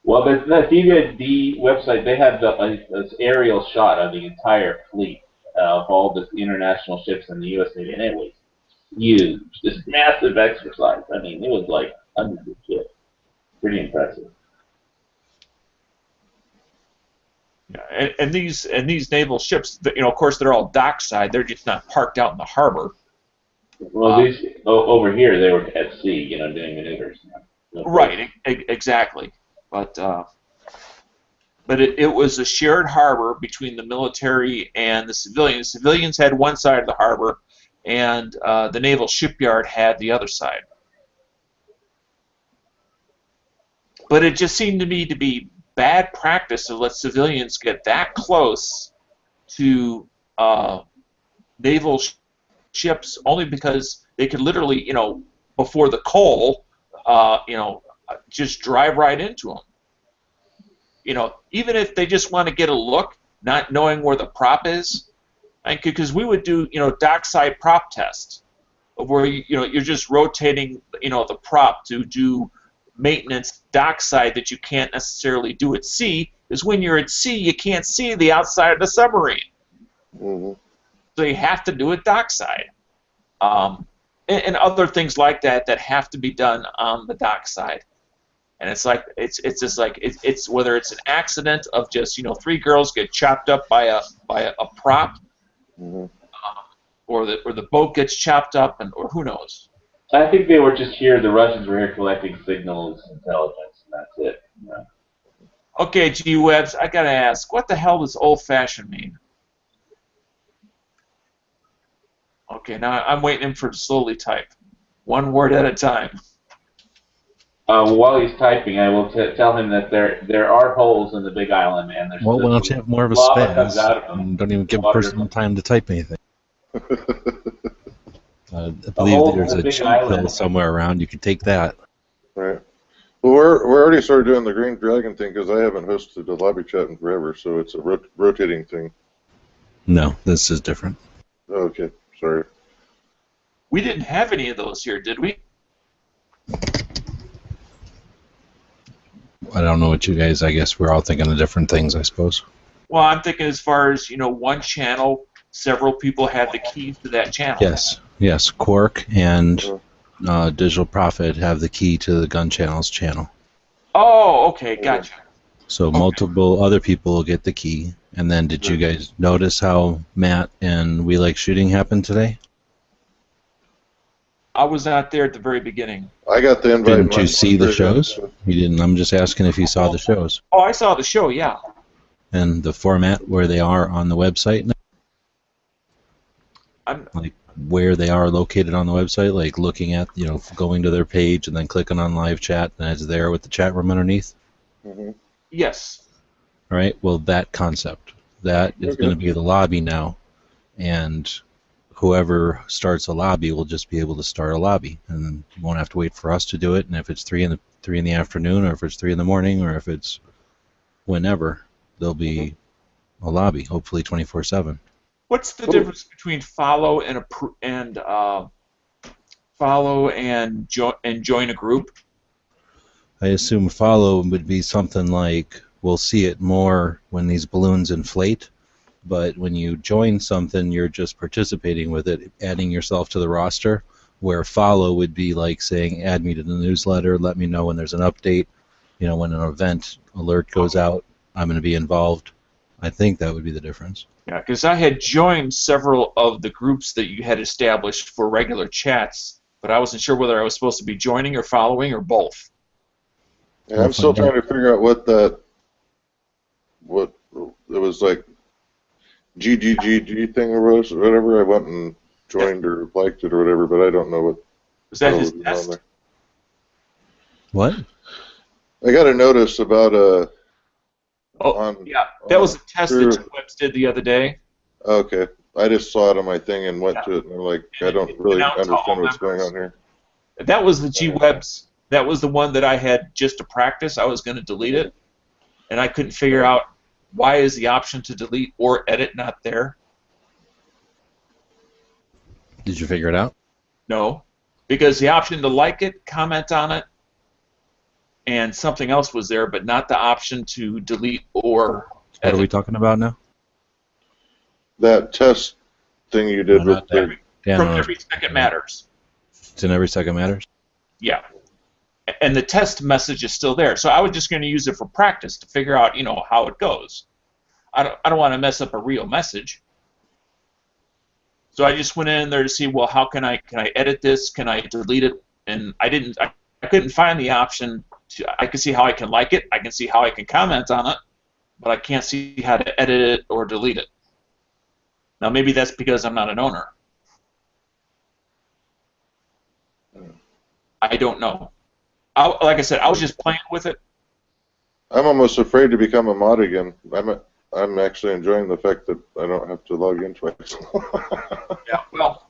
[SPEAKER 6] Well, the DVID website, they have this aerial shot of the entire fleet of all the international ships in the U.S. Navy, and it was huge. This massive exercise. I mean, it was like hundreds of ships. Pretty impressive.
[SPEAKER 5] Yeah, and these naval ships, of course, they're all dockside. They're just not parked out in the harbor.
[SPEAKER 6] Well, over here they were at sea, doing maneuvers.
[SPEAKER 5] Right, exactly. But it was a shared harbor between the military and the civilians. The civilians had one side of the harbor, and the naval shipyard had the other side. But it just seemed to me to be bad practice to let civilians get that close to naval ships, only because they could literally, before the coal, just drive right into them. Even if they just want to get a look, not knowing where the prop is, because we would do, dockside prop tests, where you're just rotating, the prop to do maintenance dockside that you can't necessarily do at sea, is when you're at sea you can't see the outside of the submarine.
[SPEAKER 1] Mm-hmm.
[SPEAKER 5] So you have to do it dockside, and other things like that have to be done on the dockside. And it's like it's just like it's whether it's an accident of just 3 girls get chopped up by a prop,
[SPEAKER 1] mm-hmm.
[SPEAKER 5] Or the boat gets chopped up, or who knows.
[SPEAKER 6] I think they were just here. The Russians were here collecting signals, intelligence, and that's it. Yeah.
[SPEAKER 5] Okay, G. Webbs, I gotta ask, what the hell does old-fashioned mean? Okay, now I'm waiting for him to slowly type, one word at a time.
[SPEAKER 6] While he's typing, I will tell him that there are holes in the Big Island, and there's.
[SPEAKER 10] Well, why don't you have more of a spaz and don't even give a person time to type anything? I believe there's a cheat pill somewhere around. You can take that.
[SPEAKER 1] Right. Well, we're already started doing the Green Dragon thing because I haven't hosted the lobby chat in forever, so it's a rotating thing.
[SPEAKER 10] No, this is different.
[SPEAKER 1] Okay, sorry.
[SPEAKER 5] We didn't have any of those here, did we?
[SPEAKER 10] I don't know what you guys. I guess we're all thinking of different things, I suppose.
[SPEAKER 5] Well, I'm thinking as far as one channel, several people had the keys to that channel.
[SPEAKER 10] Yes. Quark and Digital Prophet have the key to the Gun Channels channel.
[SPEAKER 5] Oh, okay, gotcha.
[SPEAKER 10] So multiple other people will get the key. And then did you guys notice how Matt and We Like Shooting happened today?
[SPEAKER 5] I was not there at the very beginning.
[SPEAKER 1] I got the invite.
[SPEAKER 10] Didn't you see the shows? You didn't. I'm just asking if you saw the shows.
[SPEAKER 5] Oh, I saw the show, yeah.
[SPEAKER 10] And the format where they are on the website now? Like where they are located on the website, like looking at, going to their page and then clicking on live chat and it's there with the chat room underneath?
[SPEAKER 1] Mm-hmm.
[SPEAKER 5] Yes.
[SPEAKER 10] All right, well, that concept. That is going to be the lobby now. And whoever starts a lobby will just be able to start a lobby. And you won't have to wait for us to do it. And if it's 3 in the afternoon, or if it's 3 in the morning, or if it's whenever, there'll be a lobby, hopefully 24/7.
[SPEAKER 5] What's the difference between follow and join a group?
[SPEAKER 10] I assume follow would be something like, we'll see it more when these balloons inflate, but when you join something, you're just participating with it, adding yourself to the roster, where follow would be like saying, add me to the newsletter, let me know when there's an update, when an event alert goes out, I'm going to be involved. I think that would be the difference.
[SPEAKER 5] Yeah, because I had joined several of the groups that you had established for regular chats, but I wasn't sure whether I was supposed to be joining or following or both.
[SPEAKER 1] Yeah, I'm still trying to figure out what it was like, GGGG thing or whatever. I went and joined or liked it or whatever, but I don't know what.
[SPEAKER 5] Was that his test?
[SPEAKER 10] What?
[SPEAKER 1] I got a notice about
[SPEAKER 5] that was a test that Webs did the other day.
[SPEAKER 1] Okay, I just saw it on my thing and went to it, and I'm like, I don't really understand what's going on here.
[SPEAKER 5] That was the G-Webs. That was the one that I had just to practice. I was going to delete it, and I couldn't figure out why is the option to delete or edit not there.
[SPEAKER 10] Did you figure it out?
[SPEAKER 5] No, because the option to like it, comment on it, and something else was there, but not the option to delete or edit.
[SPEAKER 10] What are we talking about now?
[SPEAKER 1] That test thing you did with
[SPEAKER 5] from Every Second Matters.
[SPEAKER 10] It's in Every Second Matters?
[SPEAKER 5] Yeah. And the test message is still there. So I was just going to use it for practice to figure out, how it goes. I don't want to mess up a real message. So I just went in there to see, well, how can I edit this? Can I delete it? And I couldn't find the option I can see how I can like it. I can see how I can comment on it, but I can't see how to edit it or delete it. Now maybe that's because I'm not an owner. I don't know. Like I said, I was just playing with it.
[SPEAKER 1] I'm almost afraid to become a mod again. I'm actually enjoying the fact that I don't have to log in twice.
[SPEAKER 5] Yeah, well,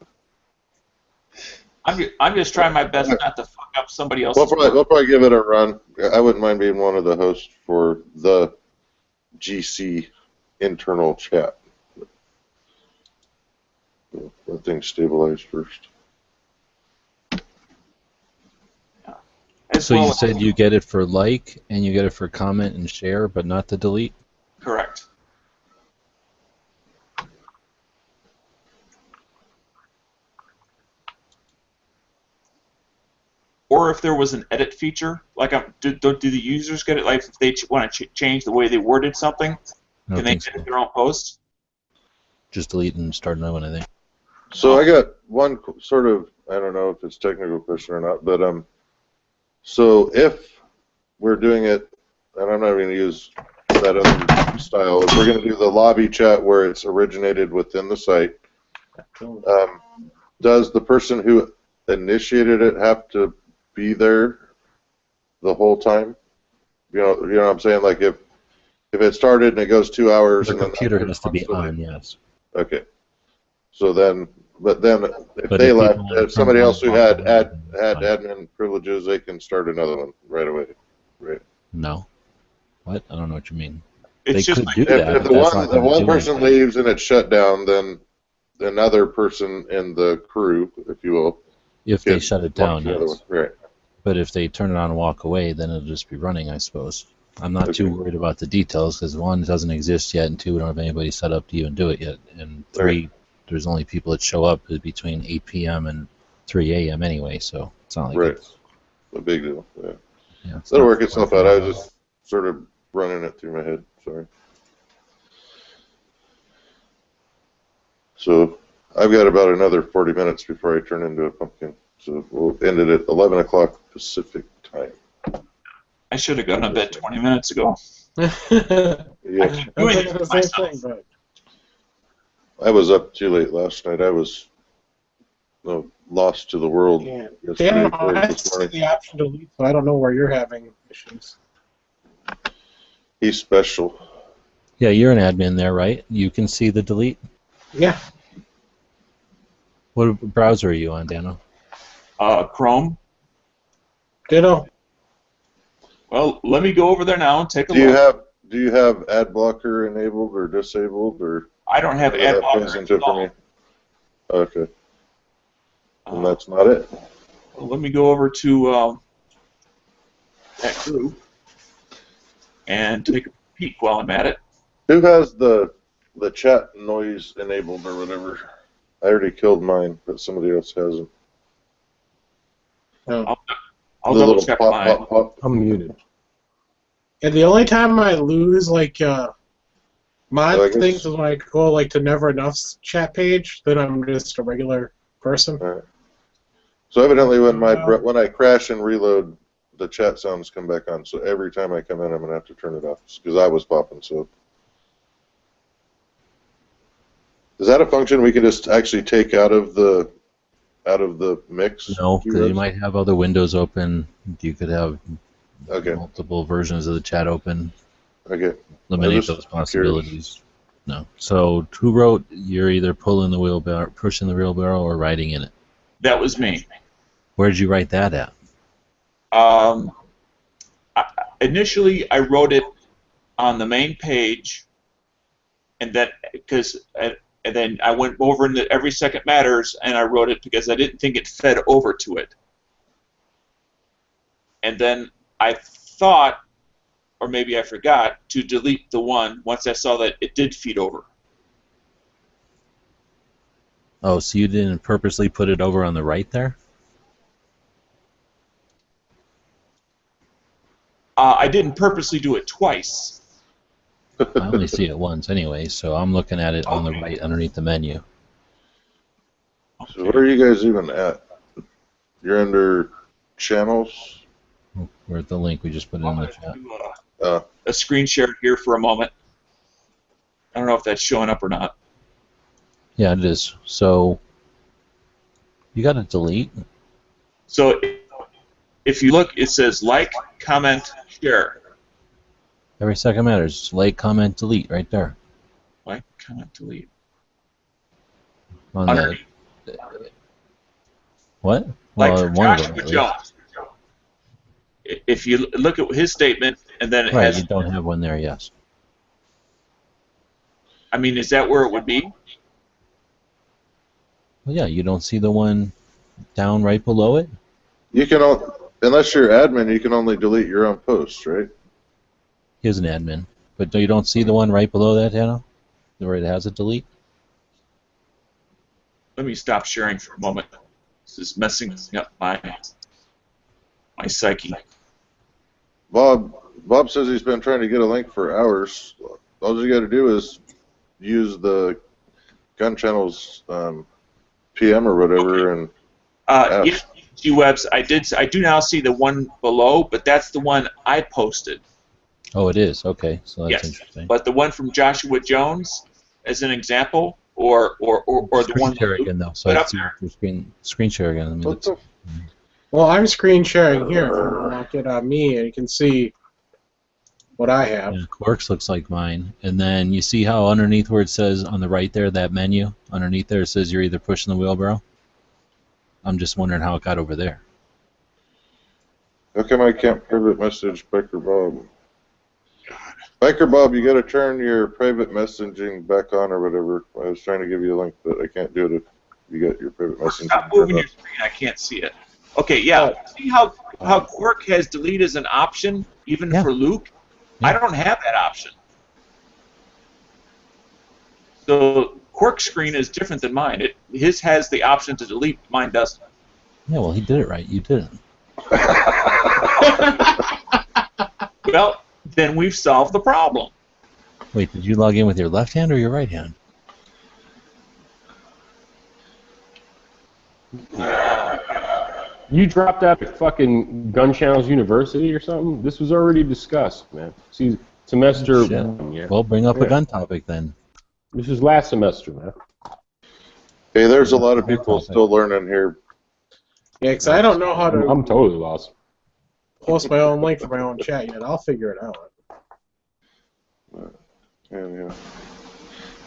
[SPEAKER 5] I'm just trying my best not to fuck up somebody else's
[SPEAKER 1] We'll probably give it a run. I wouldn't mind being one of the hosts for the GC internal chat. Let things stabilize first.
[SPEAKER 10] So you said you get it for like, and you get it for comment and share, but not to delete?
[SPEAKER 5] Correct. Or if there was an edit feature, like do the users get it? Like if they want to change the way they worded something, can they edit their own post?
[SPEAKER 10] Just delete and start another one, I think.
[SPEAKER 1] So I got one sort of, I don't know if it's a technical question or not, but so if we're doing it, and I'm not going to use that other style, if we're going to do the lobby chat where it's originated within the site, does the person who initiated it have to be there the whole time? You know what I'm saying? Like if it started and it goes 2 hours,
[SPEAKER 10] The
[SPEAKER 1] and
[SPEAKER 10] computer has to be on, yes.
[SPEAKER 1] Okay. So then, but if they left, somebody else who had admin privileges, they can start another one right away, right?
[SPEAKER 10] No. What? I don't know what you mean.
[SPEAKER 5] It's
[SPEAKER 10] they
[SPEAKER 5] just
[SPEAKER 10] could do that.
[SPEAKER 1] If the one person leaves and it's shut down, then another person in the crew, if you will,
[SPEAKER 10] if they shut it down,
[SPEAKER 1] yes. Right.
[SPEAKER 10] But if they turn it on and walk away, then it'll just be running, I suppose. I'm not too worried about the details because one, it doesn't exist yet, and two, we don't have anybody set up to even do it yet, and three, there's only people that show up between 8 p.m. and 3 a.m. anyway, so it's not like it's
[SPEAKER 1] a big deal. Yeah.
[SPEAKER 10] Yeah, it's
[SPEAKER 1] That'll
[SPEAKER 10] not
[SPEAKER 1] work itself out. I was just sort of running it through my head. Sorry. So I've got about another 40 minutes before I turn into a pumpkin. So we'll end it at 11 o'clock Pacific time.
[SPEAKER 5] I should have gone to bed 20 minutes ago.
[SPEAKER 1] Yeah.
[SPEAKER 5] I keep
[SPEAKER 4] I'm
[SPEAKER 5] doing
[SPEAKER 4] thinking
[SPEAKER 5] it
[SPEAKER 4] the
[SPEAKER 5] to
[SPEAKER 4] same
[SPEAKER 5] myself.
[SPEAKER 4] thing, but
[SPEAKER 1] I was up too late last night. I was lost to the world
[SPEAKER 4] yeah.
[SPEAKER 1] yesterday.
[SPEAKER 4] Dan, I see the option to delete, so I don't know where you're having issues.
[SPEAKER 1] He's special.
[SPEAKER 10] Yeah, you're an admin there, right? You can see the delete.
[SPEAKER 4] Yeah.
[SPEAKER 10] What browser are you on, Dano?
[SPEAKER 5] Chrome.
[SPEAKER 4] Ditto.
[SPEAKER 5] Well, let me go over there now and take a
[SPEAKER 1] Do you
[SPEAKER 5] look.
[SPEAKER 1] have ad blocker enabled or disabled, or
[SPEAKER 5] I don't have
[SPEAKER 1] what
[SPEAKER 5] ad
[SPEAKER 1] that
[SPEAKER 5] blocker
[SPEAKER 1] plays into for me?
[SPEAKER 5] installed.
[SPEAKER 1] Okay, and that's not it.
[SPEAKER 5] Well, let me go over to that group and take a peek while I'm at it.
[SPEAKER 1] Who has the chat noise enabled or whatever? I already killed mine, but somebody else hasn't.
[SPEAKER 4] No.
[SPEAKER 5] I'll
[SPEAKER 1] The
[SPEAKER 5] double
[SPEAKER 1] little
[SPEAKER 5] check
[SPEAKER 1] pop,
[SPEAKER 5] mine.
[SPEAKER 1] pop, pop.
[SPEAKER 9] I'm muted.
[SPEAKER 4] And the only time I lose mod
[SPEAKER 1] Well, I guess-
[SPEAKER 4] things is when I go to Never Enough's chat page. Then I'm just a regular person.
[SPEAKER 1] All right. So evidently, when I crash and reload, the chat sounds come back on. So every time I come in, I'm gonna have to turn it off because I was popping. So is that a function we can just actually take out of the mix?
[SPEAKER 10] No, because you might have other windows open. You could have
[SPEAKER 1] Okay.
[SPEAKER 10] multiple versions of the chat open.
[SPEAKER 1] Okay.
[SPEAKER 10] Eliminate
[SPEAKER 1] just
[SPEAKER 10] those possibilities. No. So who wrote you're either pushing the wheelbarrow or riding in it?
[SPEAKER 5] That was me.
[SPEAKER 10] Where did you write that at?
[SPEAKER 5] Initially, I wrote it on the main page, and then and then I went over into Every Second Matters, and I wrote it because I didn't think it fed over to it. And then I thought, or maybe I forgot, to delete the one once I saw that it did feed over.
[SPEAKER 10] Oh, so you didn't purposely put it over on the right there?
[SPEAKER 5] I didn't purposely do it twice.
[SPEAKER 10] I only see it once anyway, so I'm looking at it on the right underneath the menu.
[SPEAKER 1] So where are you guys even at? You're under channels.
[SPEAKER 10] We're at the link we just put in the chat.
[SPEAKER 5] Do a screen share here for a moment. I don't know if that's showing up or not.
[SPEAKER 10] Yeah, it is. So you got to delete.
[SPEAKER 5] So if you look, it says like, comment, share.
[SPEAKER 10] Every second matters. Like, comment, delete, right there.
[SPEAKER 5] Like, comment, delete.
[SPEAKER 10] On
[SPEAKER 5] Underneath.
[SPEAKER 10] What?
[SPEAKER 5] Like
[SPEAKER 10] Well,
[SPEAKER 5] for
[SPEAKER 10] one of
[SPEAKER 5] Joshua
[SPEAKER 10] them, at least.
[SPEAKER 5] Jones. If you look at his statement, and then it
[SPEAKER 10] Right,
[SPEAKER 5] has,
[SPEAKER 10] you don't have one there, yes.
[SPEAKER 5] I mean, is that where it would be?
[SPEAKER 10] Well, yeah, you don't see the one down right below it?
[SPEAKER 1] You can unless you're admin, you can only delete your own posts, right?
[SPEAKER 10] Here's an admin. But you don't see the one right below that, Hannah? Where it has a delete?
[SPEAKER 5] Let me stop sharing for a moment. This is messing up my psyche.
[SPEAKER 1] Bob says he's been trying to get a link for hours. All you got to do is use the gun channels PM or whatever, and
[SPEAKER 5] Yeah, G-Webs, I do now see the one below, but that's the one I posted.
[SPEAKER 10] Oh, it is? Okay, so that's
[SPEAKER 5] Yes,
[SPEAKER 10] interesting.
[SPEAKER 5] but the one from Joshua Jones, as an example, or the
[SPEAKER 10] Screen
[SPEAKER 5] one
[SPEAKER 10] share
[SPEAKER 5] that
[SPEAKER 10] again, though. So
[SPEAKER 5] put
[SPEAKER 10] it's
[SPEAKER 5] up there.
[SPEAKER 10] your screen share again. Let me
[SPEAKER 1] what
[SPEAKER 10] look.
[SPEAKER 1] the
[SPEAKER 4] Well, I'm screen sharing here. If you lock it on me, and you can see what I have.
[SPEAKER 10] Yeah, Quarks looks like mine. And then you see how underneath where it says on the right there, that menu, underneath there it says you're either pushing the wheelbarrow? I'm just wondering how it got over there.
[SPEAKER 1] How come I can't private message Biker Bob? Biker Bob, you got to turn your private messaging back on or whatever. I was trying to give you a link, but I can't do it if you got your private messaging.
[SPEAKER 5] Stop moving your screen. I can't see it. Okay, yeah. See how Quark has delete as an option, even
[SPEAKER 10] Yeah.
[SPEAKER 5] for Luke?
[SPEAKER 10] Yeah.
[SPEAKER 5] I don't have that option. So Quark's screen is different than mine. His has the option to delete. Mine doesn't.
[SPEAKER 10] Yeah, well, he did it right. You didn't.
[SPEAKER 5] Well, then we've solved the problem.
[SPEAKER 10] Wait, did you log in with your left hand or your right hand?
[SPEAKER 9] You dropped out of fucking Gun Channels University or something? This was already discussed, man. See, semester
[SPEAKER 10] Shit.
[SPEAKER 9] 1, yeah.
[SPEAKER 10] Well, bring up
[SPEAKER 9] Yeah.
[SPEAKER 10] a gun topic then.
[SPEAKER 9] This is last semester, man.
[SPEAKER 1] Hey, there's a lot of people still learning here.
[SPEAKER 4] Yeah, because I don't know how to
[SPEAKER 9] I'm totally lost.
[SPEAKER 4] post my own link for my own chat yet. I'll figure it out.
[SPEAKER 1] Yeah.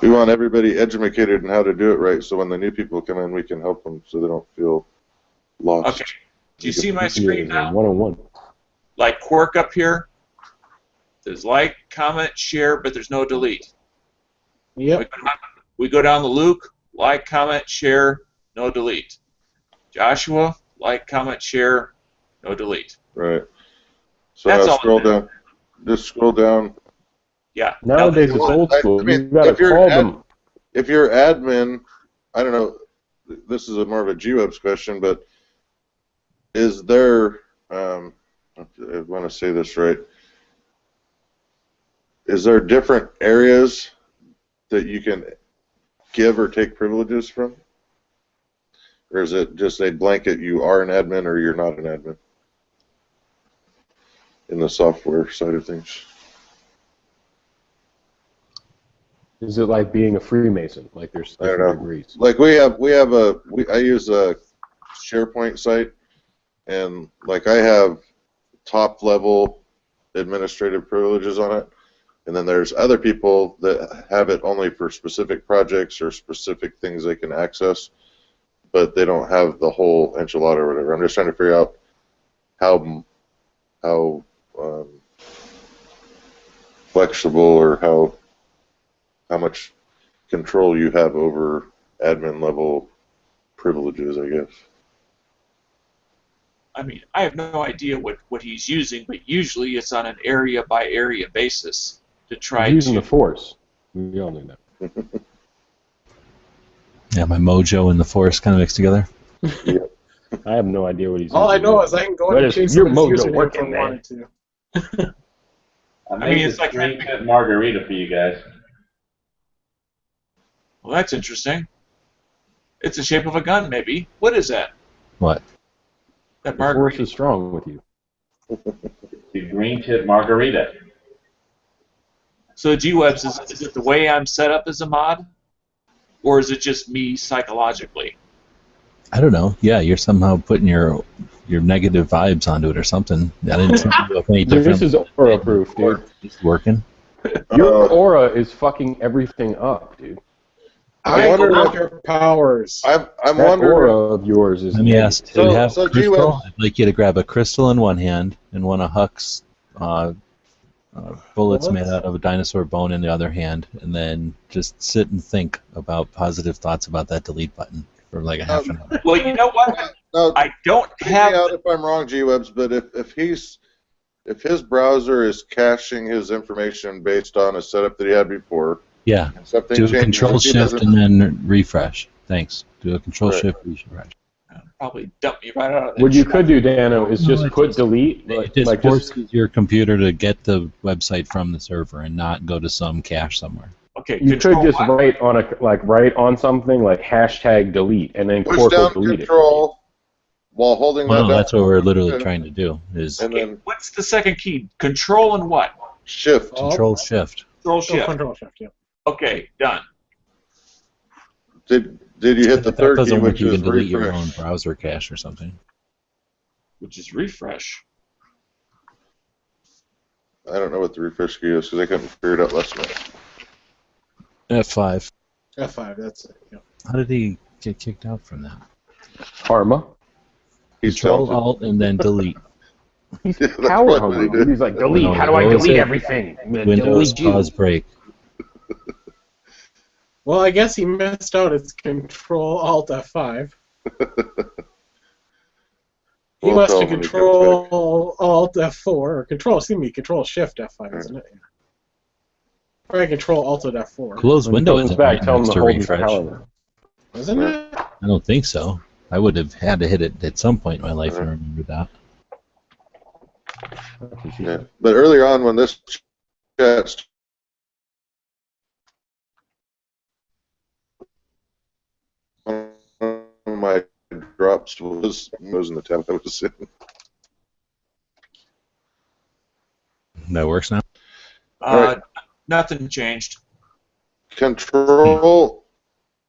[SPEAKER 1] We want everybody educated in how to do it right, so when the new people come in, we can help them so they don't feel lost.
[SPEAKER 5] Okay. Do you see my screen now?
[SPEAKER 9] 101.
[SPEAKER 5] Like Quark up here? There's like, comment, share, but there's no delete.
[SPEAKER 4] Yep.
[SPEAKER 5] We go down the Luke, like, comment, share, no delete. Joshua, like, comment, share, no delete.
[SPEAKER 1] Right. So
[SPEAKER 5] That's
[SPEAKER 1] now
[SPEAKER 5] all
[SPEAKER 1] scroll
[SPEAKER 5] it is.
[SPEAKER 1] down. Just scroll down.
[SPEAKER 5] Yeah.
[SPEAKER 9] Nowadays, it's old school.
[SPEAKER 1] I mean,
[SPEAKER 9] You've got to
[SPEAKER 1] if you're
[SPEAKER 9] call them.
[SPEAKER 1] If you're admin, I don't know, this is more of a GWebs question, but is there, I want to say this right, is there different areas that you can give or take privileges from? Or is it just a blanket, you are an admin or you're not an admin in the software side of things?
[SPEAKER 9] Is it like being a Freemason? Like there's
[SPEAKER 1] I don't
[SPEAKER 9] different
[SPEAKER 1] know.
[SPEAKER 9] degrees?
[SPEAKER 1] Like I use a SharePoint site, and like I have top level administrative privileges on it, and then there's other people that have it only for specific projects or specific things they can access, but they don't have the whole enchilada or whatever. I'm just trying to figure out how flexible or how much control you have over admin level privileges, I guess.
[SPEAKER 5] I mean, I have no idea what he's using, but usually it's on an area by area basis to try
[SPEAKER 9] He's using
[SPEAKER 5] to.
[SPEAKER 9] the Force. We all knew that.
[SPEAKER 10] Yeah, my mojo and the force kind of mixed together.
[SPEAKER 9] I have no idea what he's
[SPEAKER 4] All I
[SPEAKER 9] using.
[SPEAKER 4] know is I can go
[SPEAKER 9] But
[SPEAKER 4] and change
[SPEAKER 9] your
[SPEAKER 4] somebody's
[SPEAKER 9] mojo
[SPEAKER 4] username
[SPEAKER 9] working,
[SPEAKER 4] if I
[SPEAKER 9] man.
[SPEAKER 4] wanted to.
[SPEAKER 6] I
[SPEAKER 5] mean,
[SPEAKER 6] made
[SPEAKER 5] it's
[SPEAKER 6] the
[SPEAKER 5] like
[SPEAKER 6] green tip margarita for you guys.
[SPEAKER 5] Well, that's interesting. It's the shape of a gun, maybe. What is that?
[SPEAKER 10] What?
[SPEAKER 5] That
[SPEAKER 9] The Force
[SPEAKER 5] margarita.
[SPEAKER 9] is strong with you.
[SPEAKER 6] The green tip margarita.
[SPEAKER 5] So GWebs, is it the way I'm set up as a mod? Or is it just me psychologically?
[SPEAKER 10] I don't know. Yeah, you're somehow putting your negative vibes onto it or something. I didn't see you with any different.
[SPEAKER 9] This is aura proof, dude.
[SPEAKER 10] It's working.
[SPEAKER 9] Your aura is fucking everything up, dude.
[SPEAKER 4] I
[SPEAKER 1] wonder
[SPEAKER 4] love
[SPEAKER 1] if-
[SPEAKER 4] your powers.
[SPEAKER 1] I'm
[SPEAKER 9] That
[SPEAKER 1] wondering.
[SPEAKER 9] aura of yours is
[SPEAKER 10] Let me ask, do
[SPEAKER 1] So-
[SPEAKER 10] you have
[SPEAKER 1] so
[SPEAKER 10] crystal?
[SPEAKER 1] GWebs
[SPEAKER 10] I'd like you to grab a crystal in one hand and one of Huck's bullets made out of a dinosaur bone in the other hand, and then just sit and think about positive thoughts about that delete button for like a half an hour.
[SPEAKER 5] Well, you know what?
[SPEAKER 1] No,
[SPEAKER 5] I don't
[SPEAKER 1] take me
[SPEAKER 5] have.
[SPEAKER 1] out if I'm wrong, GWebs, but if his browser is caching his information based on a setup that he had before,
[SPEAKER 10] Yeah,
[SPEAKER 1] and something
[SPEAKER 10] do a
[SPEAKER 1] changes,
[SPEAKER 10] control
[SPEAKER 1] if he
[SPEAKER 10] shift
[SPEAKER 1] doesn't-
[SPEAKER 10] and then refresh. Thanks. Do a control
[SPEAKER 1] Right.
[SPEAKER 10] shift refresh.
[SPEAKER 5] Probably dump me right out of there.
[SPEAKER 9] What you could do, Dano, is
[SPEAKER 10] No,
[SPEAKER 9] just
[SPEAKER 10] it
[SPEAKER 9] put
[SPEAKER 10] just-
[SPEAKER 9] delete.
[SPEAKER 10] It just
[SPEAKER 9] Like
[SPEAKER 10] forces your computer to get the website from the server and not go to some cache somewhere.
[SPEAKER 5] Okay,
[SPEAKER 9] you
[SPEAKER 5] control
[SPEAKER 9] could just
[SPEAKER 5] what?
[SPEAKER 9] write on something like hashtag delete and then
[SPEAKER 1] push
[SPEAKER 9] Quark will
[SPEAKER 1] down
[SPEAKER 9] delete
[SPEAKER 1] control while holding
[SPEAKER 10] Well,
[SPEAKER 1] that
[SPEAKER 10] no,
[SPEAKER 1] down.
[SPEAKER 10] that's what we're literally trying to do. Is
[SPEAKER 1] And
[SPEAKER 5] Okay,
[SPEAKER 1] then
[SPEAKER 5] what's the second key? Control and what?
[SPEAKER 1] shift.
[SPEAKER 10] control shift.
[SPEAKER 5] Control shift.
[SPEAKER 4] Control shift, yeah.
[SPEAKER 5] Okay, done.
[SPEAKER 1] Did you hit the
[SPEAKER 10] If that
[SPEAKER 1] third key,
[SPEAKER 10] doesn't work,
[SPEAKER 1] which
[SPEAKER 10] you
[SPEAKER 1] is
[SPEAKER 10] can delete your
[SPEAKER 1] refresh?
[SPEAKER 10] own browser cache or something.
[SPEAKER 5] Which is refresh.
[SPEAKER 1] I don't know what the refresh key is because I couldn't figure it out last night.
[SPEAKER 10] F5.
[SPEAKER 4] F5, that's it. Yeah.
[SPEAKER 10] How did he get kicked out from that?
[SPEAKER 9] Karma.
[SPEAKER 1] He's
[SPEAKER 10] Control
[SPEAKER 1] talented.
[SPEAKER 10] Alt and then delete.
[SPEAKER 9] He's
[SPEAKER 1] Yeah, that's
[SPEAKER 9] power
[SPEAKER 1] probably what he
[SPEAKER 9] hungry.
[SPEAKER 1] did.
[SPEAKER 9] He's like, delete.
[SPEAKER 10] No,
[SPEAKER 9] How do I
[SPEAKER 10] what was
[SPEAKER 9] delete
[SPEAKER 10] it?
[SPEAKER 9] everything? I'm gonna
[SPEAKER 10] Windows
[SPEAKER 9] delete you.
[SPEAKER 10] pause break.
[SPEAKER 4] Well, I guess he missed out. It's Control Alt F5. He
[SPEAKER 1] We'll
[SPEAKER 4] must
[SPEAKER 1] tell
[SPEAKER 4] have
[SPEAKER 1] him when he comes
[SPEAKER 4] Control Alt F4 or Control Shift F5, isn't it? Probably Control Alt F4.
[SPEAKER 10] Close
[SPEAKER 9] When he
[SPEAKER 10] Windows.
[SPEAKER 9] comes back, tell him to
[SPEAKER 10] to
[SPEAKER 9] hold his
[SPEAKER 10] refresh.
[SPEAKER 9] calendar.
[SPEAKER 4] Isn't it?
[SPEAKER 10] I don't think so. I would have had to hit it at some point in my life and remember that.
[SPEAKER 1] Yeah. But earlier on, when this chat one of my drops was in the tab I was in.
[SPEAKER 10] That works now.
[SPEAKER 1] Right.
[SPEAKER 5] Nothing changed.
[SPEAKER 1] Control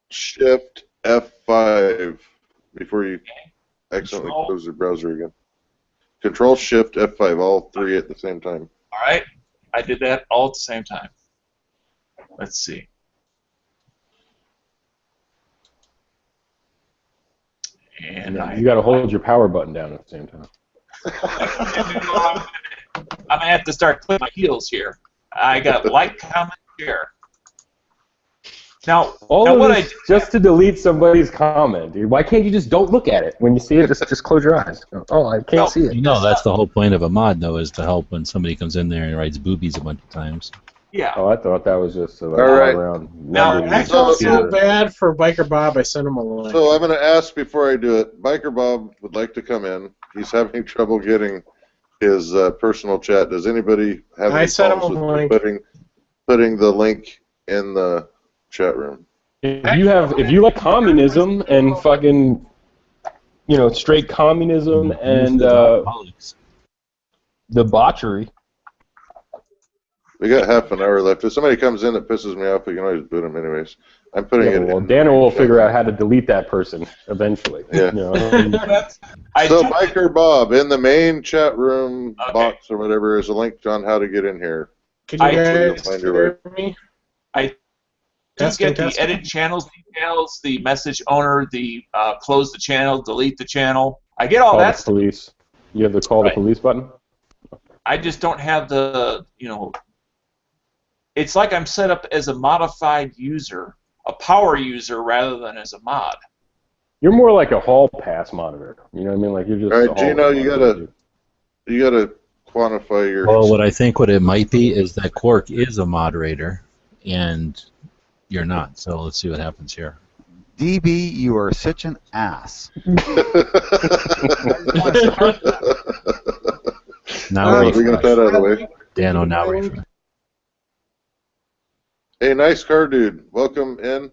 [SPEAKER 1] Shift F5 before you accidentally close your browser again. Control Shift F5, all three at the same time.
[SPEAKER 5] All right. I did that all at the same time. Let's see. And
[SPEAKER 9] you got to hold your power button down at the same time.
[SPEAKER 5] I'm gonna have to start clicking my heels here. I got like, comment, share. Now,
[SPEAKER 9] All
[SPEAKER 5] now
[SPEAKER 9] of
[SPEAKER 5] what
[SPEAKER 9] this just to delete somebody's comment, dude. Why can't you just don't look at it when you see it? Just close your eyes. Oh, I can't see it.
[SPEAKER 10] No, that's the whole point of a mod, though, is to help when somebody comes in there and writes boobies a bunch of times.
[SPEAKER 5] Yeah.
[SPEAKER 9] Oh, I thought that was just
[SPEAKER 1] all right.
[SPEAKER 9] around.
[SPEAKER 5] Now,
[SPEAKER 4] I felt so bad for Biker Bob. I sent him a link.
[SPEAKER 1] So I'm going to ask before I do it. Biker Bob would like to come in. He's having trouble getting his personal chat. Does anybody have any problems with putting the link in the chat room?
[SPEAKER 9] If you like communism and fucking, straight communism and debauchery.
[SPEAKER 1] We got half an hour left. If somebody comes in that pisses me off, we can always boot them anyways. I'm putting it in.
[SPEAKER 9] Dana will figure out how to delete that person eventually.
[SPEAKER 1] Yeah. So Biker Bob, in the main chat room box or whatever, is a link on how to get in here.
[SPEAKER 4] Can you guys hear me?
[SPEAKER 5] I just get the edit channels details, the message owner, the close the channel, delete the channel. I get all that stuff.
[SPEAKER 9] Police. You have the call the police button?
[SPEAKER 5] I just don't have the, it's like I'm set up as a modified user, a power user, rather than as a mod.
[SPEAKER 9] You're more like a hall pass monitor. You know what I mean? Like you're just.
[SPEAKER 1] All right, Gino, you gotta quantify your.
[SPEAKER 10] Well, what it might be is that Quark is a moderator, and you're not. So let's see what happens here.
[SPEAKER 11] DB, you are such an ass.
[SPEAKER 10] Now
[SPEAKER 1] we got that out of the way.
[SPEAKER 10] Dano, now refresh.
[SPEAKER 1] Hey, nice car dude. Welcome in.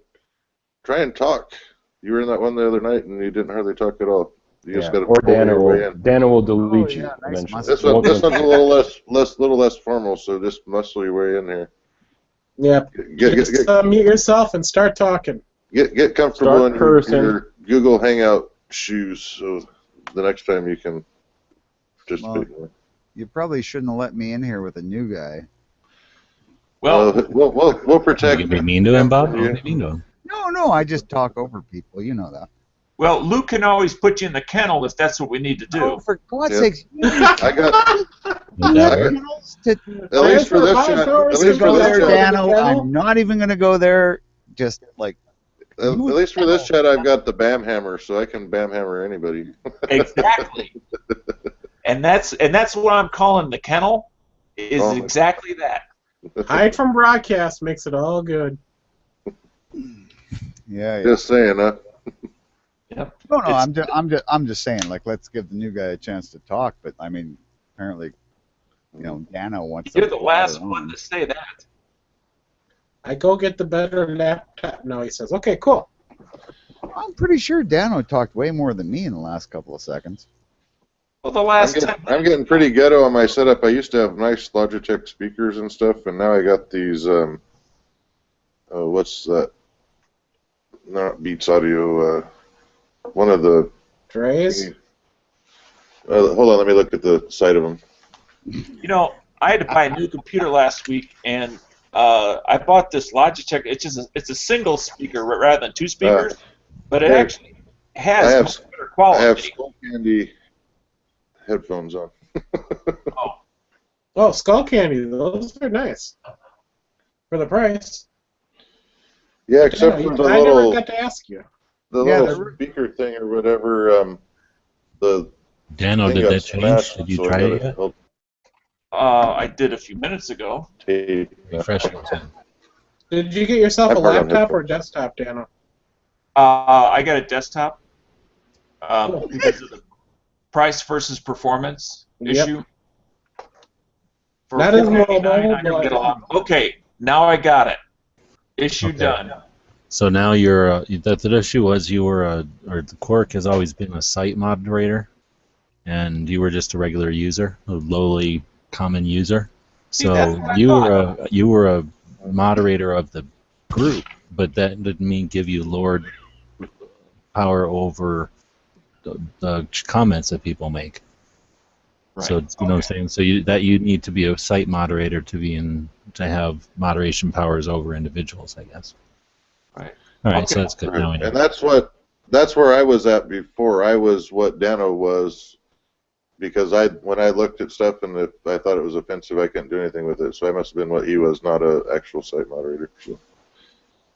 [SPEAKER 1] Try and talk. You were in that one the other night and you didn't hardly talk at all. You just got to pull your way in.
[SPEAKER 9] Dana will delete you eventually.
[SPEAKER 1] This one's a little less formal, so just muscle your way in here.
[SPEAKER 4] Yeah. Mute yourself and start talking.
[SPEAKER 1] Get comfortable in your Google Hangout shoes, so the next time you can just.
[SPEAKER 11] Well, you probably shouldn't have let me in here with a new guy.
[SPEAKER 5] Well,
[SPEAKER 1] we'll protect.
[SPEAKER 10] You can be mean to him, Bob. Be mean to him.
[SPEAKER 11] No, I just talk over people. You know that.
[SPEAKER 5] Well, Luke can always put you in the kennel if that's what we need to do.
[SPEAKER 11] Oh, for God's sakes!
[SPEAKER 1] I got. At least for this chat. At least for this chat.
[SPEAKER 11] I'm not even going to go there. Just like.
[SPEAKER 1] At least for this chat, I've got the BAM hammer, so I can BAM hammer anybody.
[SPEAKER 5] Exactly. And that's what I'm calling the kennel. Is exactly that.
[SPEAKER 4] Hide from broadcast makes it all good.
[SPEAKER 11] Yeah.
[SPEAKER 1] Just saying, huh?
[SPEAKER 5] Yep.
[SPEAKER 11] No, I'm just saying. Like, let's give the new guy a chance to talk. But I mean, apparently, Dano wants.
[SPEAKER 5] You're the last one to say that.
[SPEAKER 4] I go get the better laptop now. He says, "Okay, cool."
[SPEAKER 11] I'm pretty sure Dano talked way more than me in the last couple of seconds.
[SPEAKER 5] Well, the last time
[SPEAKER 1] I'm getting pretty ghetto on my setup. I used to have nice Logitech speakers and stuff, and now I got these. What's that? Not Beats Audio. One of the
[SPEAKER 4] Dre's.
[SPEAKER 1] Hold on, let me look at the side of them.
[SPEAKER 5] I had to buy a new computer last week, and I bought this Logitech. It's a single speaker rather than two speakers, but it actually has better quality.
[SPEAKER 1] I have Skull Candy headphones on.
[SPEAKER 4] Oh, Skull Candy. Those are nice for the price.
[SPEAKER 1] Yeah, except for the
[SPEAKER 4] I
[SPEAKER 1] little.
[SPEAKER 4] never got to ask you.
[SPEAKER 1] The little speaker thing or whatever.
[SPEAKER 10] Dano, did that change? Did you try it yet?
[SPEAKER 5] I did a few minutes ago.
[SPEAKER 10] Refresh it.
[SPEAKER 4] Did you get yourself a laptop or a desktop, Dano?
[SPEAKER 5] I got a desktop because of the price versus performance issue. For
[SPEAKER 4] That is
[SPEAKER 5] $4.99,
[SPEAKER 4] normal,
[SPEAKER 5] I can
[SPEAKER 4] but-
[SPEAKER 5] get a lot. Okay, now I got it. Issue
[SPEAKER 10] Okay.
[SPEAKER 5] done.
[SPEAKER 10] So now you're the issue was you were or the quirk has always been a site moderator, and you were just a regular user, a lowly common user.
[SPEAKER 5] See, that's
[SPEAKER 10] So
[SPEAKER 5] what I
[SPEAKER 10] you were a moderator of the group, but that didn't mean give you lord power over the comments that people make.
[SPEAKER 5] Right.
[SPEAKER 10] So you know what I'm saying. So you need to be a site moderator to have moderation powers over individuals, I guess.
[SPEAKER 5] Right.
[SPEAKER 10] All right.
[SPEAKER 5] Okay.
[SPEAKER 10] So that's good. Now we know.
[SPEAKER 1] And that's where I was at before. I was what Dano was, because when I looked at stuff and if I thought it was offensive, I couldn't do anything with it. So I must have been what he was, not an actual site moderator. So,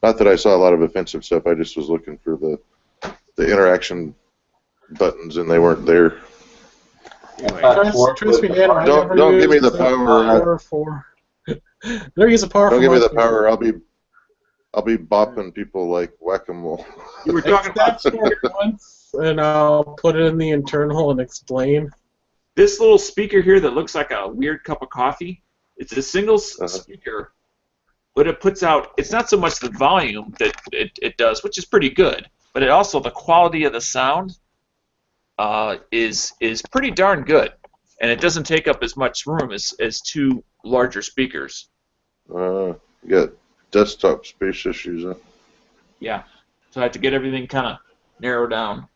[SPEAKER 1] not that I saw a lot of offensive stuff. I just was looking for the interaction buttons, and they weren't there.
[SPEAKER 4] Trust me, Dan, I never
[SPEAKER 1] Don't give me
[SPEAKER 4] used
[SPEAKER 1] the power.
[SPEAKER 4] for. Never use the power.
[SPEAKER 1] Don't
[SPEAKER 4] for
[SPEAKER 1] give me
[SPEAKER 4] my
[SPEAKER 1] the power. I'll be bopping people like whack-a-mole.
[SPEAKER 5] You were talking about
[SPEAKER 4] Except for once, and I'll put it in the internal and explain.
[SPEAKER 5] this little speaker here that looks like a weird cup of coffee. It's a single speaker, but it puts out. It's not so much the volume that it does, which is pretty good, but it also the quality of the sound is pretty darn good, and it doesn't take up as much room as two larger speakers.
[SPEAKER 1] You got desktop space issues, huh?
[SPEAKER 5] Yeah, so I have to get everything kind of narrowed down.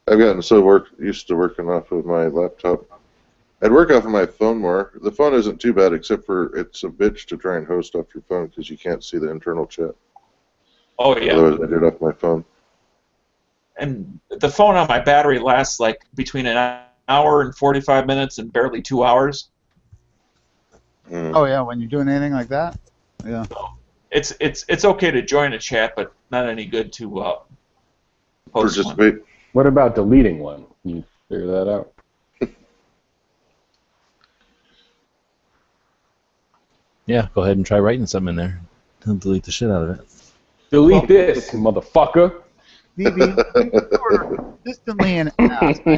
[SPEAKER 1] I've gotten so used to working off of my laptop. I'd work off of my phone more. The phone isn't too bad, except for it's a bitch to try and host off your phone because you can't see the internal chat.
[SPEAKER 5] Oh yeah.
[SPEAKER 1] Otherwise, I do it off my phone.
[SPEAKER 5] And the phone on my battery lasts like between an hour and 45 minutes and barely 2 hours.
[SPEAKER 11] Oh yeah, when you're doing anything like that. Yeah.
[SPEAKER 5] It's okay to join a chat, but not any good to post one.
[SPEAKER 1] Participate.
[SPEAKER 9] What about deleting one? Can you figure that out?
[SPEAKER 10] Yeah, go ahead and try writing something in there. Don't delete the shit out of it.
[SPEAKER 9] Delete this, motherfucker.
[SPEAKER 11] DB, you're consistently an ass. I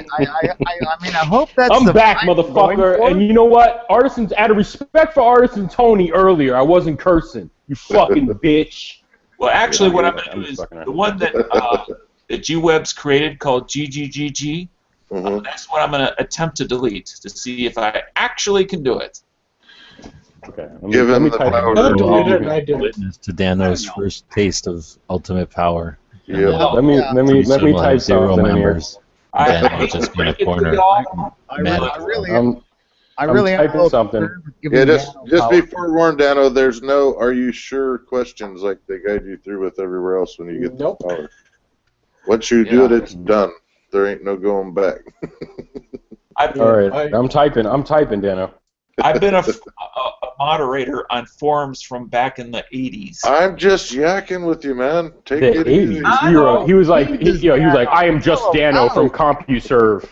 [SPEAKER 11] mean, I hope that's
[SPEAKER 9] I'm
[SPEAKER 11] the
[SPEAKER 9] back,
[SPEAKER 11] vibe you're going
[SPEAKER 9] motherfucker.
[SPEAKER 11] for.
[SPEAKER 9] And you know what? Artisans, out of respect for Artisan Tony earlier, I wasn't cursing. You fucking bitch.
[SPEAKER 5] Well, actually, what I'm going to
[SPEAKER 9] I'm
[SPEAKER 5] do is
[SPEAKER 9] just fucking around.
[SPEAKER 5] the one that G-Web's created called GGGG. That's what I'm going to attempt to delete to see if I actually can do it.
[SPEAKER 9] Okay.
[SPEAKER 1] Give him the
[SPEAKER 9] type
[SPEAKER 1] power.
[SPEAKER 9] it.
[SPEAKER 4] I deleted it and I did it.
[SPEAKER 10] Witness to Dano's first taste of ultimate power.
[SPEAKER 1] Yeah.
[SPEAKER 9] Let me
[SPEAKER 10] Pretty soon
[SPEAKER 9] type
[SPEAKER 10] we'll have 0
[SPEAKER 9] something in here.
[SPEAKER 10] members. Dano will just be in a corner.
[SPEAKER 11] I
[SPEAKER 10] Mad
[SPEAKER 11] really,
[SPEAKER 10] at
[SPEAKER 11] I really am
[SPEAKER 9] typing
[SPEAKER 11] a little
[SPEAKER 9] something.
[SPEAKER 11] concerned with giving
[SPEAKER 1] Yeah, just
[SPEAKER 11] Dano
[SPEAKER 1] be
[SPEAKER 11] power.
[SPEAKER 1] forewarned, Dano. There's no "Are you sure?" questions like they guide you through with everywhere else when you get
[SPEAKER 4] Nope.
[SPEAKER 1] the power. Once you do it, it's done. There ain't no going back.
[SPEAKER 9] All right. I'm typing, Dano.
[SPEAKER 5] I've been a moderator on forums from back in the 80s.
[SPEAKER 1] I'm just yakking with you, man. Take
[SPEAKER 9] The
[SPEAKER 1] it easy.
[SPEAKER 9] 80s. He was like, I am just Dano from CompuServe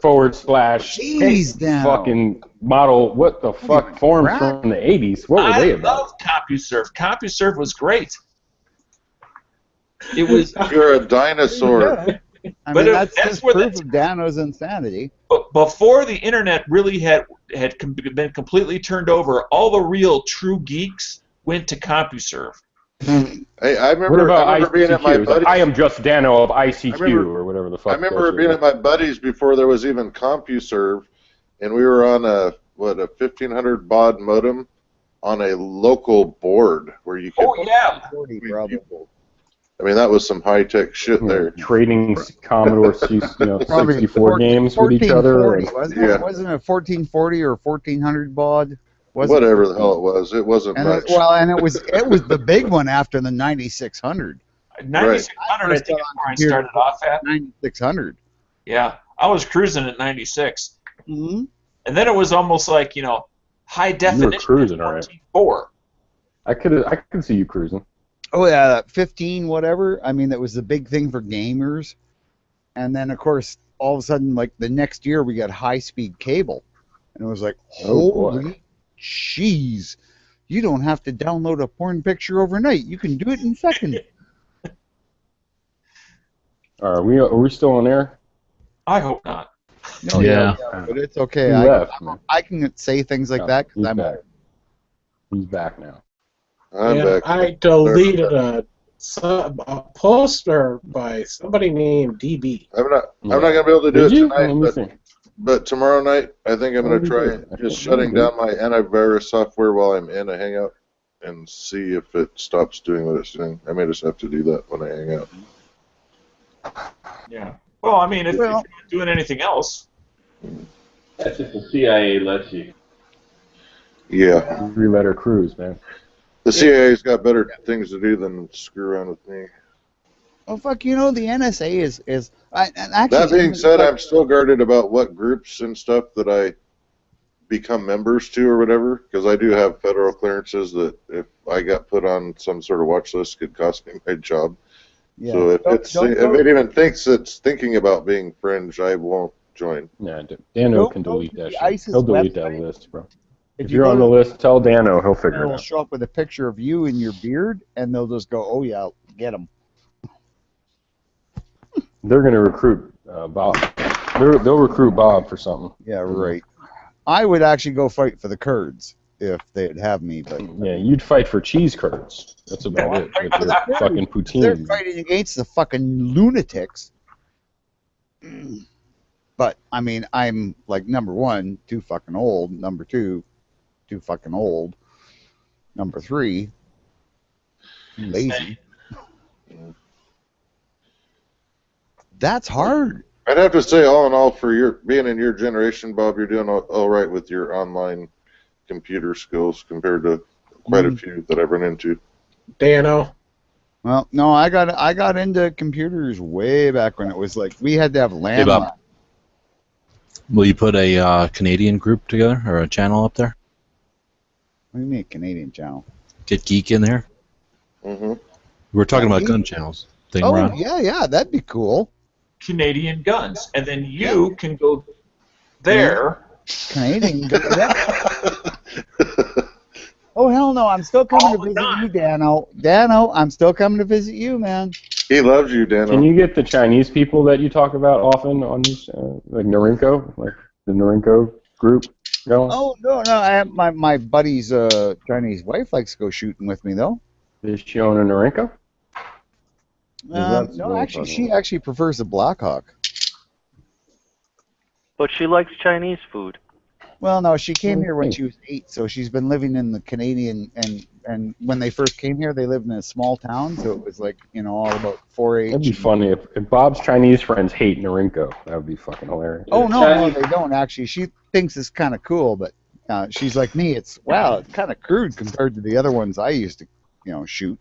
[SPEAKER 9] /
[SPEAKER 11] Jeez, Dano.
[SPEAKER 9] fucking model. What the fuck? Forums
[SPEAKER 11] crap.
[SPEAKER 9] from the 80s. What were they
[SPEAKER 5] I
[SPEAKER 9] about?
[SPEAKER 5] love CompuServe. CompuServe was great. It was.
[SPEAKER 1] You're a dinosaur.
[SPEAKER 11] I
[SPEAKER 5] But
[SPEAKER 11] mean, that's
[SPEAKER 5] that's
[SPEAKER 11] just
[SPEAKER 5] where
[SPEAKER 11] proof of Dano's insanity.
[SPEAKER 5] But before the internet really had been completely turned over, all the real true geeks went to CompuServe.
[SPEAKER 1] Hey, I
[SPEAKER 9] What
[SPEAKER 1] remember
[SPEAKER 9] about
[SPEAKER 1] being at my
[SPEAKER 9] ICQ? It's like,
[SPEAKER 1] buddies.
[SPEAKER 9] I am just Dano of ICQ
[SPEAKER 1] remember-
[SPEAKER 9] or whatever the fuck.
[SPEAKER 1] I remember
[SPEAKER 9] that shit
[SPEAKER 1] being
[SPEAKER 9] is.
[SPEAKER 1] at my buddies before there was even CompuServe, and we were on a 1500 baud modem on a local board where you could.
[SPEAKER 5] Oh yeah.
[SPEAKER 11] 40, brother.
[SPEAKER 1] I mean, that was some high tech shit there.
[SPEAKER 9] Trading Commodore
[SPEAKER 11] Probably
[SPEAKER 9] 64 games with each other.
[SPEAKER 11] 1440, wasn't
[SPEAKER 1] Yeah.
[SPEAKER 11] it? Wasn't it 1440 or 1400 baud? Wasn't
[SPEAKER 1] Whatever
[SPEAKER 11] it?
[SPEAKER 1] the hell it was, it wasn't
[SPEAKER 11] And
[SPEAKER 1] much.
[SPEAKER 11] it was the big one after the 9600.
[SPEAKER 5] 9600 I think is where I started off at.
[SPEAKER 11] 9600.
[SPEAKER 5] Yeah, I was cruising at 96,
[SPEAKER 11] Mm-hmm.
[SPEAKER 5] and then it was almost like high definition.
[SPEAKER 9] cruising, all right.
[SPEAKER 5] 14.4.
[SPEAKER 9] I could see you cruising.
[SPEAKER 11] Oh yeah, that 15 whatever. I mean, that was the big thing for gamers. And then of course, all of a sudden, like the next year, we got high-speed cable, and it was like,
[SPEAKER 9] Oh, boy.
[SPEAKER 11] holy jeez, you don't have to download a porn picture overnight. You can do it in seconds.
[SPEAKER 9] Are we still on air?
[SPEAKER 5] I hope not.
[SPEAKER 11] No,
[SPEAKER 10] Yeah.
[SPEAKER 11] but it's okay.
[SPEAKER 9] He left, man.
[SPEAKER 11] I can say things like
[SPEAKER 9] No,
[SPEAKER 11] that because
[SPEAKER 9] he's
[SPEAKER 11] I'm
[SPEAKER 9] back.
[SPEAKER 11] old.
[SPEAKER 9] He's back now.
[SPEAKER 1] I'm
[SPEAKER 4] Yeah,
[SPEAKER 1] back.
[SPEAKER 4] I deleted a poster by somebody named DB.
[SPEAKER 1] I'm not
[SPEAKER 9] Yeah.
[SPEAKER 1] gonna be able to do
[SPEAKER 9] Did
[SPEAKER 1] it
[SPEAKER 9] you?
[SPEAKER 1] tonight,
[SPEAKER 9] Let me see.
[SPEAKER 1] but tomorrow night I think I'm
[SPEAKER 9] Oh,
[SPEAKER 1] gonna
[SPEAKER 9] you
[SPEAKER 1] try
[SPEAKER 9] did.
[SPEAKER 1] just
[SPEAKER 9] Okay.
[SPEAKER 1] shutting
[SPEAKER 9] Yeah,
[SPEAKER 1] down my antivirus software while I'm in a hangout and see if it stops doing what it's doing. I may just have to do that when I hang out.
[SPEAKER 5] Yeah. Well, I mean, if you're
[SPEAKER 11] Well,
[SPEAKER 5] not doing anything else.
[SPEAKER 6] That's if the CIA lets you.
[SPEAKER 1] Yeah.
[SPEAKER 9] 3-letter cruise, man.
[SPEAKER 1] The CIA's got better things to do than screw around with me.
[SPEAKER 11] oh fuck, you know the NSA is and actually.
[SPEAKER 1] That being said, I'm still guarded about what groups and stuff that I become members to or whatever, because I do have federal clearances that if I got put on some sort of watch list could cost me my job.
[SPEAKER 11] Yeah.
[SPEAKER 1] So if it even thinks it's thinking about being fringe, I won't join.
[SPEAKER 9] Yeah, Dano
[SPEAKER 11] Don't
[SPEAKER 9] can
[SPEAKER 11] go
[SPEAKER 9] delete
[SPEAKER 11] to
[SPEAKER 9] that
[SPEAKER 11] the
[SPEAKER 9] shit.
[SPEAKER 11] ISIS
[SPEAKER 9] He'll delete that
[SPEAKER 11] website.
[SPEAKER 9] list, bro.
[SPEAKER 11] If
[SPEAKER 9] If
[SPEAKER 11] you
[SPEAKER 9] you're
[SPEAKER 11] go
[SPEAKER 9] on
[SPEAKER 11] to
[SPEAKER 9] the list, tell Dano. He'll figure it
[SPEAKER 11] it'll
[SPEAKER 9] out.
[SPEAKER 11] show up with a picture of you and your beard, and they'll just go, "Oh yeah, get him."
[SPEAKER 9] They're going to recruit Bob. They'll recruit Bob for something.
[SPEAKER 11] Yeah, right. I would actually go fight for the Kurds if they'd have me, but
[SPEAKER 9] Yeah, you'd fight for cheese curds. That's about it. With your fucking
[SPEAKER 11] they're
[SPEAKER 9] poutine.
[SPEAKER 11] fighting against the fucking lunatics. But I mean, I'm like number one, too fucking old. Number two, too fucking old. Number three, lazy. That's hard.
[SPEAKER 1] I'd have to say, all in all, for your being in your generation, Bob, you're doing all right with your online computer skills compared to quite a few that I've run into.
[SPEAKER 4] Dano.
[SPEAKER 11] Well, no, I got into computers way back when it was like we had to have
[SPEAKER 10] Hey, Bob.
[SPEAKER 11] landline.
[SPEAKER 10] Will you put a Canadian group together or a channel up there?
[SPEAKER 11] What do you mean, Canadian channel?
[SPEAKER 10] Get Geek in there.
[SPEAKER 1] Mm-hmm.
[SPEAKER 10] We're talking
[SPEAKER 11] Yeah,
[SPEAKER 10] about
[SPEAKER 11] Geek.
[SPEAKER 10] gun channels. Thing,
[SPEAKER 11] Oh
[SPEAKER 10] Ron?
[SPEAKER 11] yeah, that'd be cool.
[SPEAKER 5] Canadian guns, and then you can go there.
[SPEAKER 11] Canadian. Oh hell no! I'm still coming to visit you, Dano. Dano, I'm still coming to visit you, man.
[SPEAKER 1] He loves you, Dano.
[SPEAKER 9] Can you get the Chinese people that you talk about often on these, like Norinco, like the Norinco group going?
[SPEAKER 11] Oh no, I have my buddy's Chinese wife likes to go shooting with me though.
[SPEAKER 9] Is she on a Norinco? That's
[SPEAKER 11] No,
[SPEAKER 9] what I'm
[SPEAKER 11] actually,
[SPEAKER 9] talking
[SPEAKER 11] she
[SPEAKER 9] about.
[SPEAKER 11] actually prefers the Blackhawk.
[SPEAKER 2] But she likes Chinese food.
[SPEAKER 11] Well, no, she came here when
[SPEAKER 9] Okay.
[SPEAKER 11] she was 8, so she's been living in the Canadian and when they first came here, they lived in a small town, so it was like all about 4-H.
[SPEAKER 9] That'd be funny if Bob's Chinese friends hate Norinco. That would be fucking hilarious.
[SPEAKER 11] Oh no, they don't actually. She thinks it's kind of cool, but she's like me. It's kind of crude compared to the other ones I used to, shoot.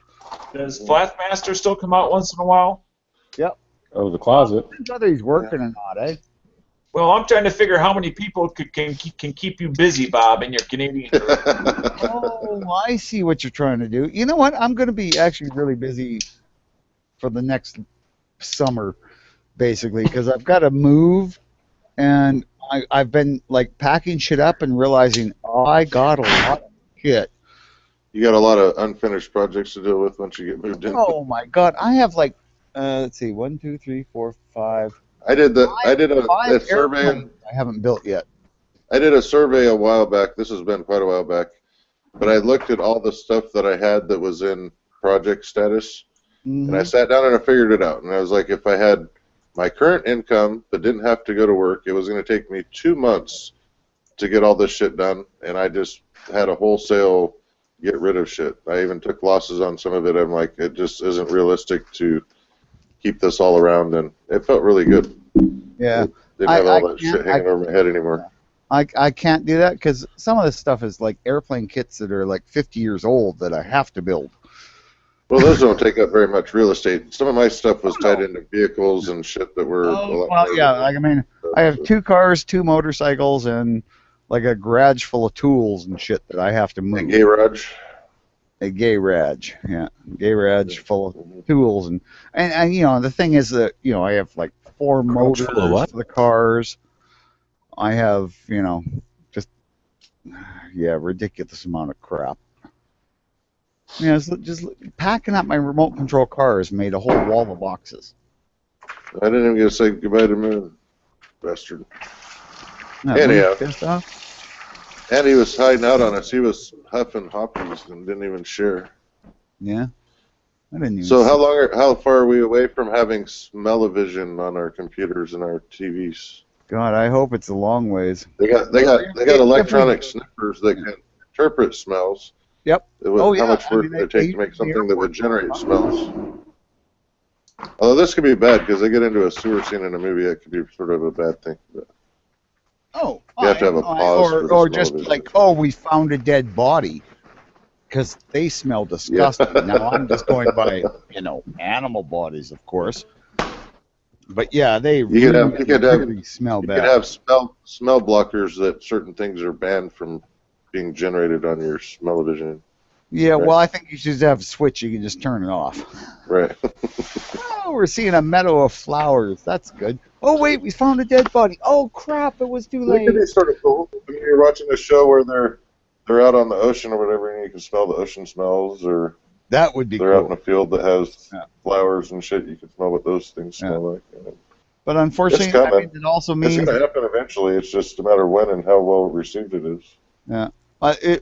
[SPEAKER 5] Does Flatmaster still come out once in a while?
[SPEAKER 11] Yep.
[SPEAKER 9] Oh, the closet.
[SPEAKER 11] Depends whether he's working or not, eh?
[SPEAKER 5] Well, I'm trying to figure how many people can keep you busy, Bob, in your Canadian group.
[SPEAKER 11] Oh, I see what you're trying to do. You know what? I'm going to be actually really busy for the next summer, basically, because I've got to move, and I've been like packing shit up and realizing I got a lot of shit.
[SPEAKER 1] You got a lot of unfinished projects to deal with once you get moved in.
[SPEAKER 11] Oh my God, I have like let's see, 1, 2, 3, 4, 5.
[SPEAKER 1] I did a
[SPEAKER 11] Five
[SPEAKER 1] survey.
[SPEAKER 11] airplanes I haven't built yet.
[SPEAKER 1] I did a survey a while back. This has been quite a while back, but I looked at all the stuff that I had that was in project status, and I sat down and I figured it out. And I was like, if I had my current income but didn't have to go to work, it was going to take me 2 months to get all this shit done. And I just had a wholesale get rid of shit. I even took losses on some of it. I'm like, it just isn't realistic to keep this all around, and it felt really good.
[SPEAKER 11] Yeah.
[SPEAKER 1] Didn't have all that shit hanging over my head anymore.
[SPEAKER 11] I can't do that because some of this stuff is like airplane kits that are like 50 years old that I have to build.
[SPEAKER 1] Well, those don't take up very much real estate. Some of my stuff was tied into vehicles and shit that were.
[SPEAKER 11] I have 2 cars, 2 motorcycles, and like a garage full of tools and shit that I have to move.
[SPEAKER 1] A garage.
[SPEAKER 11] A garage, yeah, garage full of tools and the thing is that I have like 4 motors for the cars. I have just ridiculous amount of crap. So just packing up my remote control cars made a whole wall of boxes.
[SPEAKER 1] I didn't even get to say goodbye to Moon, bastard. Anyhow.
[SPEAKER 11] Pissed off?
[SPEAKER 1] And he was hiding out on us. He was huffing hoppies and didn't even share.
[SPEAKER 11] Yeah. I didn't even
[SPEAKER 1] So
[SPEAKER 11] see-
[SPEAKER 1] how far are we away from having smell-o-vision on our computers and our TVs?
[SPEAKER 11] God, I hope it's a long ways.
[SPEAKER 1] They got electronic sniffers that can interpret smells.
[SPEAKER 11] Yep.
[SPEAKER 1] How much work would it take to make something that would generate smells? Although this could be bad because they get into a sewer scene in a movie, it could be sort of a bad thing. But
[SPEAKER 11] Oh,
[SPEAKER 1] you have to have a pause for the
[SPEAKER 11] or
[SPEAKER 1] smell
[SPEAKER 11] just
[SPEAKER 1] of it.
[SPEAKER 11] like, oh, we found a dead body, because they smell disgusting.
[SPEAKER 1] Yeah.
[SPEAKER 11] Now I'm just going by, animal bodies, of course. But yeah, they really smell
[SPEAKER 1] You
[SPEAKER 11] bad.
[SPEAKER 1] could have smell blockers that certain things are banned from being generated on your smell-o-vision.
[SPEAKER 11] Yeah,
[SPEAKER 1] Right.
[SPEAKER 11] well, I think you should have a switch. You can just turn it off.
[SPEAKER 1] Right.
[SPEAKER 11] Oh, we're seeing a meadow of flowers. That's good. Oh, wait, we found a dead body. Oh, crap, it was too
[SPEAKER 1] That
[SPEAKER 11] late.
[SPEAKER 1] could be sort of cool. I mean, you're watching a show where they're out on the ocean or whatever, and you can smell the ocean smells, or
[SPEAKER 11] that would be
[SPEAKER 1] they're
[SPEAKER 11] cool.
[SPEAKER 1] out in a field that has flowers and shit. You can smell what those things smell like.
[SPEAKER 11] But unfortunately,
[SPEAKER 1] It's coming.
[SPEAKER 11] it also means...
[SPEAKER 1] It's going to happen eventually. It's just a matter of when and how well received it is.
[SPEAKER 11] Yeah.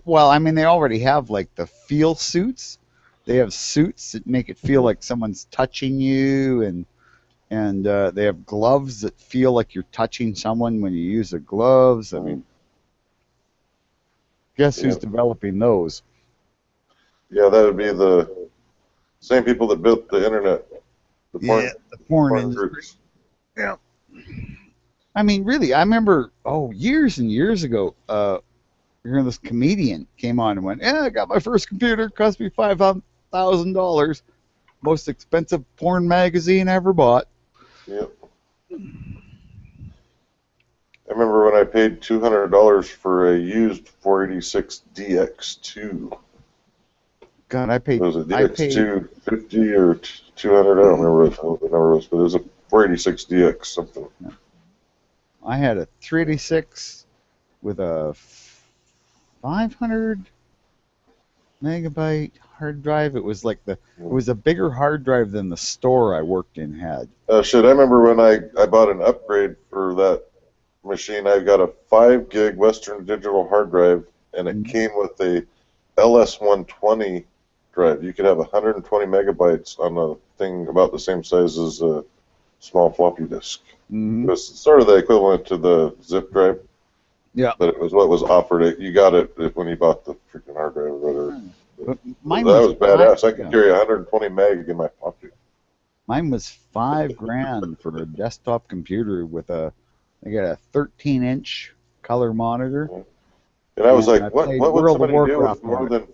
[SPEAKER 11] Well, I mean, they already have, like, the feel suits. They have suits that make it feel like someone's touching you, and they have gloves that feel like you're touching someone when you use the gloves. I mean, guess who's developing those?
[SPEAKER 1] Yeah, that would be the same people that built the internet. The
[SPEAKER 11] porn industry.
[SPEAKER 1] groups.
[SPEAKER 11] Yeah. I mean, really, I remember, years and years ago, this comedian came on and went, I got my first computer, cost me $5,000. Most expensive porn magazine I ever bought.
[SPEAKER 1] Yep. I remember when I paid $200 for a used 486 DX2.
[SPEAKER 11] God, I paid...
[SPEAKER 1] Was it DX2 50 or 200? I don't remember what the number was, but it was a 486 DX something.
[SPEAKER 11] Yeah. I had a 386 with a 500 megabyte hard drive. It was like it was a bigger hard drive than the store I worked in had.
[SPEAKER 1] Oh shit! I remember when I bought an upgrade for that machine. I got a 5 gig Western Digital hard drive, and it came with a LS120 drive. You could have 120 megabytes on a thing about the same size as a small floppy disk.
[SPEAKER 11] Mm-hmm.
[SPEAKER 1] It was sort of the equivalent to the zip drive.
[SPEAKER 11] Yeah.
[SPEAKER 1] But it was what was offered. You got it when you bought the freaking hard drive or whatever.
[SPEAKER 11] But mine
[SPEAKER 1] that was badass. I could
[SPEAKER 11] yeah.
[SPEAKER 1] carry 120 meg in my pocket.
[SPEAKER 11] Mine was $5,000 for a desktop computer with I got a 13-inch color monitor.
[SPEAKER 1] And I was like,
[SPEAKER 11] I
[SPEAKER 1] what
[SPEAKER 11] played
[SPEAKER 1] would
[SPEAKER 11] World of
[SPEAKER 1] somebody do with
[SPEAKER 11] Warcraft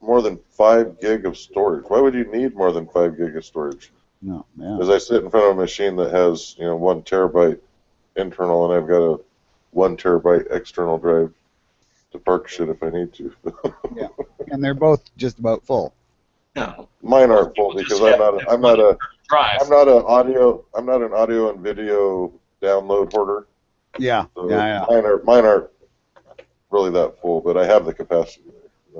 [SPEAKER 1] more than 5 gig of storage? Why would you need more than 5 gig of storage?
[SPEAKER 11] No, yeah.
[SPEAKER 1] Because I sit in front of a machine that has 1 terabyte internal, and I've got a 1 terabyte external drive to park shit if I need to.
[SPEAKER 11] Yeah, and they're both just about full.
[SPEAKER 5] No.
[SPEAKER 1] Mine aren't full because I'm not an audio and video download hoarder.
[SPEAKER 11] Yeah,
[SPEAKER 1] So
[SPEAKER 11] yeah.
[SPEAKER 1] Mine aren't really that full, but I have the capacity.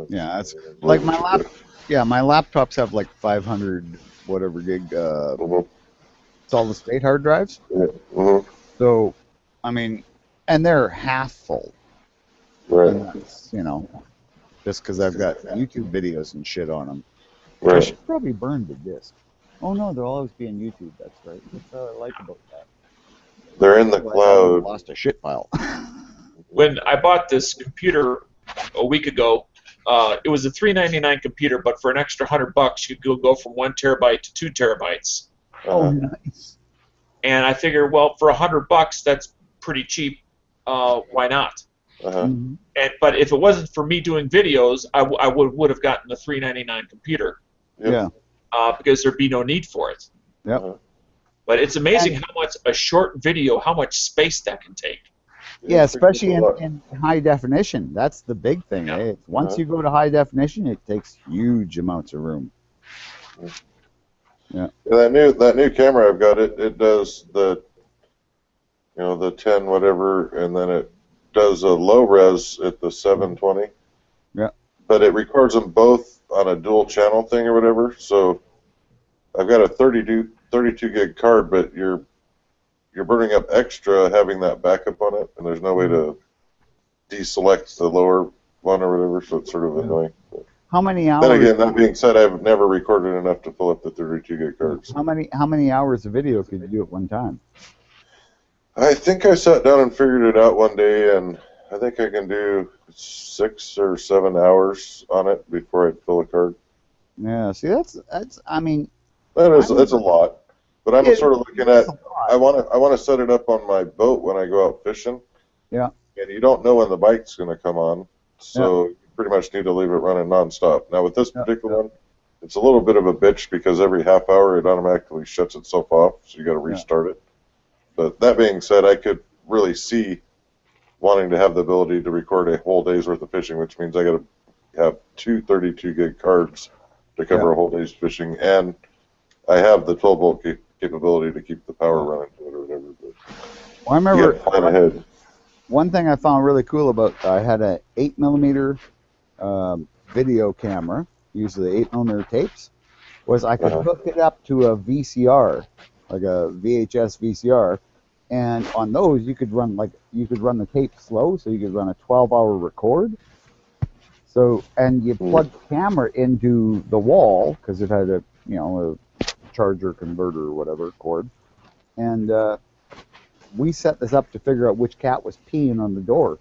[SPEAKER 11] Yeah, that's like my laptop. Yeah, my laptops have like 500 whatever gig solid state hard drives.
[SPEAKER 1] Yeah. Mm-hmm.
[SPEAKER 11] So, I mean, and they're half full.
[SPEAKER 1] Right.
[SPEAKER 11] And that's, just because I've got YouTube videos and shit on them.
[SPEAKER 1] Right.
[SPEAKER 11] I should probably burn the disc. Oh no, they'll always be on YouTube. That's right. That's what I like about that.
[SPEAKER 1] They're in the
[SPEAKER 11] Otherwise, I
[SPEAKER 1] cloud.
[SPEAKER 11] would've lost a shit file.
[SPEAKER 5] When I bought this computer a week ago, it was a $399 computer, but for an extra $100, you could go from 1 terabyte to 2 terabytes.
[SPEAKER 11] Oh, nice.
[SPEAKER 5] And I figured, well, for $100, that's pretty cheap. Why not?
[SPEAKER 11] Mm-hmm.
[SPEAKER 5] But if it wasn't for me doing videos, I would have gotten the $399 computer.
[SPEAKER 11] Yeah.
[SPEAKER 5] Because there'd be no need for it.
[SPEAKER 11] Yep.
[SPEAKER 5] But it's amazing how much a short video, how much space that can take.
[SPEAKER 11] Yeah, especially in high definition. That's the big thing.
[SPEAKER 5] Yeah.
[SPEAKER 11] Eh? Once you go to high definition, it takes huge amounts of room. Yeah.
[SPEAKER 1] That new camera I've got, it does the 10 whatever, and then it does a low res at the 720.
[SPEAKER 11] Yeah.
[SPEAKER 1] But it records them both on a dual channel thing or whatever. So I've got a 32 gig card, but you're burning up extra having that backup on it, and there's no way to deselect the lower one or whatever, so it's sort of annoying.
[SPEAKER 11] How many hours?
[SPEAKER 1] Then again, that being said, I've never recorded enough to fill up the 32 gig cards.
[SPEAKER 11] How many hours of video could you do at one time?
[SPEAKER 1] I think I sat down and figured it out one day, and I think I can do 6 or 7 hours on it before I fill a card.
[SPEAKER 11] Yeah, see, that's I mean,
[SPEAKER 1] That's a lot, but I'm sort of looking at.
[SPEAKER 11] a lot.
[SPEAKER 1] I want to set it up on my boat when I go out fishing.
[SPEAKER 11] Yeah.
[SPEAKER 1] And you don't know when the bite's going to come on, so you pretty much need to leave it running nonstop. Now with this particular one, it's a little bit of a bitch because every half hour it automatically shuts itself off, so you got to restart it. But that being said, I could really see wanting to have the ability to record a whole day's worth of fishing, which means I got to have 2 32 gig cards to cover a whole day's fishing, and I have the 12 volt capability to keep the power running to it or whatever. But
[SPEAKER 11] well, I remember
[SPEAKER 1] plan ahead.
[SPEAKER 11] One thing I found really cool about I had a 8mm video camera, usually 8mm tapes, was I could hook it up to a VCR, like a VHS VCR, and on those you could run the tape slow, so you could run a 12-hour record. So, and you plug the camera into the wall because it had a charger converter or whatever cord, and we set this up to figure out which cat was peeing on the door.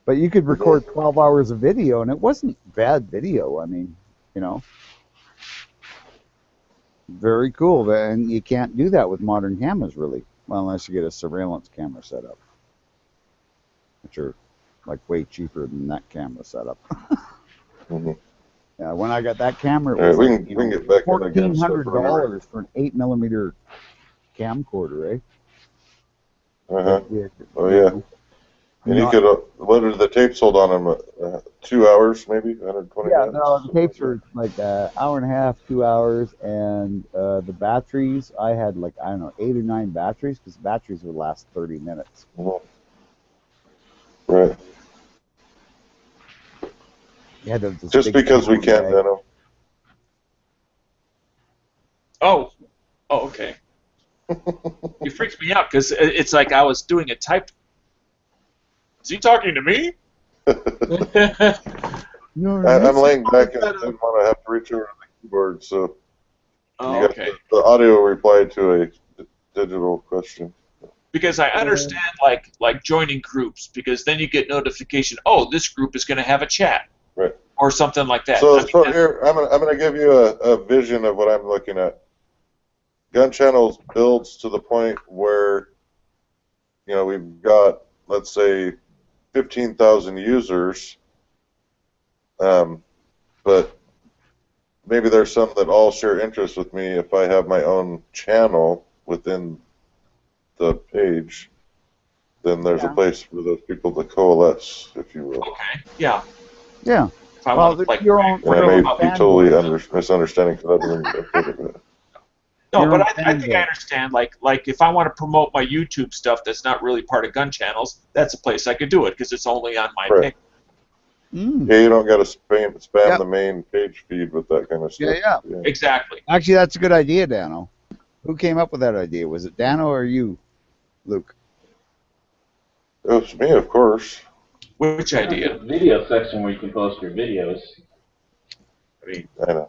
[SPEAKER 11] But you could record 12 hours of video, and it wasn't bad video. I mean, very cool. And you can't do that with modern cameras, really. Well, unless you get a surveillance camera set up, which are like way cheaper than that camera setup. Yeah, when I got that camera, it was
[SPEAKER 1] we can get back
[SPEAKER 11] $1,400 for an 8mm camcorder, eh?
[SPEAKER 1] Oh yeah. And you could, what did the tapes hold on them? 2 hours, maybe 120
[SPEAKER 11] Yeah,
[SPEAKER 1] minutes?
[SPEAKER 11] no, the tapes were like an hour and a half, 2 hours, and the batteries, I had like, I don't know, 8 or 9 batteries, because batteries would last 30 minutes.
[SPEAKER 1] Right.
[SPEAKER 11] Yeah,
[SPEAKER 1] just because we can, Dano.
[SPEAKER 5] Oh, okay. It freaks me out because it's like I was doing a type. Is he talking to me?
[SPEAKER 1] I'm laying back and I didn't want to have to reach over to the keyboard, so
[SPEAKER 5] Oh, okay.
[SPEAKER 1] The audio replied to a digital question.
[SPEAKER 5] Because I understand like joining groups, because then you get notification. Oh, this group is going to have a chat,
[SPEAKER 1] right,
[SPEAKER 5] or something like that.
[SPEAKER 1] So here I'm going to give you a vision of what I'm looking at. Gun Channels builds to the point where we've got, let's say, 15,000 users, but maybe there's some that all share interests with me. If I have my own channel within the page, then there's a place for those people to coalesce, if you will.
[SPEAKER 5] Okay. Yeah.
[SPEAKER 11] Yeah.
[SPEAKER 5] Well,
[SPEAKER 11] your own.
[SPEAKER 1] And I may be totally misunderstanding because I didn't even it.
[SPEAKER 5] No, but I think I understand. Like if I want to promote my YouTube stuff that's not really part of Gun Channels, that's a place I could do it because it's only on my page.
[SPEAKER 1] Yeah, you don't got to spam the main page feed with that kind of stuff.
[SPEAKER 11] Yeah.
[SPEAKER 5] Exactly.
[SPEAKER 11] Actually, that's a good idea, Dano. Who came up with that idea? Was it Dano or you, Luke?
[SPEAKER 1] It was me, of course.
[SPEAKER 5] Which idea?
[SPEAKER 6] The video section where you can post your videos.
[SPEAKER 1] I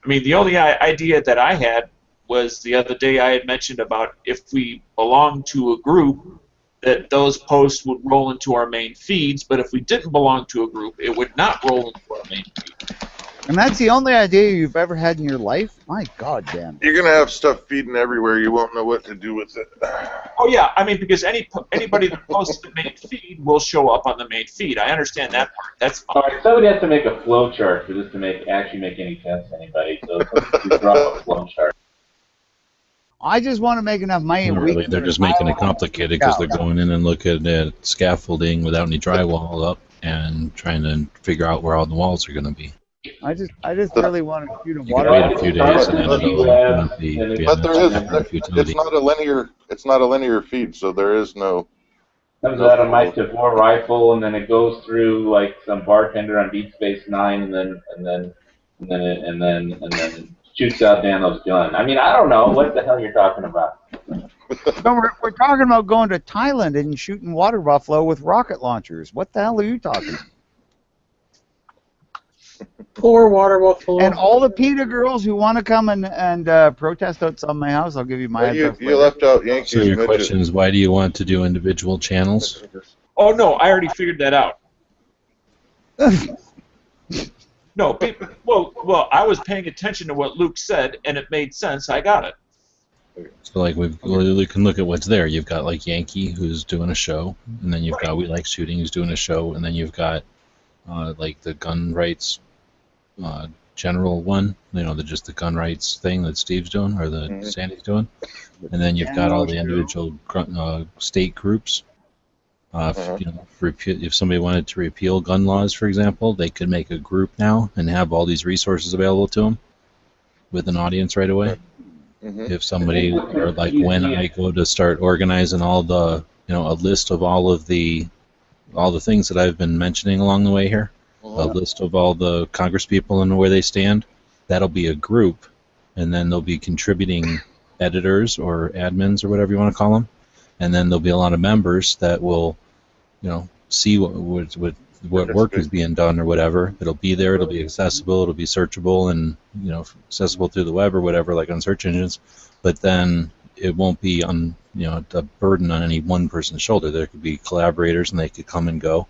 [SPEAKER 5] mean, the only idea that I had was the other day I had mentioned about if we belong to a group, that those posts would roll into our main feeds, but if we didn't belong to a group, it would not roll into our main feed.
[SPEAKER 11] And that's the only idea you've ever had in your life? My God, Dan.
[SPEAKER 1] You're going to have stuff feeding everywhere. You won't know what to do with it.
[SPEAKER 5] Oh, yeah. I mean, because anybody that posts the main feed will show up on the main feed. I understand that part. That's fine.
[SPEAKER 6] All right, somebody has to make a flow chart for this to actually make any sense to anybody. So let's draw a flow chart.
[SPEAKER 11] I just want to make enough money.
[SPEAKER 10] Really, they're just making it complicated because they're going in and looking at scaffolding without any drywall up and trying to figure out where all the walls are going to be.
[SPEAKER 11] I just really want to shoot a
[SPEAKER 10] You
[SPEAKER 11] water.
[SPEAKER 10] can wait a few days and then it'll be
[SPEAKER 1] But there is, it's not a linear feed, so there is no.
[SPEAKER 6] Comes out of my Tavor rifle, and then it goes through like some bartender on Deep Space Nine, and then shoots out Dano's gun. I mean, I don't know what the hell you're talking about.
[SPEAKER 11] No, we're talking about going to Thailand and shooting water buffalo with rocket launchers. What the hell are you talking about?
[SPEAKER 4] Poor water buffalo.
[SPEAKER 11] And all the PETA girls who want to come and protest outside my house, I'll give you my
[SPEAKER 1] Well,
[SPEAKER 11] address
[SPEAKER 1] you
[SPEAKER 11] later.
[SPEAKER 1] left out
[SPEAKER 10] So
[SPEAKER 1] Yankees
[SPEAKER 10] your
[SPEAKER 1] midget.
[SPEAKER 10] question is, why do you want to do individual channels?
[SPEAKER 5] Oh no, I already figured that out. No, well, I was paying attention to what Luke said, and it made sense. I got it.
[SPEAKER 10] So like we can look at what's there. You've got like Yankee who's doing a show, and then you've got We Like Shooting who's doing a show, and then you've got like the gun rights general one. You know, just the gun rights thing that Steve's doing or the Sandy's doing, and then you've got all the individual state groups. You know, if somebody wanted to repeal gun laws, for example, they could make a group now and have all these resources available to them with an audience right away. If somebody, or like when I go to start organizing all the, you know, a list of all the things that I've been mentioning along the way here, a list of all the Congress people and where they stand, that'll be a group, and then there'll be contributing editors or admins or whatever you want to call them, and then there'll be a lot of members that will, you know, see what work is being done or whatever. It'll be there. It'll be accessible. It'll be searchable and, you know, accessible through the web or whatever, like on search engines. But then it won't be on, you know, a burden on any one person's shoulder. There could be collaborators and they could come and go,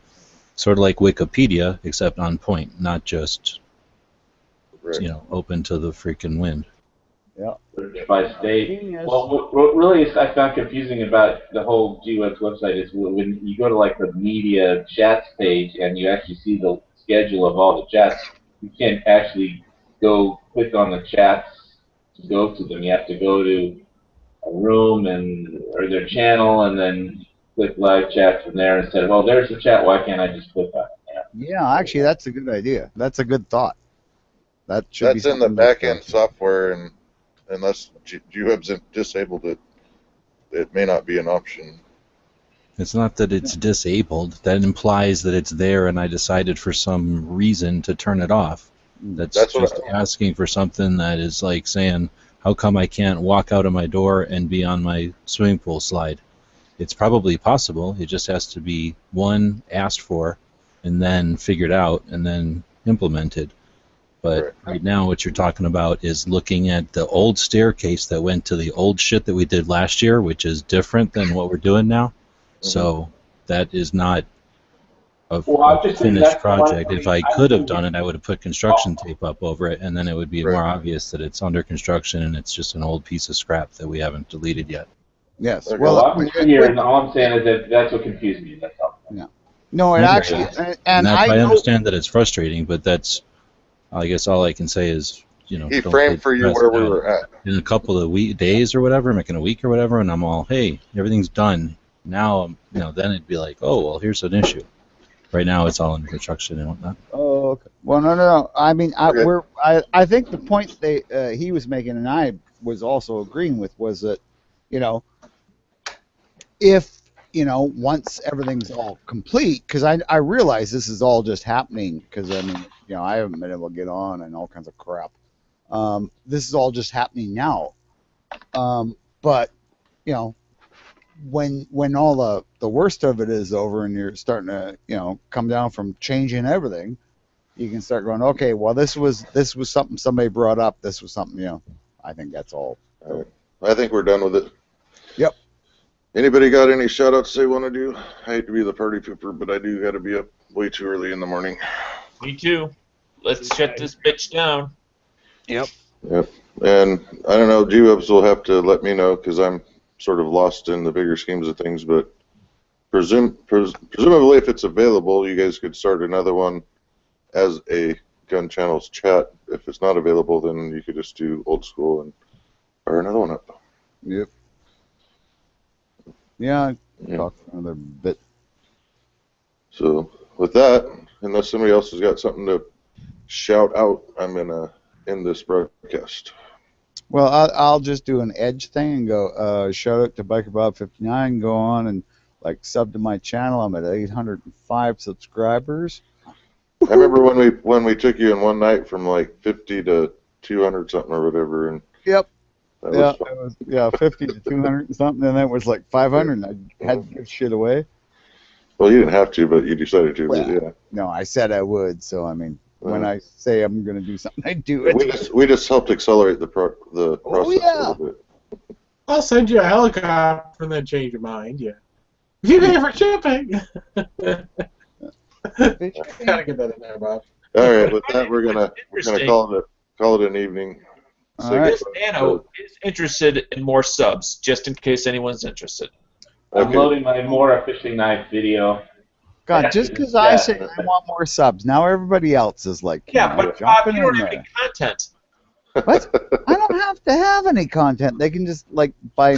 [SPEAKER 10] sort of like Wikipedia, except on point, not just, you know, open to the freaking wind.
[SPEAKER 11] Yeah.
[SPEAKER 6] By state. Well, what really I found confusing about the whole GWeb's website is when you go to like the media chats page and you actually see the schedule of all the chats, you can't actually go click on the chats to go to them. You have to go to a room or their channel and then click live chat from there instead of, oh, there's the chat. Why can't I just click on it?
[SPEAKER 11] Yeah, actually, that's a good idea. That's a good thought. That should
[SPEAKER 1] That's in the back end software, and unless GWeb's disabled it, it may not be an option.
[SPEAKER 10] It's not that it's disabled. That implies that it's there, and I decided for some reason to turn it off. That's just asking for something that is like saying, how come I can't walk out of my door and be on my swimming pool slide? It's probably possible. It just has to be, one, asked for, and then figured out, and then implemented. But right now what you're talking about is looking at the old staircase that went to the old shit that we did last year, which is different than what we're doing now. So that is not a finished project. If I could have done it, I would have put construction tape up over it, and then it would be more obvious that it's under construction and it's just an old piece of scrap that we haven't deleted yet.
[SPEAKER 11] Yes.
[SPEAKER 6] Well, I'm here, and all I'm saying is that's what confused me. That's all.
[SPEAKER 11] Yeah. No, it actually, and
[SPEAKER 10] I understand that it's frustrating, but that's, I guess all I can say is, you know,
[SPEAKER 1] he framed for you where we were at.
[SPEAKER 10] In a couple of days or whatever, making a week or whatever, and I'm all, hey, everything's done. Now, you know, then it'd be like, oh, well, here's an issue. Right now, it's all under construction and whatnot.
[SPEAKER 11] Oh, okay. Well, no. I mean, I think the point he was making, and I was also agreeing with, was that, you know, if, you know, once everything's all complete, because I realize this is all just happening, because, I mean, you know, I haven't been able to get on and all kinds of crap. This is all just happening now. But, you know, when all the worst of it is over and you're starting to, you know, come down from changing everything, you can start going, okay, well, this was something somebody brought up. This was something, you know, I think that's all.
[SPEAKER 1] I think we're done with it.
[SPEAKER 11] Yep.
[SPEAKER 1] Anybody got any shout-outs they want to do? I hate to be the party pooper, but I do got to be up way too early in the morning.
[SPEAKER 5] Me too. Let's shut this bitch down.
[SPEAKER 11] Yep.
[SPEAKER 1] Yep. And I don't know, GWebs will have to let me know because I'm sort of lost in the bigger schemes of things, but presumably if it's available, you guys could start another one as a gun channels chat. If it's not available, then you could just do old school and fire another one up.
[SPEAKER 11] Yep. Yeah, talk for another bit.
[SPEAKER 1] So with that, unless somebody else has got something to shout out, I'm going to end this broadcast.
[SPEAKER 11] Well, I'll just do an edge thing and go, shout out to BikerBob59, go on and like sub to my channel. I'm at 805 subscribers.
[SPEAKER 1] I remember when we took you in one night from like 50 to 200 something or whatever, and
[SPEAKER 11] yep.
[SPEAKER 1] That
[SPEAKER 11] Yeah,
[SPEAKER 1] was fun.
[SPEAKER 11] it was 50 to 200 and something, and then it was like 500, and I had to give shit away.
[SPEAKER 1] Well, you didn't have to, but you decided to.
[SPEAKER 11] Well,
[SPEAKER 1] But yeah.
[SPEAKER 11] No, I said I would, so I mean, when I say I'm going to do something, I do
[SPEAKER 1] We
[SPEAKER 11] it.
[SPEAKER 1] we just helped accelerate the process
[SPEAKER 11] yeah.
[SPEAKER 1] a little bit.
[SPEAKER 4] I'll send you a helicopter and then change your mind. Yeah. If you pay for shipping. Gotta get that in there, Bob.
[SPEAKER 1] All right, with that we're gonna
[SPEAKER 5] Interesting.
[SPEAKER 1] call it an evening.
[SPEAKER 11] All
[SPEAKER 1] Say
[SPEAKER 11] right.
[SPEAKER 5] This
[SPEAKER 1] goodbye.
[SPEAKER 5] Nano is interested in more subs, just in case anyone's interested.
[SPEAKER 6] I'm
[SPEAKER 1] Okay.
[SPEAKER 6] loading my more fishing knife video.
[SPEAKER 11] God, just because I say I want more subs, now everybody else is like,
[SPEAKER 5] Yeah, but Bob,
[SPEAKER 11] jumping
[SPEAKER 5] you don't
[SPEAKER 11] in
[SPEAKER 5] have
[SPEAKER 11] there.
[SPEAKER 5] any content.
[SPEAKER 11] What? I don't have to have any content. They can just like buy